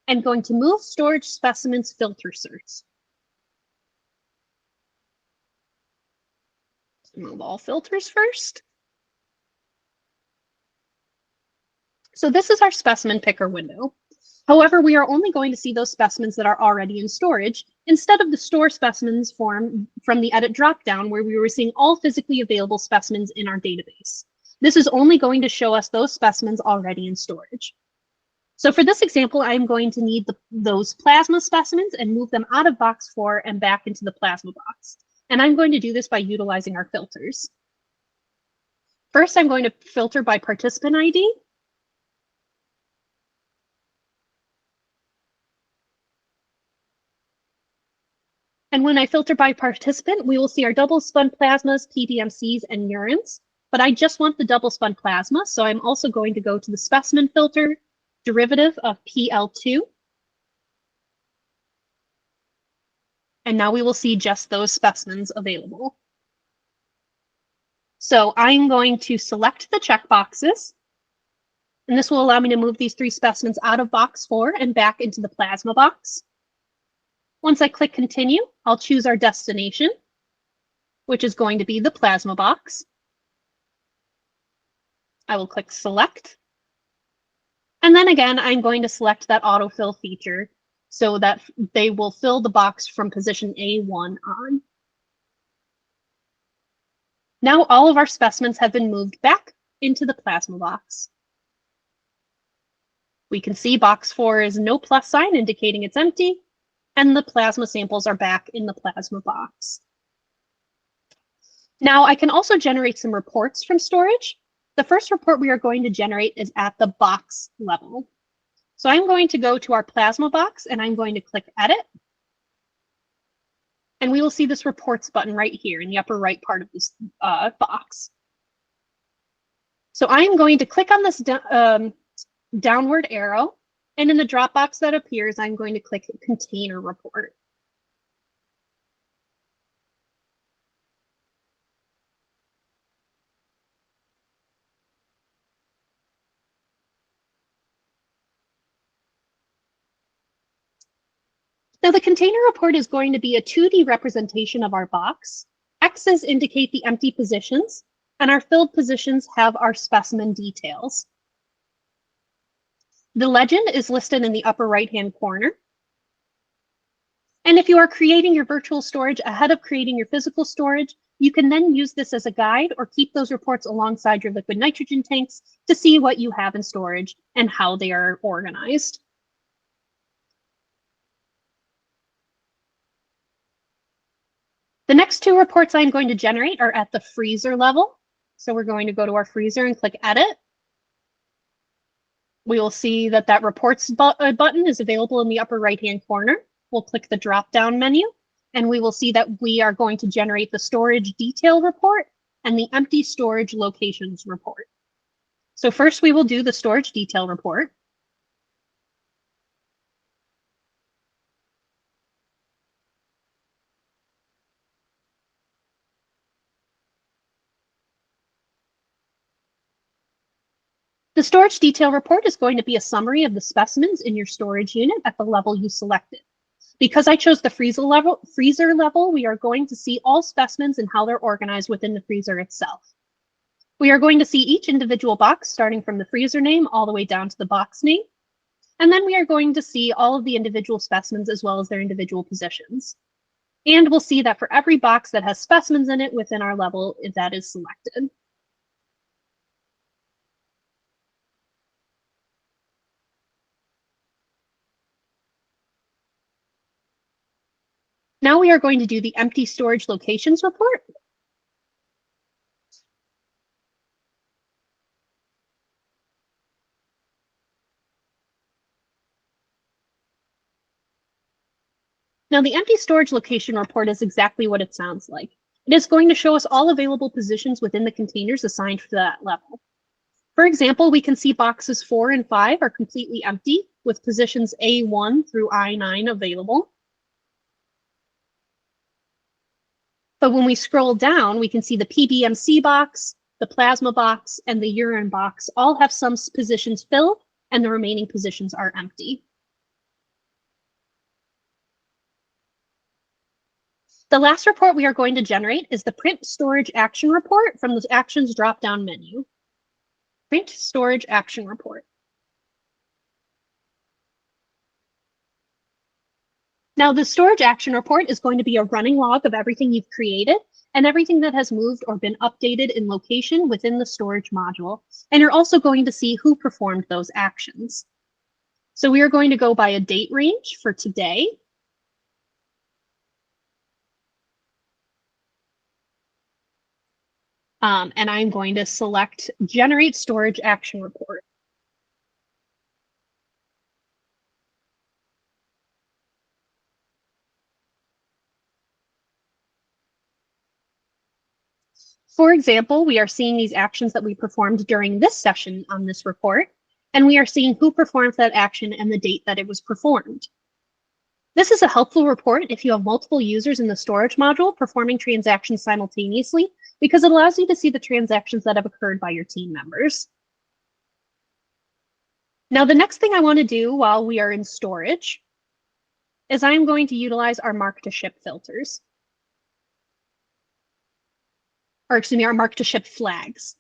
and going to Move Storage Specimens Filter Search. Move all filters first. So this is our specimen picker window. However, we are only going to see those specimens that are already in storage instead of the Store Specimens form from the Edit dropdown where we were seeing all physically available specimens in our database. This is only going to show us those specimens already in storage. So for this example, I'm going to need those plasma specimens and move them out of box 4 and back into the plasma box. And I'm going to do this by utilizing our filters. First, I'm going to filter by participant ID. And when I filter by participant, we will see our double spun plasmas, PBMCs, and urines. But I just want the double spun plasma, so I'm also going to go to the specimen filter, derivative of PL2. And now we will see just those specimens available. So I'm going to select the checkboxes, and this will allow me to move these 3 specimens out of box 4 and back into the plasma box. Once I click continue, I'll choose our destination, which is going to be the plasma box. I will click select. And then again, I'm going to select that autofill feature so that they will fill the box from position A1 on. Now all of our specimens have been moved back into the plasma box. We can see box 4 is no plus sign indicating it's empty, and the plasma samples are back in the plasma box. Now I can also generate some reports from storage. The first report we are going to generate is at the box level. So I'm going to go to our plasma box and I'm going to click edit. And we will see this reports button right here in the upper right part of this box. So I'm going to click on this downward arrow, and in the drop box that appears, I'm going to click container report. Now the container report is going to be a 2D representation of our box. X's indicate the empty positions, and our filled positions have our specimen details. The legend is listed in the upper right-hand corner. And if you are creating your virtual storage ahead of creating your physical storage, you can then use this as a guide or keep those reports alongside your liquid nitrogen tanks to see what you have in storage and how they are organized. The next 2 reports I'm going to generate are at the freezer level. So we're going to go to our freezer and click edit. We will see that that reports button is available in the upper right-hand corner. We'll click the drop-down menu, and we will see that we are going to generate the storage detail report and the empty storage locations report. So first we will do the storage detail report. The storage detail report is going to be a summary of the specimens in your storage unit at the level you selected. Because I chose the freezer level, we are going to see all specimens and how they're organized within the freezer itself. We are going to see each individual box starting from the freezer name all the way down to the box name. And then we are going to see all of the individual specimens as well as their individual positions. And we'll see that for every box that has specimens in it within our level, that is selected. Now we are going to do the empty storage locations report. Now, the empty storage location report is exactly what it sounds like. It is going to show us all available positions within the containers assigned for that level. For example, we can see boxes 4 and 5 are completely empty, with positions A1 through I9 available. But when we scroll down, we can see the PBMC box, the plasma box, and the urine box all have some positions filled, and the remaining positions are empty. The last report we are going to generate is the Print Storage Action Report from the Actions drop-down menu. Print Storage Action Report. Now, the Storage Action Report is going to be a running log of everything you've created and everything that has moved or been updated in location within the storage module. And you're also going to see who performed those actions. So we are going to go by a date range for today. And I'm going to select Generate Storage Action Report. For example, we are seeing these actions that we performed during this session on this report, and we are seeing who performed that action and the date that it was performed. This is a helpful report if you have multiple users in the storage module performing transactions simultaneously, because it allows you to see the transactions that have occurred by your team members. Now, the next thing I want to do while we are in storage is I'm going to utilize our mark to ship filters. Or excuse me, our mark to ship flags.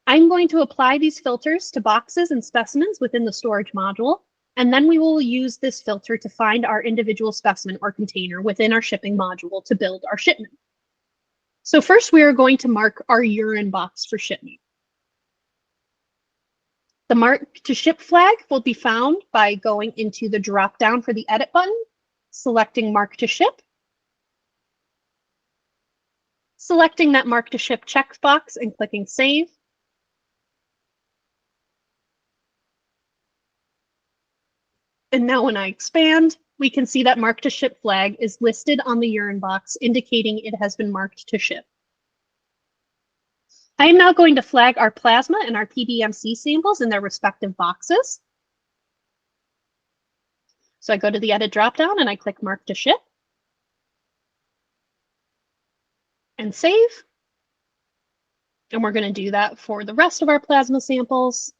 I'm going to apply these filters to boxes and specimens within the storage module, and then we will use this filter to find our individual specimen or container within our shipping module to build our shipment. So first, we are going to mark our urine box for shipment. The mark to ship flag will be found by going into the drop down for the edit button, selecting mark to ship, selecting that mark to ship checkbox and clicking save. And now when I expand, we can see that mark to ship flag is listed on the urine box, indicating it has been marked to ship. I am now going to flag our plasma and our PBMC samples in their respective boxes. So I go to the edit dropdown and I click mark to ship and save. And we're going to do that for the rest of our plasma samples.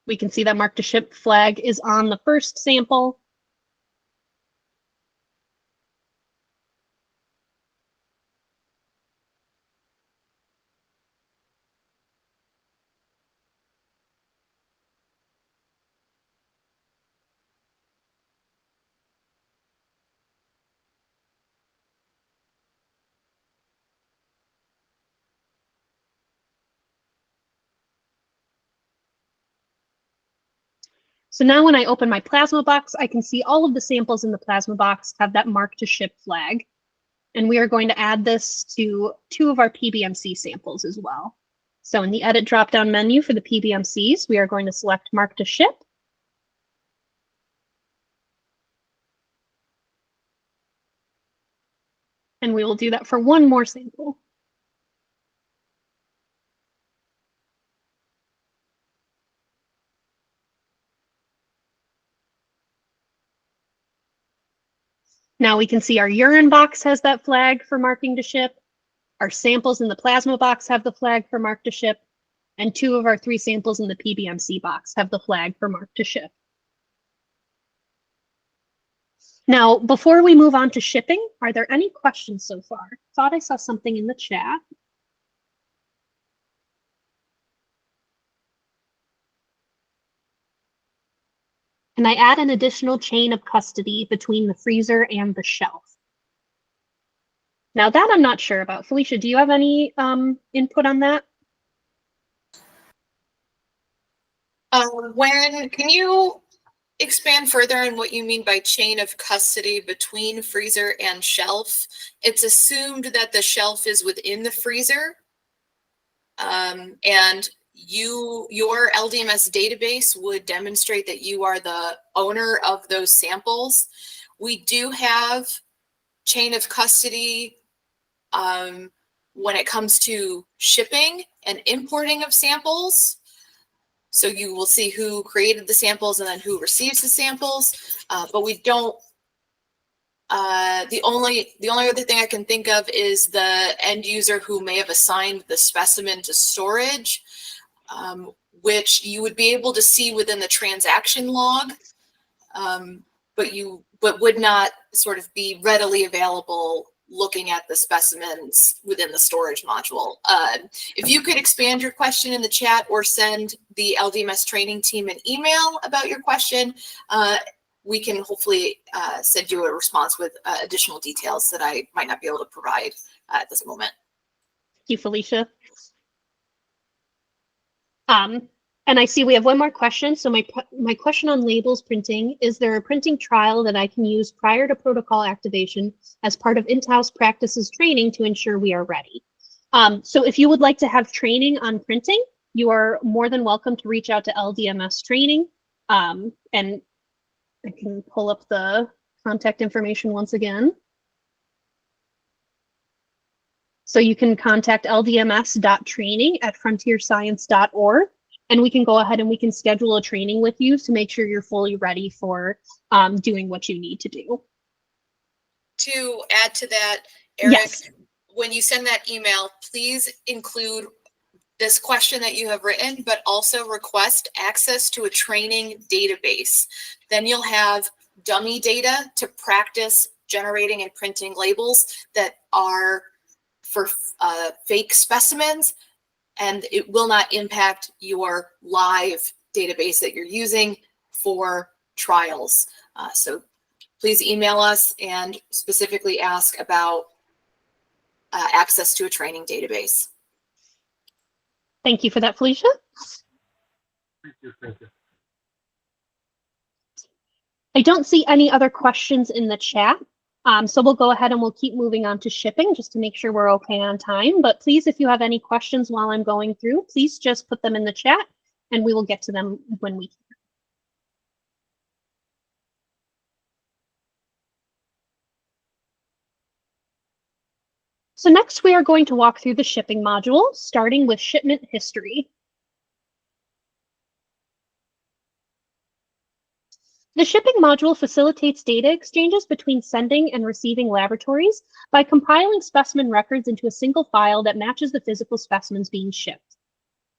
We can see that mark to ship flag is on the first sample. So now when I open my plasma box, I can see all of the samples in the plasma box have that mark to ship flag. And we are going to add this to 2 of our PBMC samples as well. So in the edit drop-down menu for the PBMCs, we are going to select mark to ship. And we will do that for 1 more sample. Now we can see our urine box has that flag for marking to ship. Our samples in the plasma box have the flag for mark to ship. And 2 of our 3 samples in the PBMC box have the flag for mark to ship. Now, before we move on to shipping, are there any questions so far? Thought I saw something in the chat. And I add an additional chain of custody between the freezer and the shelf. Now that I'm not sure about. Felicia, do you have any input on that? Can you expand further on what you mean by chain of custody between freezer and shelf? It's assumed that the shelf is within the freezer, and your LDMS database would demonstrate that you are the owner of those samples. We do have chain of custody when it comes to shipping and importing of samples. So you will see who created the samples and then who receives the samples, but we don't. The only other thing I can think of is the end user who may have assigned the specimen to storage, which you would be able to see within the transaction log, but would not sort of be readily available looking at the specimens within the storage module. If you could expand your question in the chat or send the LDMS training team an email about your question, we can hopefully send you a response with additional details that I might not be able to provide at this moment. Thank you, Felicia. And I see we have one more question. So my question on labels printing, is there a printing trial that I can use prior to protocol activation as part of in-house practices training to ensure we are ready? So if you would like to have training on printing, you are more than welcome to reach out to LDMS training. And I can pull up the contact information once again. So you can contact ldms.training@frontierscience.org. And we can go ahead and we can schedule a training with you to make sure you're fully ready for doing what you need to do. To add to that, Eric, yes. When you send that email, please include this question that you have written, but also request access to a training database. Then you'll have dummy data to practice generating and printing labels that are for fake specimens, and it will not impact your live database that you're using for trials. So please email us and specifically ask about access to a training database. Thank you for that, Felicia. Thank you. Thank you. I don't see any other questions in the chat. So we'll go ahead and we'll keep moving on to shipping just to make sure we're okay on time. But please, if you have any questions while I'm going through, please just put them in the chat and we will get to them when we can. So next we are going to walk through the shipping module, starting with shipment history. The shipping module facilitates data exchanges between sending and receiving laboratories by compiling specimen records into a single file that matches the physical specimens being shipped.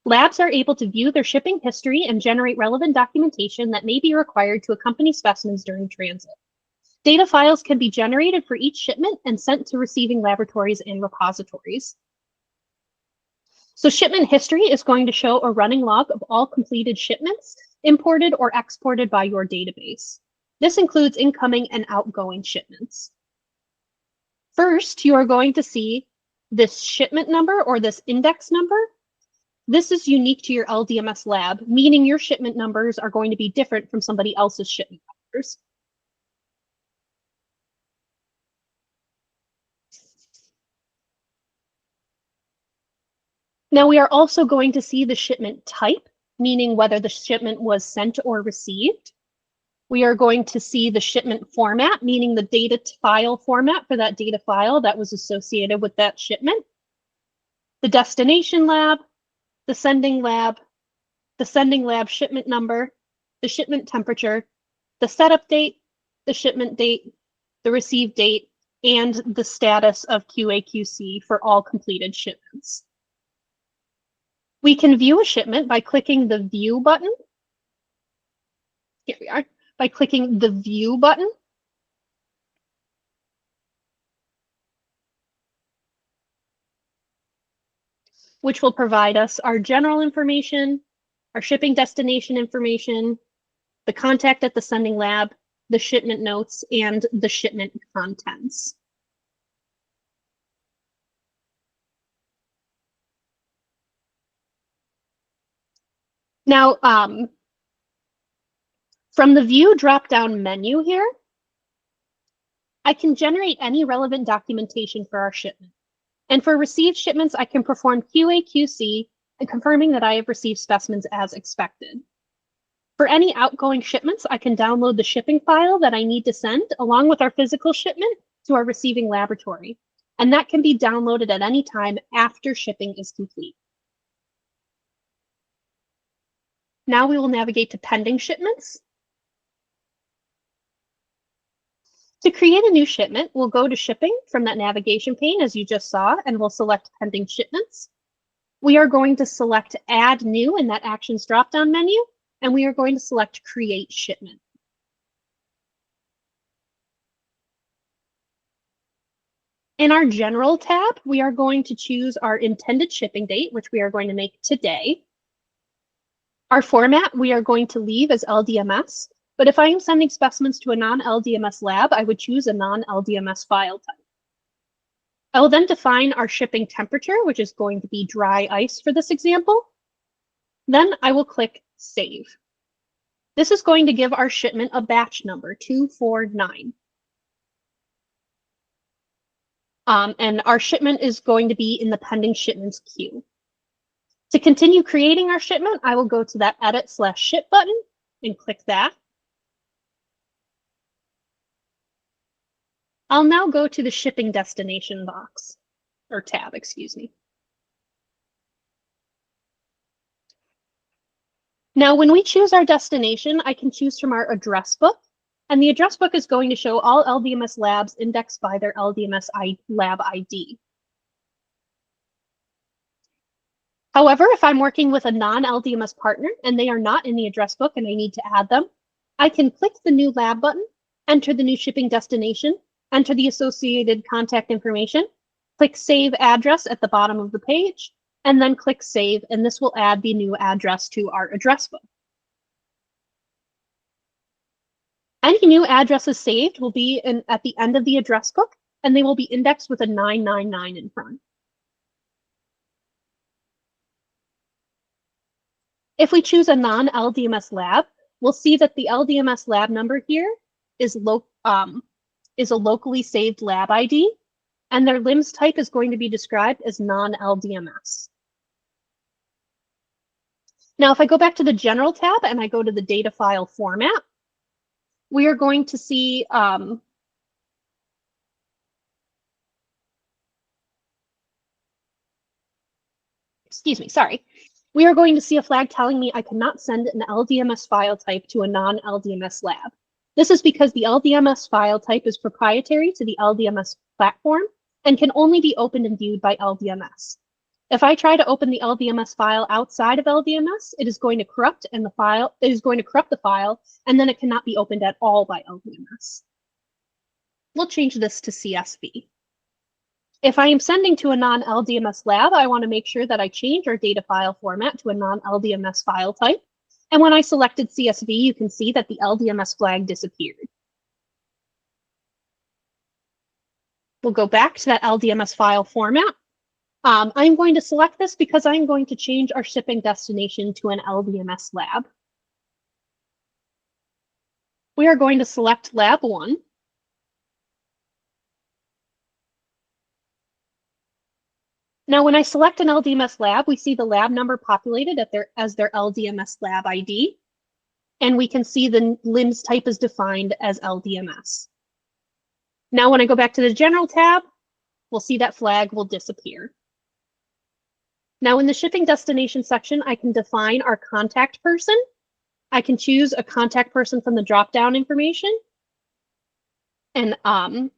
Labs are able to view their shipping history and generate relevant documentation that may be required to accompany specimens during transit. Data files can be generated for each shipment and sent to receiving laboratories and repositories. So shipment history is going to show a running log of all completed shipments imported or exported by your database. This includes incoming and outgoing shipments. First, you are going to see this shipment number or this index number. This is unique to your LDMS lab, meaning your shipment numbers are going to be different from somebody else's shipment numbers. Now we are also going to see the shipment type, meaning whether the shipment was sent or received. We are going to see the shipment format, meaning the data file format for that data file that was associated with that shipment. The destination lab, the sending lab shipment number, the shipment temperature, the setup date, the shipment date, the receive date, and the status of QA/QC for all completed shipments. We can view a shipment by clicking the View button. Here we are. By clicking the View button. Which will provide us our general information, our shipping destination information, the contact at the sending lab, the shipment notes, and the shipment contents. Now, from the View drop-down menu here, I can generate any relevant documentation for our shipment. And for received shipments, I can perform QA/QC and confirming that I have received specimens as expected. For any outgoing shipments, I can download the shipping file that I need to send along with our physical shipment to our receiving laboratory, and that can be downloaded at any time after shipping is complete. Now we will navigate to pending shipments. To create a new shipment, we'll go to shipping from that navigation pane as you just saw, and we'll select pending shipments. We are going to select add new in that actions drop-down menu, and we are going to select create shipment. In our general tab, we are going to choose our intended shipping date, which we are going to make today. Our format, we are going to leave as LDMS, but if I am sending specimens to a non-LDMS lab, I would choose a non-LDMS file type. I will then define our shipping temperature, which is going to be dry ice for this example. Then I will click Save. This is going to give our shipment a batch number, 249. And our shipment is going to be in the pending shipments queue. To continue creating our shipment, I will go to that Edit/Ship button and click that. I'll now go to the shipping destination box, or tab, excuse me. Now, when we choose our destination, I can choose from our address book, and the address book is going to show all LDMS labs indexed by their LDMS lab ID. However, if I'm working with a non-LDMS partner and they are not in the address book and I need to add them, I can click the new lab button, enter the new shipping destination, enter the associated contact information, click Save Address at the bottom of the page, and then click Save, and this will add the new address to our address book. Any new addresses saved will be at the end of the address book, and they will be indexed with a 999 in front. If we choose a non-LDMS lab, we'll see that the LDMS lab number here is a locally saved lab ID, and their LIMS type is going to be described as non-LDMS. Now, if I go back to the General tab and I go to the data file format, we are going to see we are going to see a flag telling me I cannot send an LDMS file type to a non-LDMS lab. This is because the LDMS file type is proprietary to the LDMS platform and can only be opened and viewed by LDMS. If I try to open the LDMS file outside of LDMS, it is going to corrupt the file, and then it cannot be opened at all by LDMS. We'll change this to CSV. If I am sending to a non-LDMS lab, I want to make sure that I change our data file format to a non-LDMS file type. And when I selected CSV, you can see that the LDMS flag disappeared. We'll go back to that LDMS file format. I'm going to select this because I'm going to change our shipping destination to an LDMS lab. We are going to select Lab 1. Now, when I select an LDMS lab, we see the lab number populated as their LDMS lab ID, and we can see the LIMS type is defined as LDMS. Now, when I go back to the General tab, we'll see that flag will disappear. Now, in the shipping destination section, I can define our contact person. I can choose a contact person from the drop-down information. And, and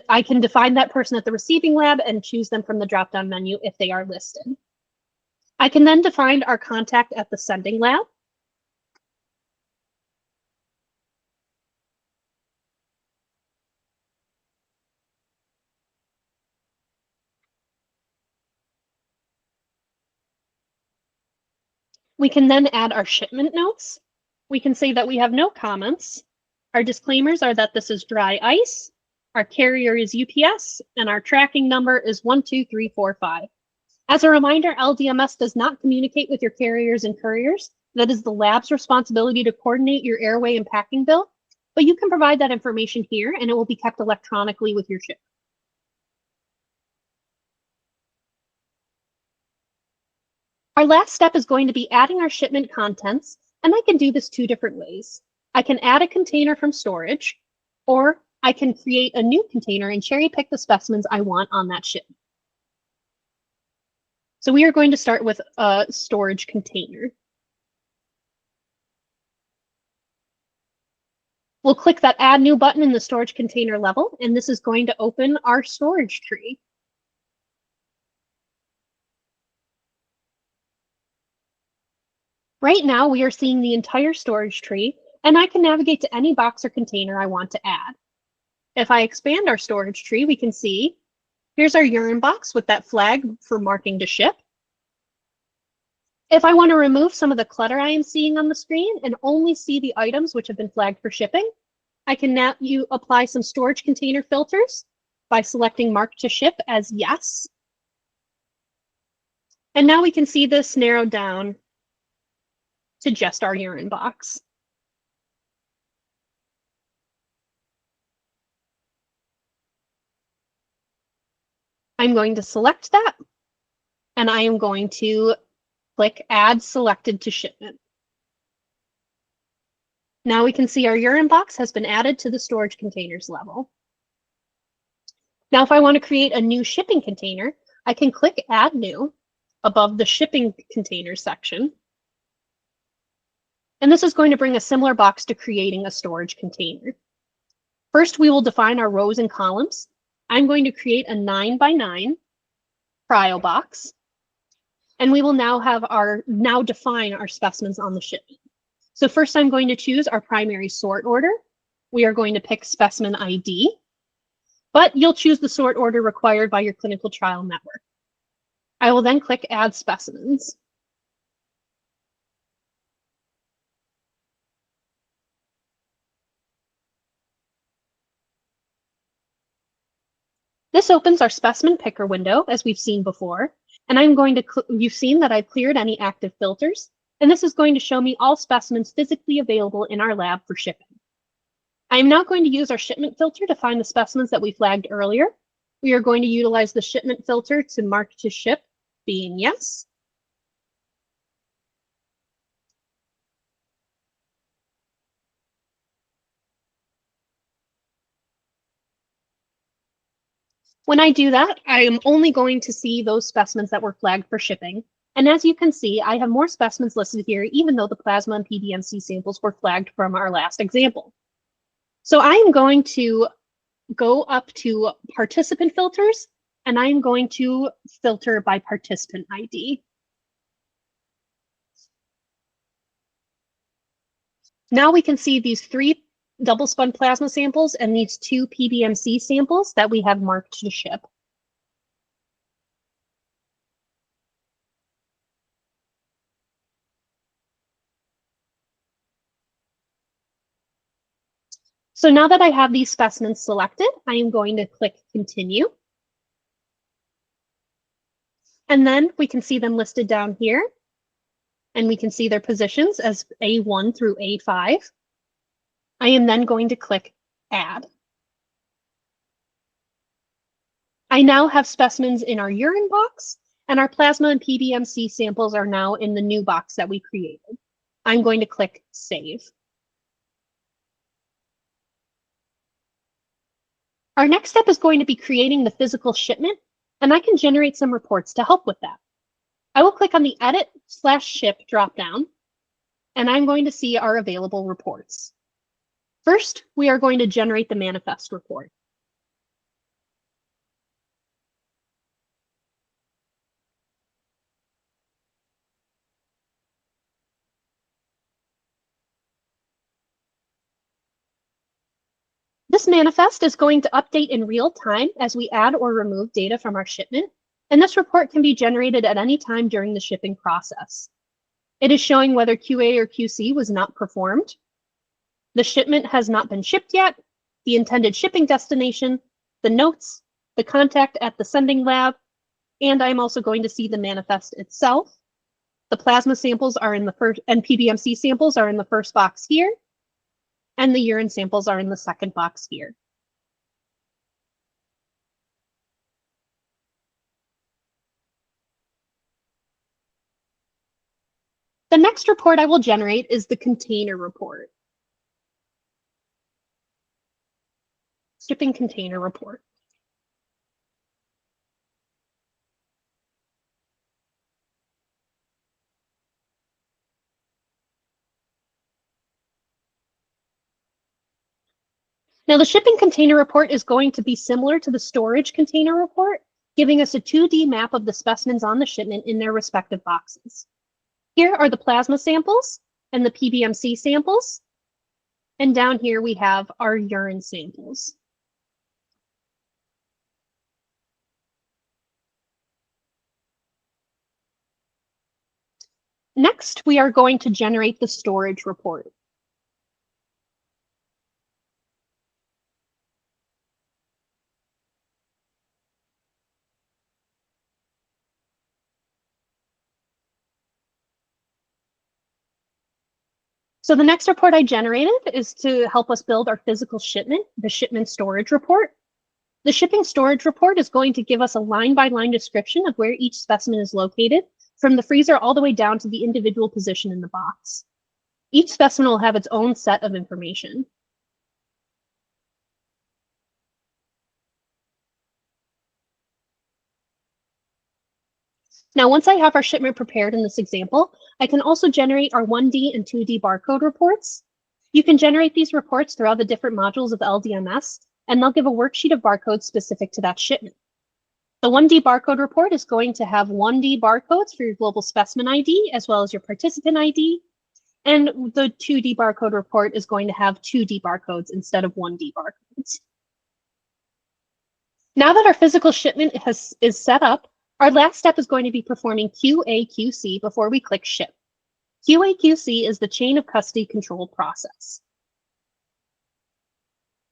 I can define that person at the receiving lab and choose them from the drop-down menu if they are listed. I can then define our contact at the sending lab. We can then add our shipment notes. We can say that we have no comments. Our disclaimers are that this is dry ice, our carrier is UPS, and our tracking number is 12345. As a reminder, LDMS does not communicate with your carriers and couriers. That is the lab's responsibility to coordinate your airway and packing bill, but you can provide that information here and it will be kept electronically with your ship. Our last step is going to be adding our shipment contents, and I can do this two different ways. I can add a container from storage, or I can create a new container and cherry pick the specimens I want on that shipment. So we are going to start with a storage container. We'll click that Add New button in the storage container level, and this is going to open our storage tree. Right now, we are seeing the entire storage tree, and I can navigate to any box or container I want to add. If I expand our storage tree, we can see here's our urine box with that flag for marking to ship. If I want to remove some of the clutter I am seeing on the screen and only see the items which have been flagged for shipping, I can now apply some storage container filters by selecting Mark to Ship as Yes. And now we can see this narrowed down to just our urine box. I'm going to select that, and I am going to click Add Selected to Shipment. Now we can see our urine box has been added to the storage containers level. Now, if I want to create a new shipping container, I can click Add New above the shipping containers section. And this is going to bring a similar box to creating a storage container. First, we will define our rows and columns. I'm going to create a 9x9 cryo box, and we will now define our specimens on the shipment. So first, I'm going to choose our primary sort order. We are going to pick specimen ID, but you'll choose the sort order required by your clinical trial network. I will then click Add Specimens. This opens our specimen picker window, as we've seen before, and I'm going to, you've seen that I've cleared any active filters, and this is going to show me all specimens physically available in our lab for shipping. I'm now going to use our shipment filter to find the specimens that we flagged earlier. We are going to utilize the shipment filter to Mark to Ship, being Yes. When I do that, I am only going to see those specimens that were flagged for shipping. And as you can see, I have more specimens listed here, even though the plasma and PBMC samples were flagged from our last example. So I am going to go up to participant filters, and I am going to filter by participant ID. Now we can see these 3 double spun plasma samples and these 2 PBMC samples that we have marked to ship. So now that I have these specimens selected, I am going to click Continue. And then we can see them listed down here. And we can see their positions as A1 through A5. I am then going to click Add. I now have specimens in our urine box, and our plasma and PBMC samples are now in the new box that we created. I'm going to click Save. Our next step is going to be creating the physical shipment, and I can generate some reports to help with that. I will click on the Edit/Ship dropdown, and I'm going to see our available reports. First, we are going to generate the manifest report. This manifest is going to update in real time as we add or remove data from our shipment, and this report can be generated at any time during the shipping process. It is showing whether QA or QC was not performed, the shipment has not been shipped yet, the intended shipping destination, the notes, the contact at the sending lab, and I'm also going to see the manifest itself. The plasma samples are in the first, and PBMC samples are in the first box here, and the urine samples are in the second box here. The next report I will generate is the container report. Shipping container report. Now, the shipping container report is going to be similar to the storage container report, giving us a 2D map of the specimens on the shipment in their respective boxes. Here are the plasma samples and the PBMC samples. And down here we have our urine samples. Next, we are going to generate the storage report. So the next report I generated is to help us build our physical shipment, the shipment storage report. The shipping storage report is going to give us a line-by-line description of where each specimen is located, from the freezer all the way down to the individual position in the box. Each specimen will have its own set of information. Now, once I have our shipment prepared in this example, I can also generate our 1D and 2D barcode reports. You can generate these reports throughout the different modules of LDMS, and they'll give a worksheet of barcodes specific to that shipment. The 1D barcode report is going to have 1D barcodes for your global specimen ID, as well as your participant ID. And the 2D barcode report is going to have 2D barcodes instead of 1D barcodes. Now that our physical shipment is set up, our last step is going to be performing QA/QC before we click Ship. QA/QC is the chain of custody control process.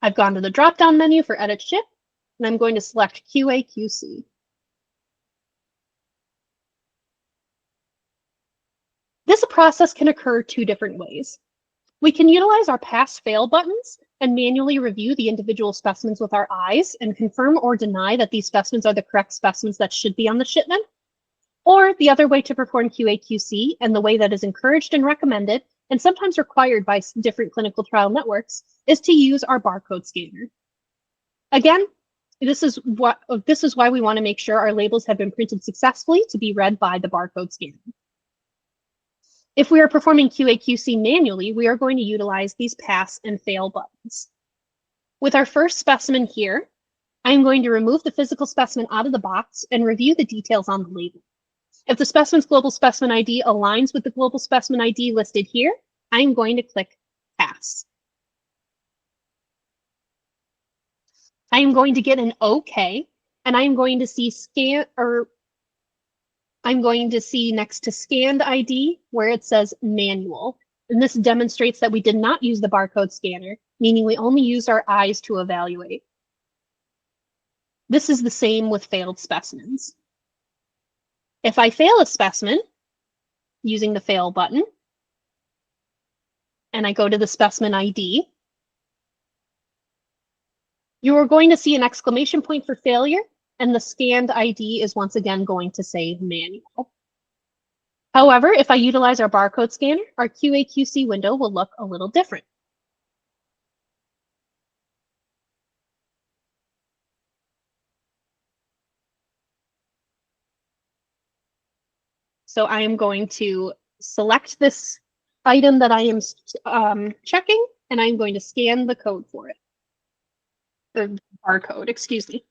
I've gone to the drop-down menu for Edit Ship, and I'm going to select QA/QC. This process can occur two different ways. We can utilize our pass/fail buttons and manually review the individual specimens with our eyes and confirm or deny that these specimens are the correct specimens that should be on the shipment. Or the other way to perform QA/QC, and the way that is encouraged and recommended, and sometimes required by different clinical trial networks, is to use our barcode scanner. Again, this is why we want to make sure our labels have been printed successfully to be read by the barcode scanner. If we are performing QA/QC manually, we are going to utilize these pass and fail buttons. With our first specimen here, I'm going to remove the physical specimen out of the box and review the details on the label. If the specimen's global specimen ID aligns with the global specimen ID listed here, I'm going to click Pass. I am going to get an OK, and I'm going to see I'm going to see next to scanned ID where it says manual. And this demonstrates that we did not use the barcode scanner, meaning we only used our eyes to evaluate. This is the same with failed specimens. If I fail a specimen using the fail button, and I go to the specimen ID, you are going to see an exclamation point for failure, and the scanned ID is once again going to say manual. However, if I utilize our barcode scanner, our QA/QC window will look a little different. So I am going to select this item that I am checking, and I'm going to scan the code for it. The barcode, excuse me.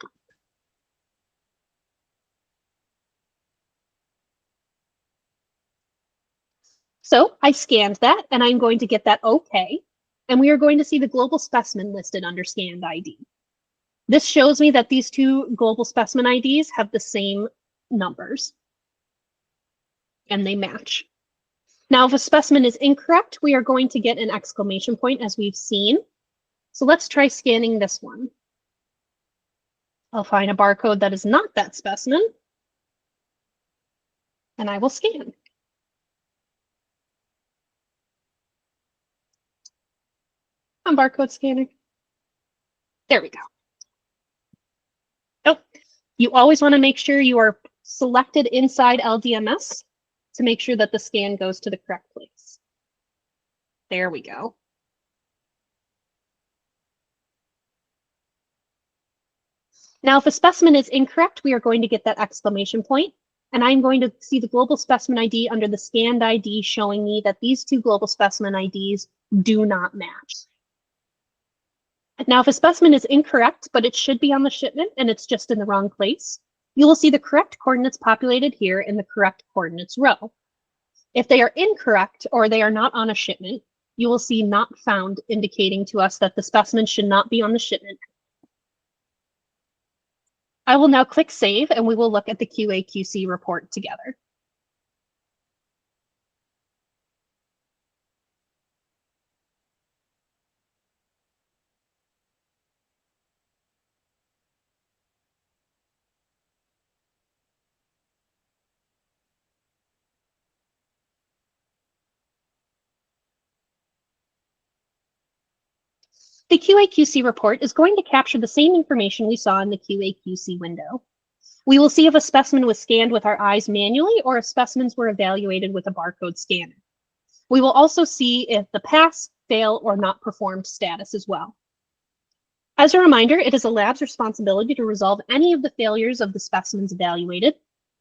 So I scanned that, and I'm going to get that OK, and we are going to see the global specimen listed under scanned ID. This shows me that these two global specimen IDs have the same numbers, and they match. Now, if a specimen is incorrect, we are going to get an exclamation point, as we've seen. So let's try scanning this one. I'll find a barcode that is not that specimen, and I will scan. On barcode scanner. There we go. Oh, you always want to make sure you are selected inside LDMS to make sure that the scan goes to the correct place. There we go. Now, if a specimen is incorrect, we are going to get that exclamation point, and I'm going to see the global specimen ID under the scanned ID showing me that these two global specimen IDs do not match. Now, if a specimen is incorrect, but it should be on the shipment and it's just in the wrong place, you will see the correct coordinates populated here in the correct coordinates row. If they are incorrect or they are not on a shipment, you will see not found, indicating to us that the specimen should not be on the shipment. I will now click Save, and we will look at the QA/QC report together. The QA/QC report is going to capture the same information we saw in the QA/QC window. We will see if a specimen was scanned with our eyes manually or if specimens were evaluated with a barcode scanner. We will also see if the pass, fail, or not performed status as well. As a reminder, it is a lab's responsibility to resolve any of the failures of the specimens evaluated.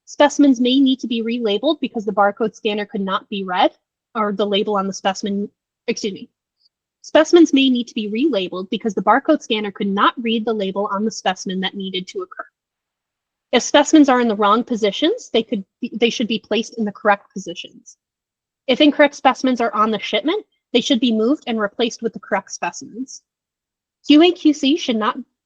Specimens may need to be relabeled because the barcode scanner could not be read, or the label on the specimen, Specimens may need to be relabeled because the barcode scanner could not read the label on the specimen that needed to occur. If specimens are in the wrong positions, they should be placed in the correct positions. If incorrect specimens are on the shipment, they should be moved and replaced with the correct specimens. QA/QC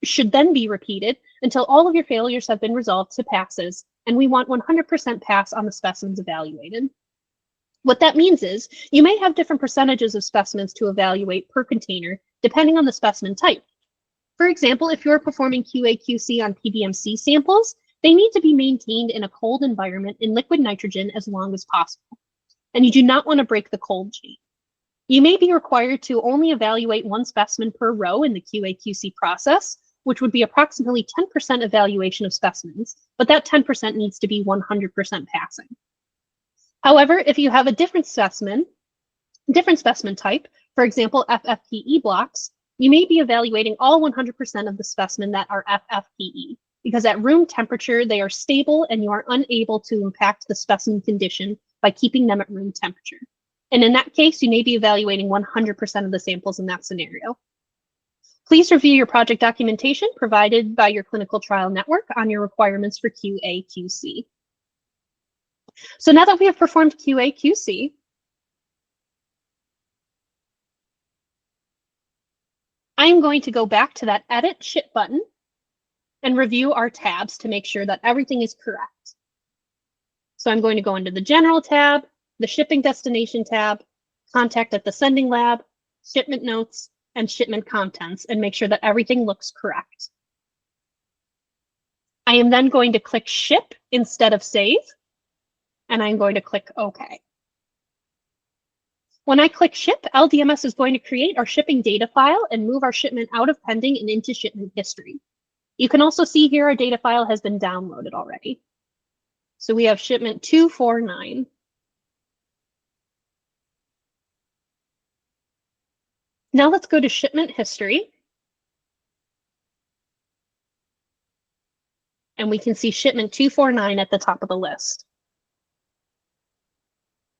should then be repeated until all of your failures have been resolved to passes, and we want 100% pass on the specimens evaluated. What that means is you may have different percentages of specimens to evaluate per container, depending on the specimen type. For example, if you're performing QA/QC on PBMC samples, they need to be maintained in a cold environment in liquid nitrogen as long as possible, and you do not want to break the cold chain. You may be required to only evaluate one specimen per row in the QA/QC process, which would be approximately 10% evaluation of specimens, but that 10% needs to be 100% passing. However, if you have a different specimen type, for example, FFPE blocks, you may be evaluating all 100% of the specimen that are FFPE, because at room temperature, they are stable and you are unable to impact the specimen condition by keeping them at room temperature. And in that case, you may be evaluating 100% of the samples in that scenario. Please review your project documentation provided by your clinical trial network on your requirements for QA/QC. So now that we have performed QA/QC, I am going to go back to that Edit Ship button and review our tabs to make sure that everything is correct. So I'm going to go into the General tab, the Shipping Destination tab, Contact at the Sending Lab, Shipment Notes, and Shipment Contents, and make sure that everything looks correct. I am then going to click Ship instead of Save, and I'm going to click OK. When I click Ship, LDMS is going to create our shipping data file and move our shipment out of pending and into shipment history. You can also see here our data file has been downloaded already. So we have shipment 249. Now let's go to shipment history. And we can see shipment 249 at the top of the list.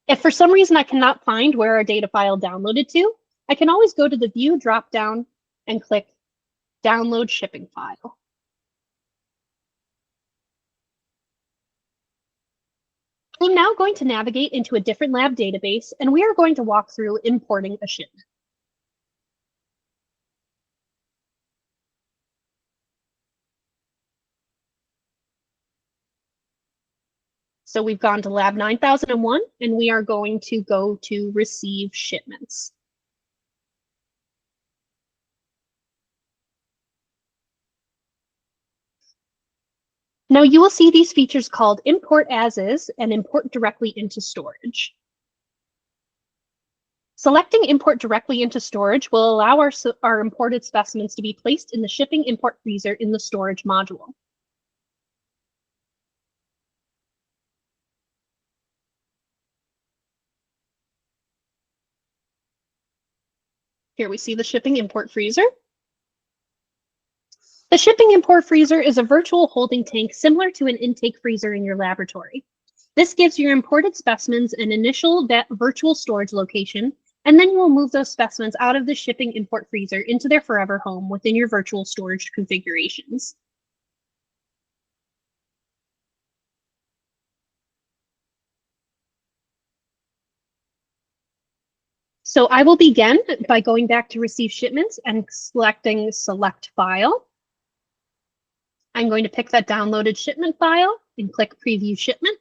If for some reason I cannot find where our data file downloaded to, I can always go to the View dropdown and click Download Shipping File. I'm now going to navigate into a different lab database, and we are going to walk through importing a shipment. So we've gone to Lab 9001, and we are going to go to Receive Shipments. Now you will see these features called Import As Is and Import Directly into Storage. Selecting Import Directly into Storage will allow our imported specimens to be placed in the Shipping Import Freezer in the Storage module. Here we see the shipping import freezer. The shipping import freezer is a virtual holding tank similar to an intake freezer in your laboratory. This gives your imported specimens an initial virtual storage location, and then you will move those specimens out of the shipping import freezer into their forever home within your virtual storage configurations. So I will begin by going back to receive shipments and selecting select file. I'm going to pick that downloaded shipment file and click preview shipment.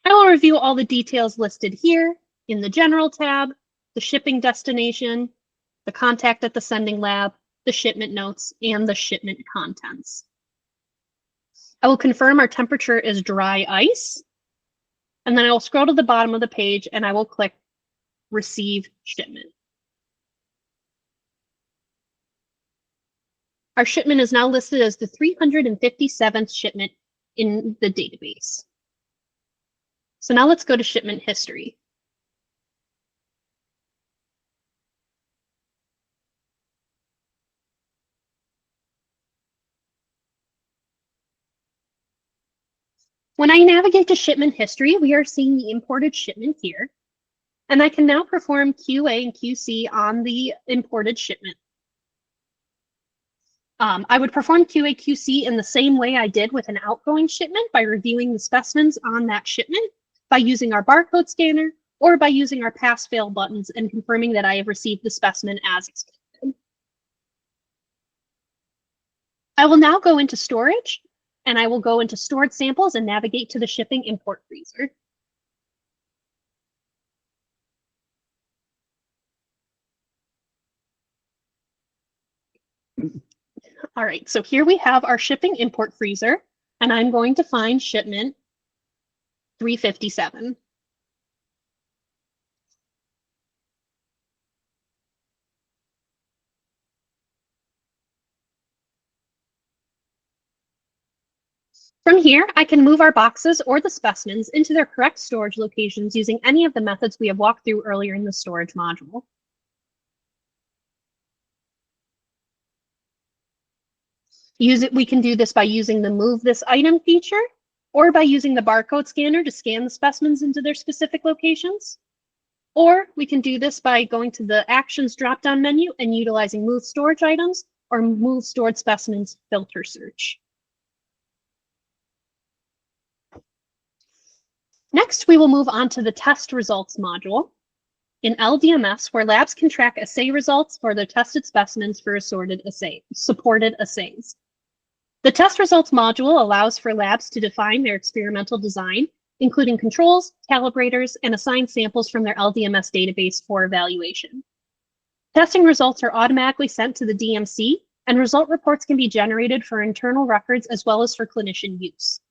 I will review all the details listed here in the general tab, the shipping destination, the contact at the sending lab, the shipment notes, and the shipment contents. I will confirm our temperature is dry ice, and then I will scroll to the bottom of the page and I will click receive shipment. Our shipment is now listed as the 357th shipment in the database. So now let's go to shipment history. When I navigate to shipment history, we are seeing the imported shipment here. And I can now perform QA and QC on the imported shipment. I would perform QA QC in the same way I did with an outgoing shipment by reviewing the specimens on that shipment, by using our barcode scanner, or by using our pass-fail buttons and confirming that I have received the specimen as expected. I will now go into storage, and I will go into stored samples and navigate to the shipping import freezer. All right, so here we have our shipping import freezer, and I'm going to find shipment 357. From here, I can move our boxes or the specimens into their correct storage locations using any of the methods we have walked through earlier in the storage module. We can do this by using the Move This Item feature, or by using the barcode scanner to scan the specimens into their specific locations. Or we can do this by going to the Actions drop-down menu and utilizing Move Storage Items or Move Stored Specimens filter search. Next, we will move on to the Test Results module in LDMS, where labs can track assay results for their tested specimens for supported assays. The Test Results module allows for labs to define their experimental design, including controls, calibrators, and assign samples from their LDMS database for evaluation. Testing results are automatically sent to the DMC, and result reports can be generated for internal records as well as for clinician use.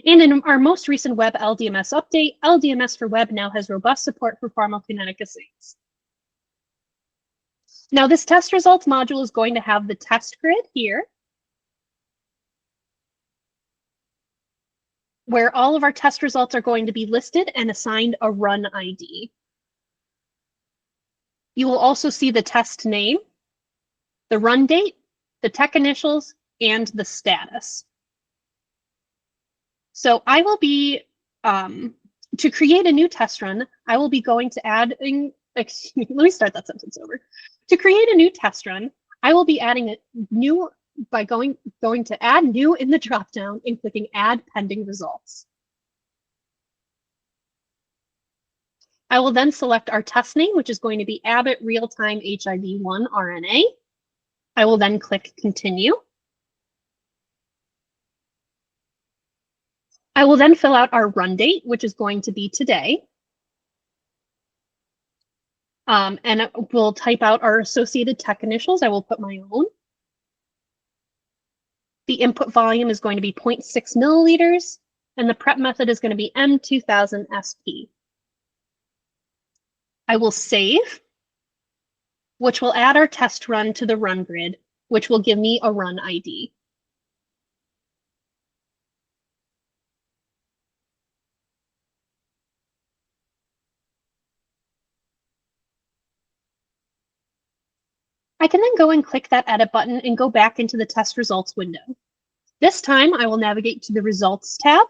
And in our most recent web LDMS update, LDMS for web now has robust support for pharmacokinetic assays. Now, this test results module is going to have the test grid here, where all of our test results are going to be listed and assigned a run ID. You will also see the test name, the run date, the tech initials, and the status. So I will be, to create a new test run, I will be going to adding, excuse me, let me start that sentence over. To create a new test run, I will be adding a new by going to add new in the dropdown and clicking add pending results. I will then select our test name, which is going to be Abbott Real-Time HIV-1 RNA. I will then click continue. I will then fill out our run date, which is going to be today. And we'll type out our associated tech initials. I will put my own. The input volume is going to be 0.6 milliliters, and the prep method is going to be M2000SP. I will save, which will add our test run to the run grid, which will give me a run ID. I can then go and click that edit button and go back into the test results window. This time I will navigate to the results tab,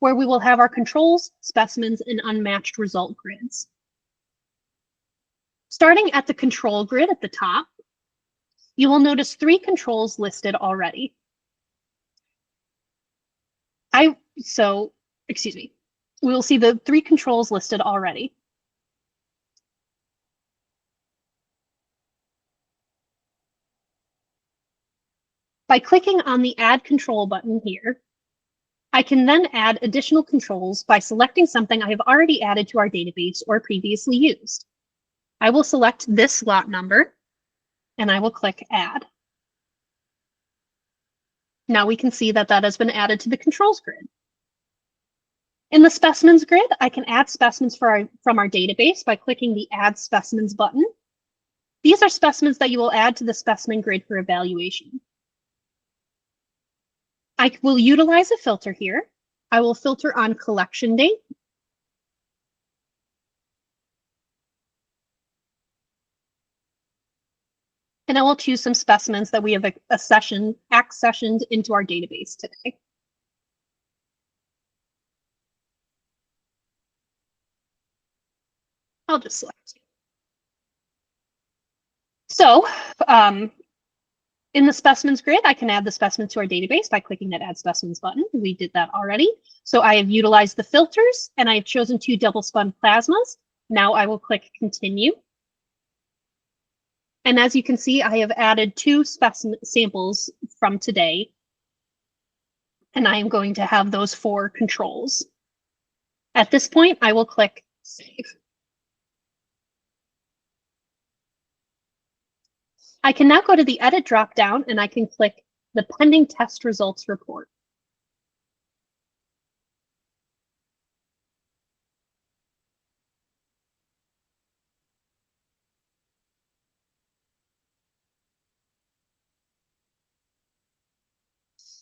where we will have our controls, specimens, and unmatched result grids. Starting at the control grid at the top, you will notice 3 controls listed already. We will see the 3 controls listed already. By clicking on the Add Control button here, I can then add additional controls by selecting something I have already added to our database or previously used. I will select this lot number, and I will click Add. Now we can see that that has been added to the controls grid. In the specimens grid, I can add specimens from our database by clicking the Add Specimens button. These are specimens that you will add to the specimen grid for evaluation. I will utilize a filter here. I will filter on collection date. And I will choose some specimens that we have accessioned into our database today. I'll just select. So in the specimens grid, I can add the specimens to our database by clicking that Add Specimens button. We did that already. So I have utilized the filters, and I have chosen 2 double-spun plasmas. Now I will click Continue. And as you can see, I have added 2 specimen samples from today, and I am going to have those 4 controls. At this point, I will click Save. I can now go to the Edit dropdown, and I can click the Pending Test Results report.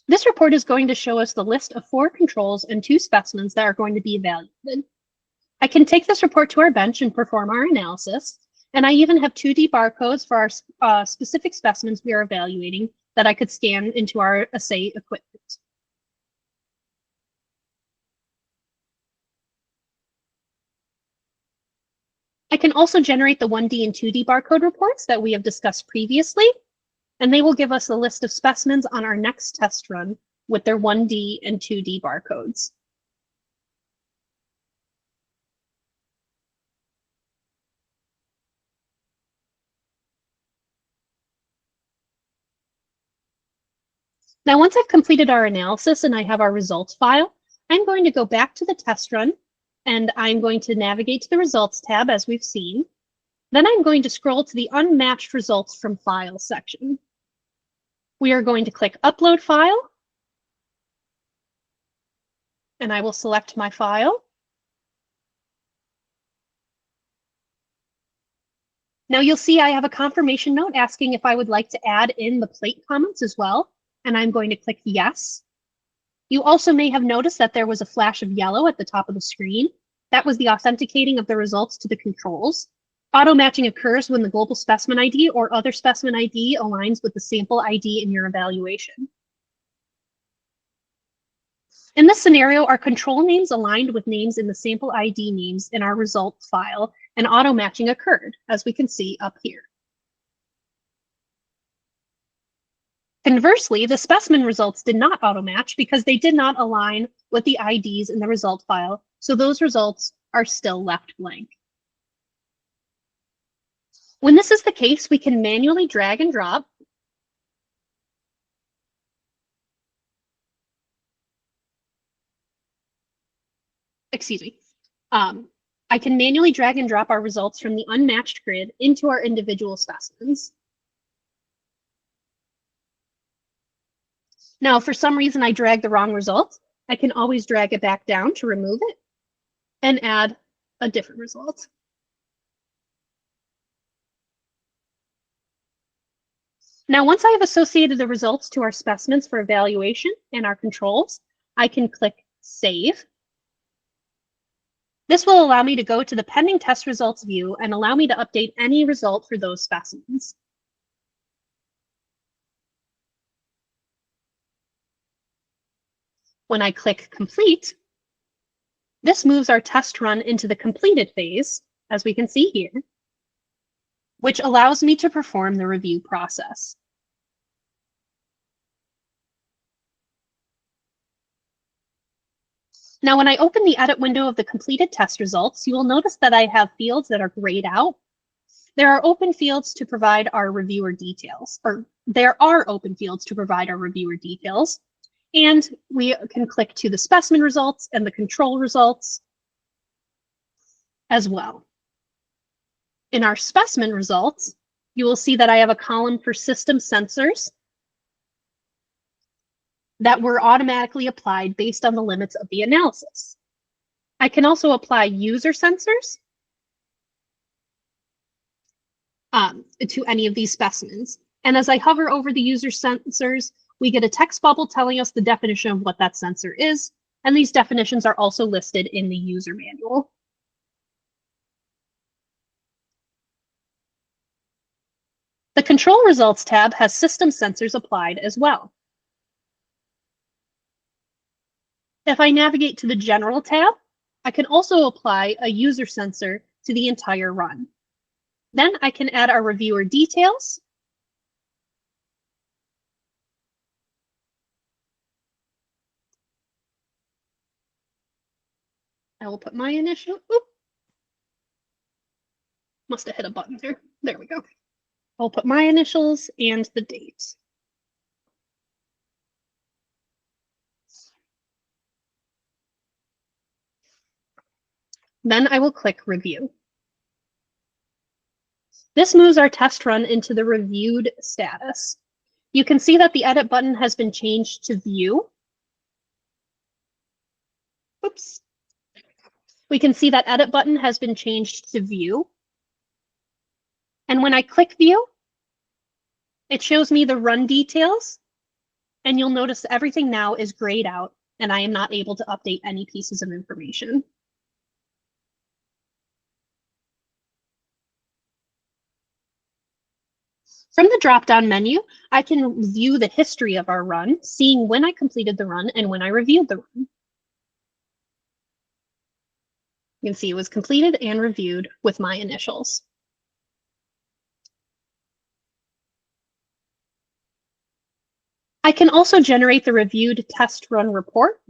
This report is going to show us the list of 4 controls and 2 specimens that are going to be evaluated. I can take this report to our bench and perform our analysis, and I even have 2D barcodes for our specific specimens we are evaluating that I could scan into our assay equipment. I can also generate the 1D and 2D barcode reports that we have discussed previously, and they will give us a list of specimens on our next test run with their 1D and 2D barcodes. Now, once I've completed our analysis and I have our results file, I'm going to go back to the test run, and I'm going to navigate to the results tab as we've seen. Then I'm going to scroll to the Unmatched Results from File section. We are going to click Upload File, and I will select my file. Now you'll see I have a confirmation note asking if I would like to add in the plate comments as well, and I'm going to click Yes. You also may have noticed that there was a flash of yellow at the top of the screen. That was the authenticating of the results to the controls. Auto-matching occurs when the global specimen ID or other specimen ID aligns with the sample ID in your evaluation. In this scenario, our control names aligned with names in the sample ID names in our result file, and auto-matching occurred, as we can see up here. Conversely, the specimen results did not auto-match because they did not align with the IDs in the result file, so those results are still left blank. When this is the case, we can manually drag and drop I can manually drag and drop our results from the unmatched grid into our individual specimens. Now, if for some reason I drag the wrong result, I can always drag it back down to remove it and add a different result. Now, once I have associated the results to our specimens for evaluation and our controls, I can click Save. This will allow me to go to the Pending Test Results view and allow me to update any result for those specimens. When I click complete, this moves our test run into the completed phase, as we can see here, which allows me to perform the review process. Now, when I open the edit window of the completed test results, you will notice that I have fields that are grayed out. There are open fields to provide our reviewer details, or there are open fields to provide our reviewer details. And we can click to the specimen results and the control results as well. In our specimen results, you will see that I have a column for system sensors that were automatically applied based on the limits of the analysis. I can also apply user sensors to any of these specimens. And as I hover over the user sensors, we get a text bubble telling us the definition of what that sensor is. And these definitions are also listed in the user manual. The control results tab has system sensors applied as well. If I navigate to the general tab, I can also apply a user sensor to the entire run. Then I can add our reviewer details. I will put my initial, must have hit a button there. There we go. I'll put my initials and the date. Then I will click review. This moves our test run into the reviewed status. You can see that the edit button has been changed to view. Oops. We can see that edit button has been changed to view. And when I click view, it shows me the run details. And you'll notice everything now is grayed out and I am not able to update any pieces of information. From the drop-down menu, I can view the history of our run, seeing when I completed the run and when I reviewed the run. You can see it was completed and reviewed with my initials. I can also generate the reviewed test run report.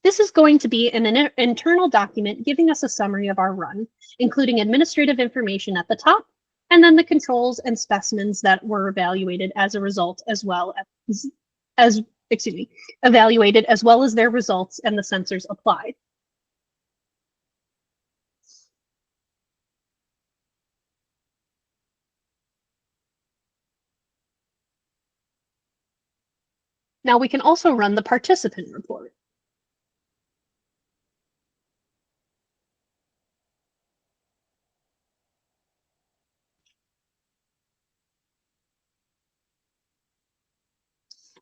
This is going to be an internal document giving us a summary of our run, including administrative information at the top, and then the controls and specimens that were evaluated as a result, as well as evaluated as well as their results and the sensors applied. Now we can also run the participant report.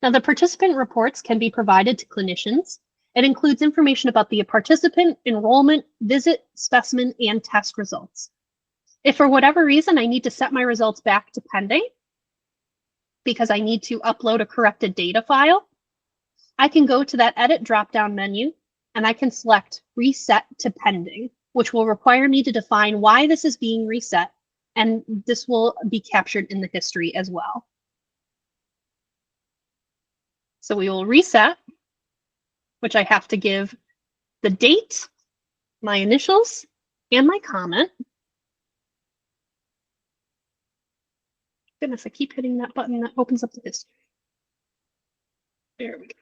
Now, the participant reports can be provided to clinicians. It includes information about the participant, enrollment, visit, specimen, and test results. If for whatever reason I need to set my results back to pending, because I need to upload a corrected data file, I can go to that edit drop-down menu and I can select reset to pending, which will require me to define why this is being reset, and this will be captured in the history as well. So we will reset, which I have to give the date, my initials, and my comment. Goodness, I keep hitting that button that opens up the history. There we go.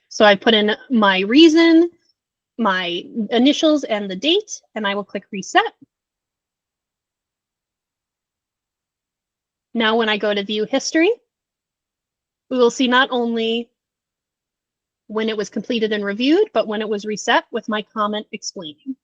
So I put in my reason, my initials, and the date, and I will click reset. Now when I go to view history, we will see not only when it was completed and reviewed, but when it was reset with my comment explaining.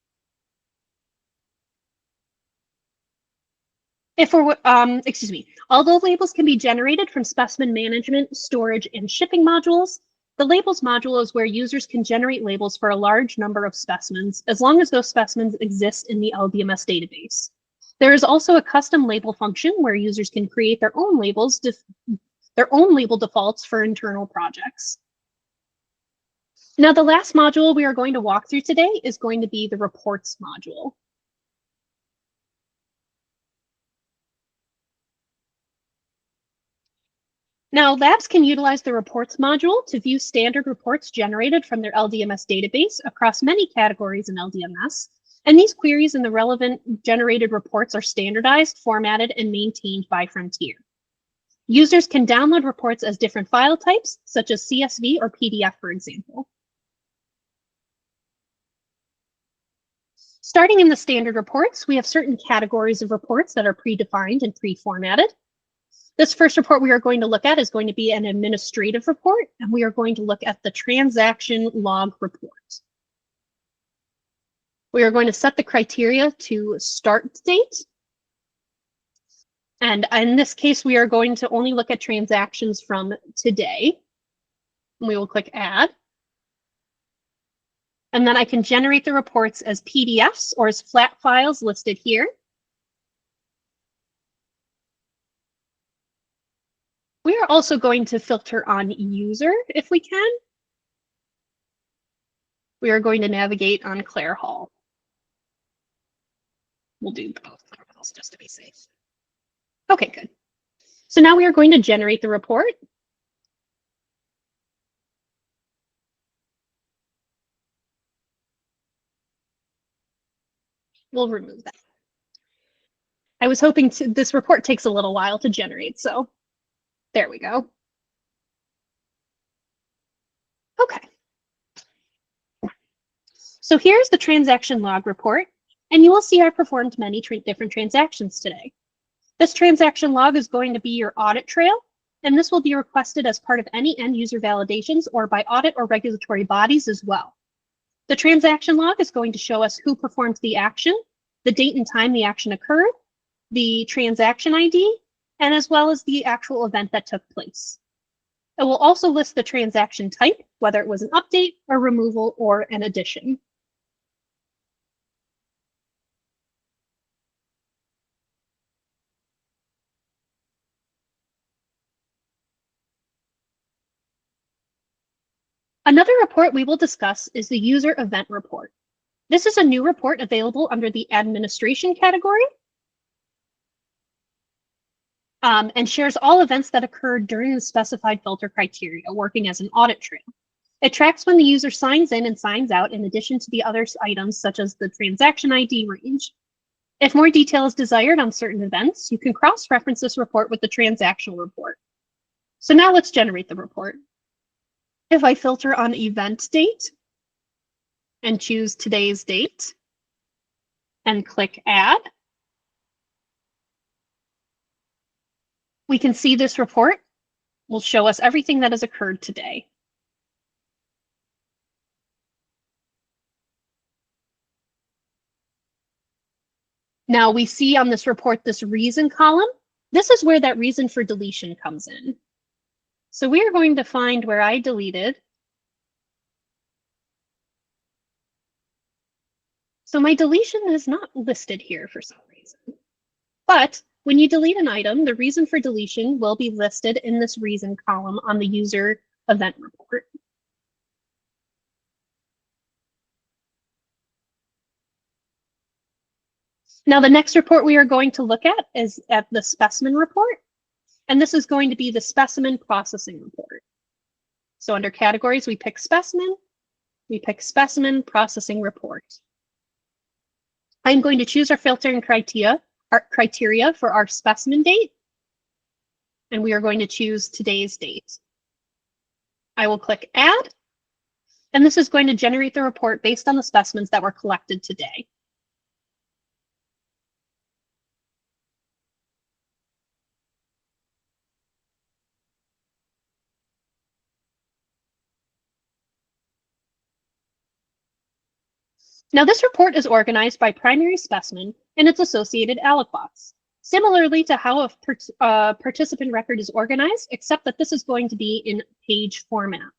Although labels can be generated from specimen management, storage, and shipping modules, the labels module is where users can generate labels for a large number of specimens, as long as those specimens exist in the LDMS database. There is also a custom label function where users can create their own label defaults for internal projects. Now, the last module we are going to walk through today is going to be the reports module. Now, labs can utilize the reports module to view standard reports generated from their LDMS database across many categories in LDMS. And these queries and the relevant generated reports are standardized, formatted, and maintained by Frontier. Users can download reports as different file types, such as CSV or PDF, for example. Starting in the standard reports, we have certain categories of reports that are predefined and pre-formatted. This first report we are going to look at is going to be an administrative report, and we are going to look at the transaction log report. We are going to set the criteria to start date. And in this case, we are going to only look at transactions from today. We will click Add. And then I can generate the reports as PDFs or as flat files listed here. We are also going to filter on user if we can. We are going to navigate on Claire Hall. We'll do both files just to be safe. Okay, good. So now we are going to generate the report. We'll remove that. I was hoping this report takes a little while to generate, so there we go. Okay. So here's the transaction log report, and you will see I performed many different transactions today. This transaction log is going to be your audit trail, and this will be requested as part of any end user validations or by audit or regulatory bodies as well. The transaction log is going to show us who performed the action, the date and time the action occurred, the transaction ID, and as well as the actual event that took place. It will also list the transaction type, whether it was an update, a removal, or an addition. Another report we will discuss is the user event report. This is a new report available under the administration category and shares all events that occurred during the specified filter criteria, working as an audit trail. It tracks when the user signs in and signs out, in addition to the other items such as the transaction ID range. If more detail is desired on certain events, you can cross-reference this report with the transactional report. So now let's generate the report. If I filter on event date and choose today's date and click Add, we can see this report will show us everything that has occurred today. Now we see on this report this reason column. This is where that reason for deletion comes in. So we are going to find where I deleted. So my deletion is not listed here for some reason. But when you delete an item, the reason for deletion will be listed in this reason column on the user event report. Now, the next report we are going to look at is at the specimen report. And this is going to be the specimen processing report. So under categories, we pick specimen processing report. I'm going to choose our filtering criteria for our specimen date. And we are going to choose today's date. I will click Add. And this is going to generate the report based on the specimens that were collected today. Now, this report is organized by primary specimen and its associated aliquots. similarly to how a participant record is organized, except that this is going to be in page format.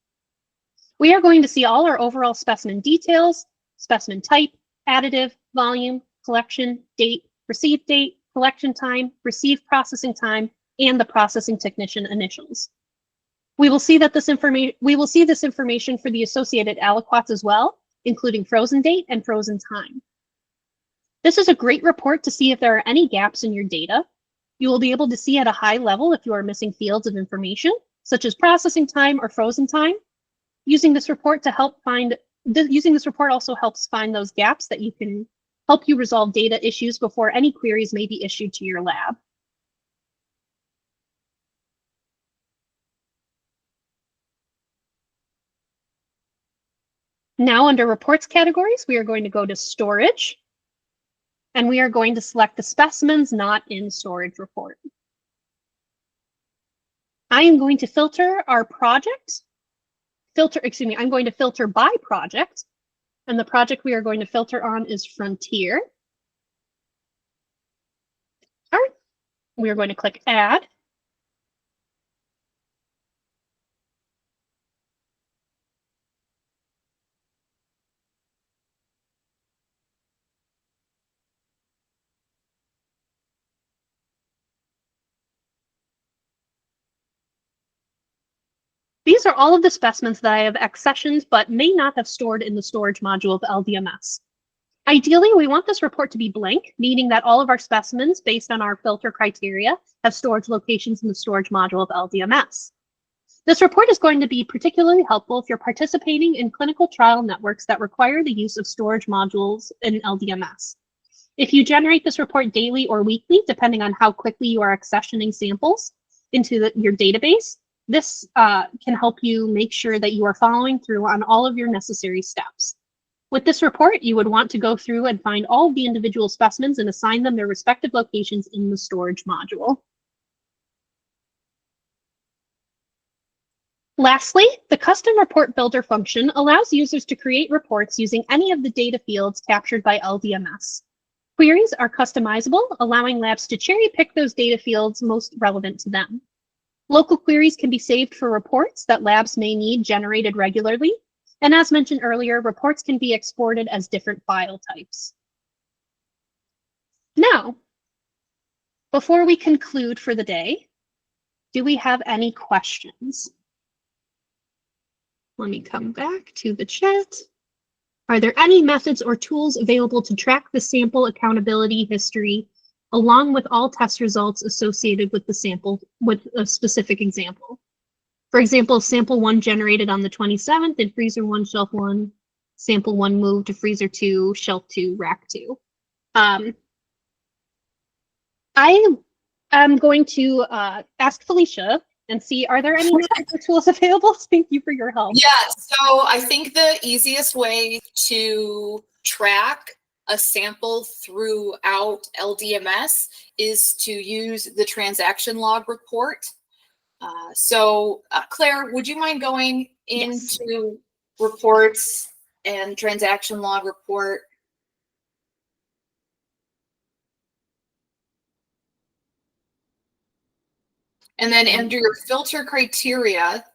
We are going to see all our overall specimen details, specimen type, additive, volume, collection, date, received date, collection time, received processing time, and the processing technician initials. We will see this information for the associated aliquots as well, including frozen date and frozen time. This is a great report to see if there are any gaps in your data. You will be able to see at a high level if you are missing fields of information, such as processing time or frozen time. Using this report also helps find those gaps that you can help you resolve data issues before any queries may be issued to your lab. Now under reports categories, we are going to go to storage, and we are going to select the specimens not in storage report. I am going to filter our project. I'm going to filter by project, and the project we are going to filter on is Frontier. All right, we are going to click Add. These are all of the specimens that I have accessioned but may not have stored in the storage module of LDMS. Ideally, we want this report to be blank, meaning that all of our specimens based on our filter criteria have storage locations in the storage module of LDMS. This report is going to be particularly helpful if you're participating in clinical trial networks that require the use of storage modules in LDMS. If you generate this report daily or weekly, depending on how quickly you are accessioning samples into your database, this can help you make sure that you are following through on all of your necessary steps. With this report, you would want to go through and find all of the individual specimens and assign them their respective locations in the storage module. Lastly, the custom report builder function allows users to create reports using any of the data fields captured by LDMS. Queries are customizable, allowing labs to cherry pick those data fields most relevant to them. Local queries can be saved for reports that labs may need generated regularly. And as mentioned earlier, reports can be exported as different file types. Now, before we conclude for the day, do we have any questions? Let me come back to the chat. Are there any methods or tools available to track the sample accountability history along with all test results associated with the sample with a specific example? For example, sample 1 generated on the 27th in freezer 1, shelf 1, sample 1 moved to freezer 2, shelf 2, rack 2. I am going to ask Felicia and see, are there any methods or tools available? Thank you for your help. Yeah, so I think the easiest way to track a sample throughout LDMS is to use the transaction log report. Claire, would you mind going into reports and transaction log report? And then under your filter criteria,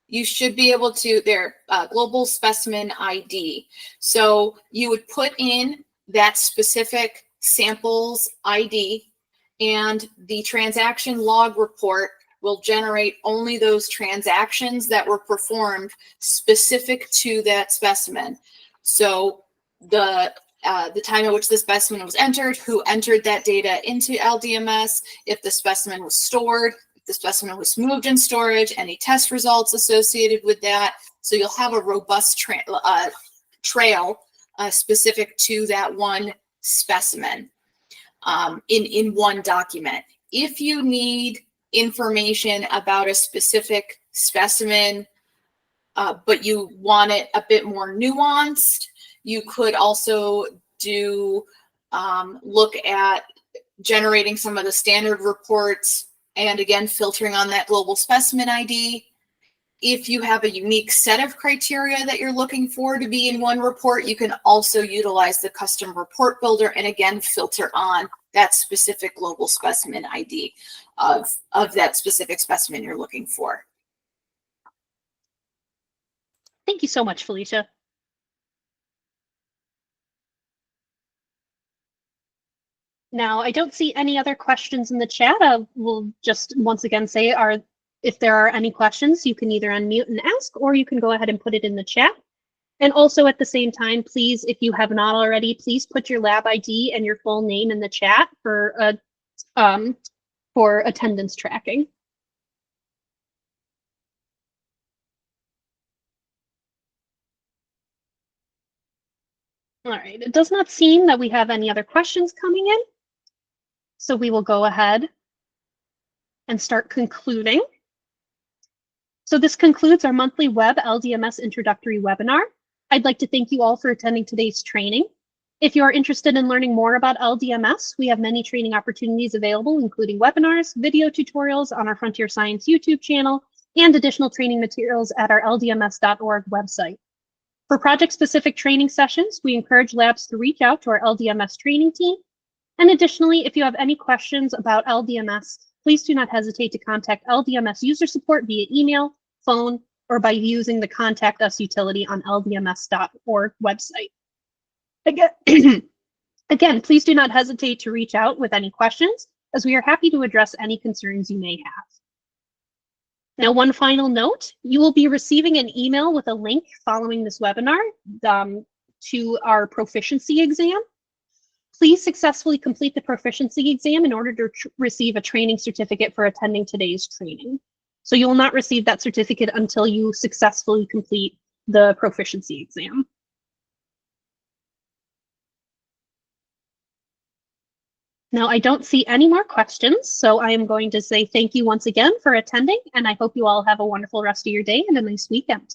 you should be able to, global specimen ID. So you would put in that specific sample's ID, and the transaction log report will generate only those transactions that were performed specific to that specimen. So the time at which the specimen was entered, who entered that data into LDMS, if the specimen was stored, if the specimen was moved in storage, any test results associated with that. So you'll have a robust trail specific to that one specimen in one document. If you need information about a specific specimen, but you want it a bit more nuanced, you could also look at generating some of the standard reports and again filtering on that global specimen ID. If you have a unique set of criteria that you're looking for to be in one report, you can also utilize the custom report builder and again, filter on that specific global specimen ID of that specific specimen you're looking for. Thank you so much, Felicia. Now, I don't see any other questions in the chat. We'll just once again say if there are any questions, you can either unmute and ask, or you can go ahead and put it in the chat. And also at the same time, please, if you have not already, please put your lab ID and your full name in the chat for attendance tracking. All right, it does not seem that we have any other questions coming in. So we will go ahead and start concluding. So this concludes our monthly web LDMS introductory webinar. I'd like to thank you all for attending today's training. If you are interested in learning more about LDMS, we have many training opportunities available, including webinars, video tutorials on our Frontier Science YouTube channel, and additional training materials at our ldms.org website. For project-specific training sessions, we encourage labs to reach out to our LDMS training team. And additionally, if you have any questions about LDMS, please do not hesitate to contact LDMS user support via email, phone, or by using the Contact Us utility on ldms.org website. Again, please do not hesitate to reach out with any questions, as we are happy to address any concerns you may have. Now, one final note, you will be receiving an email with a link following this webinar to our proficiency exam. Please successfully complete the proficiency exam in order to receive a training certificate for attending today's training. So you will not receive that certificate until you successfully complete the proficiency exam. Now, I don't see any more questions, so I am going to say thank you once again for attending, and I hope you all have a wonderful rest of your day and a nice weekend.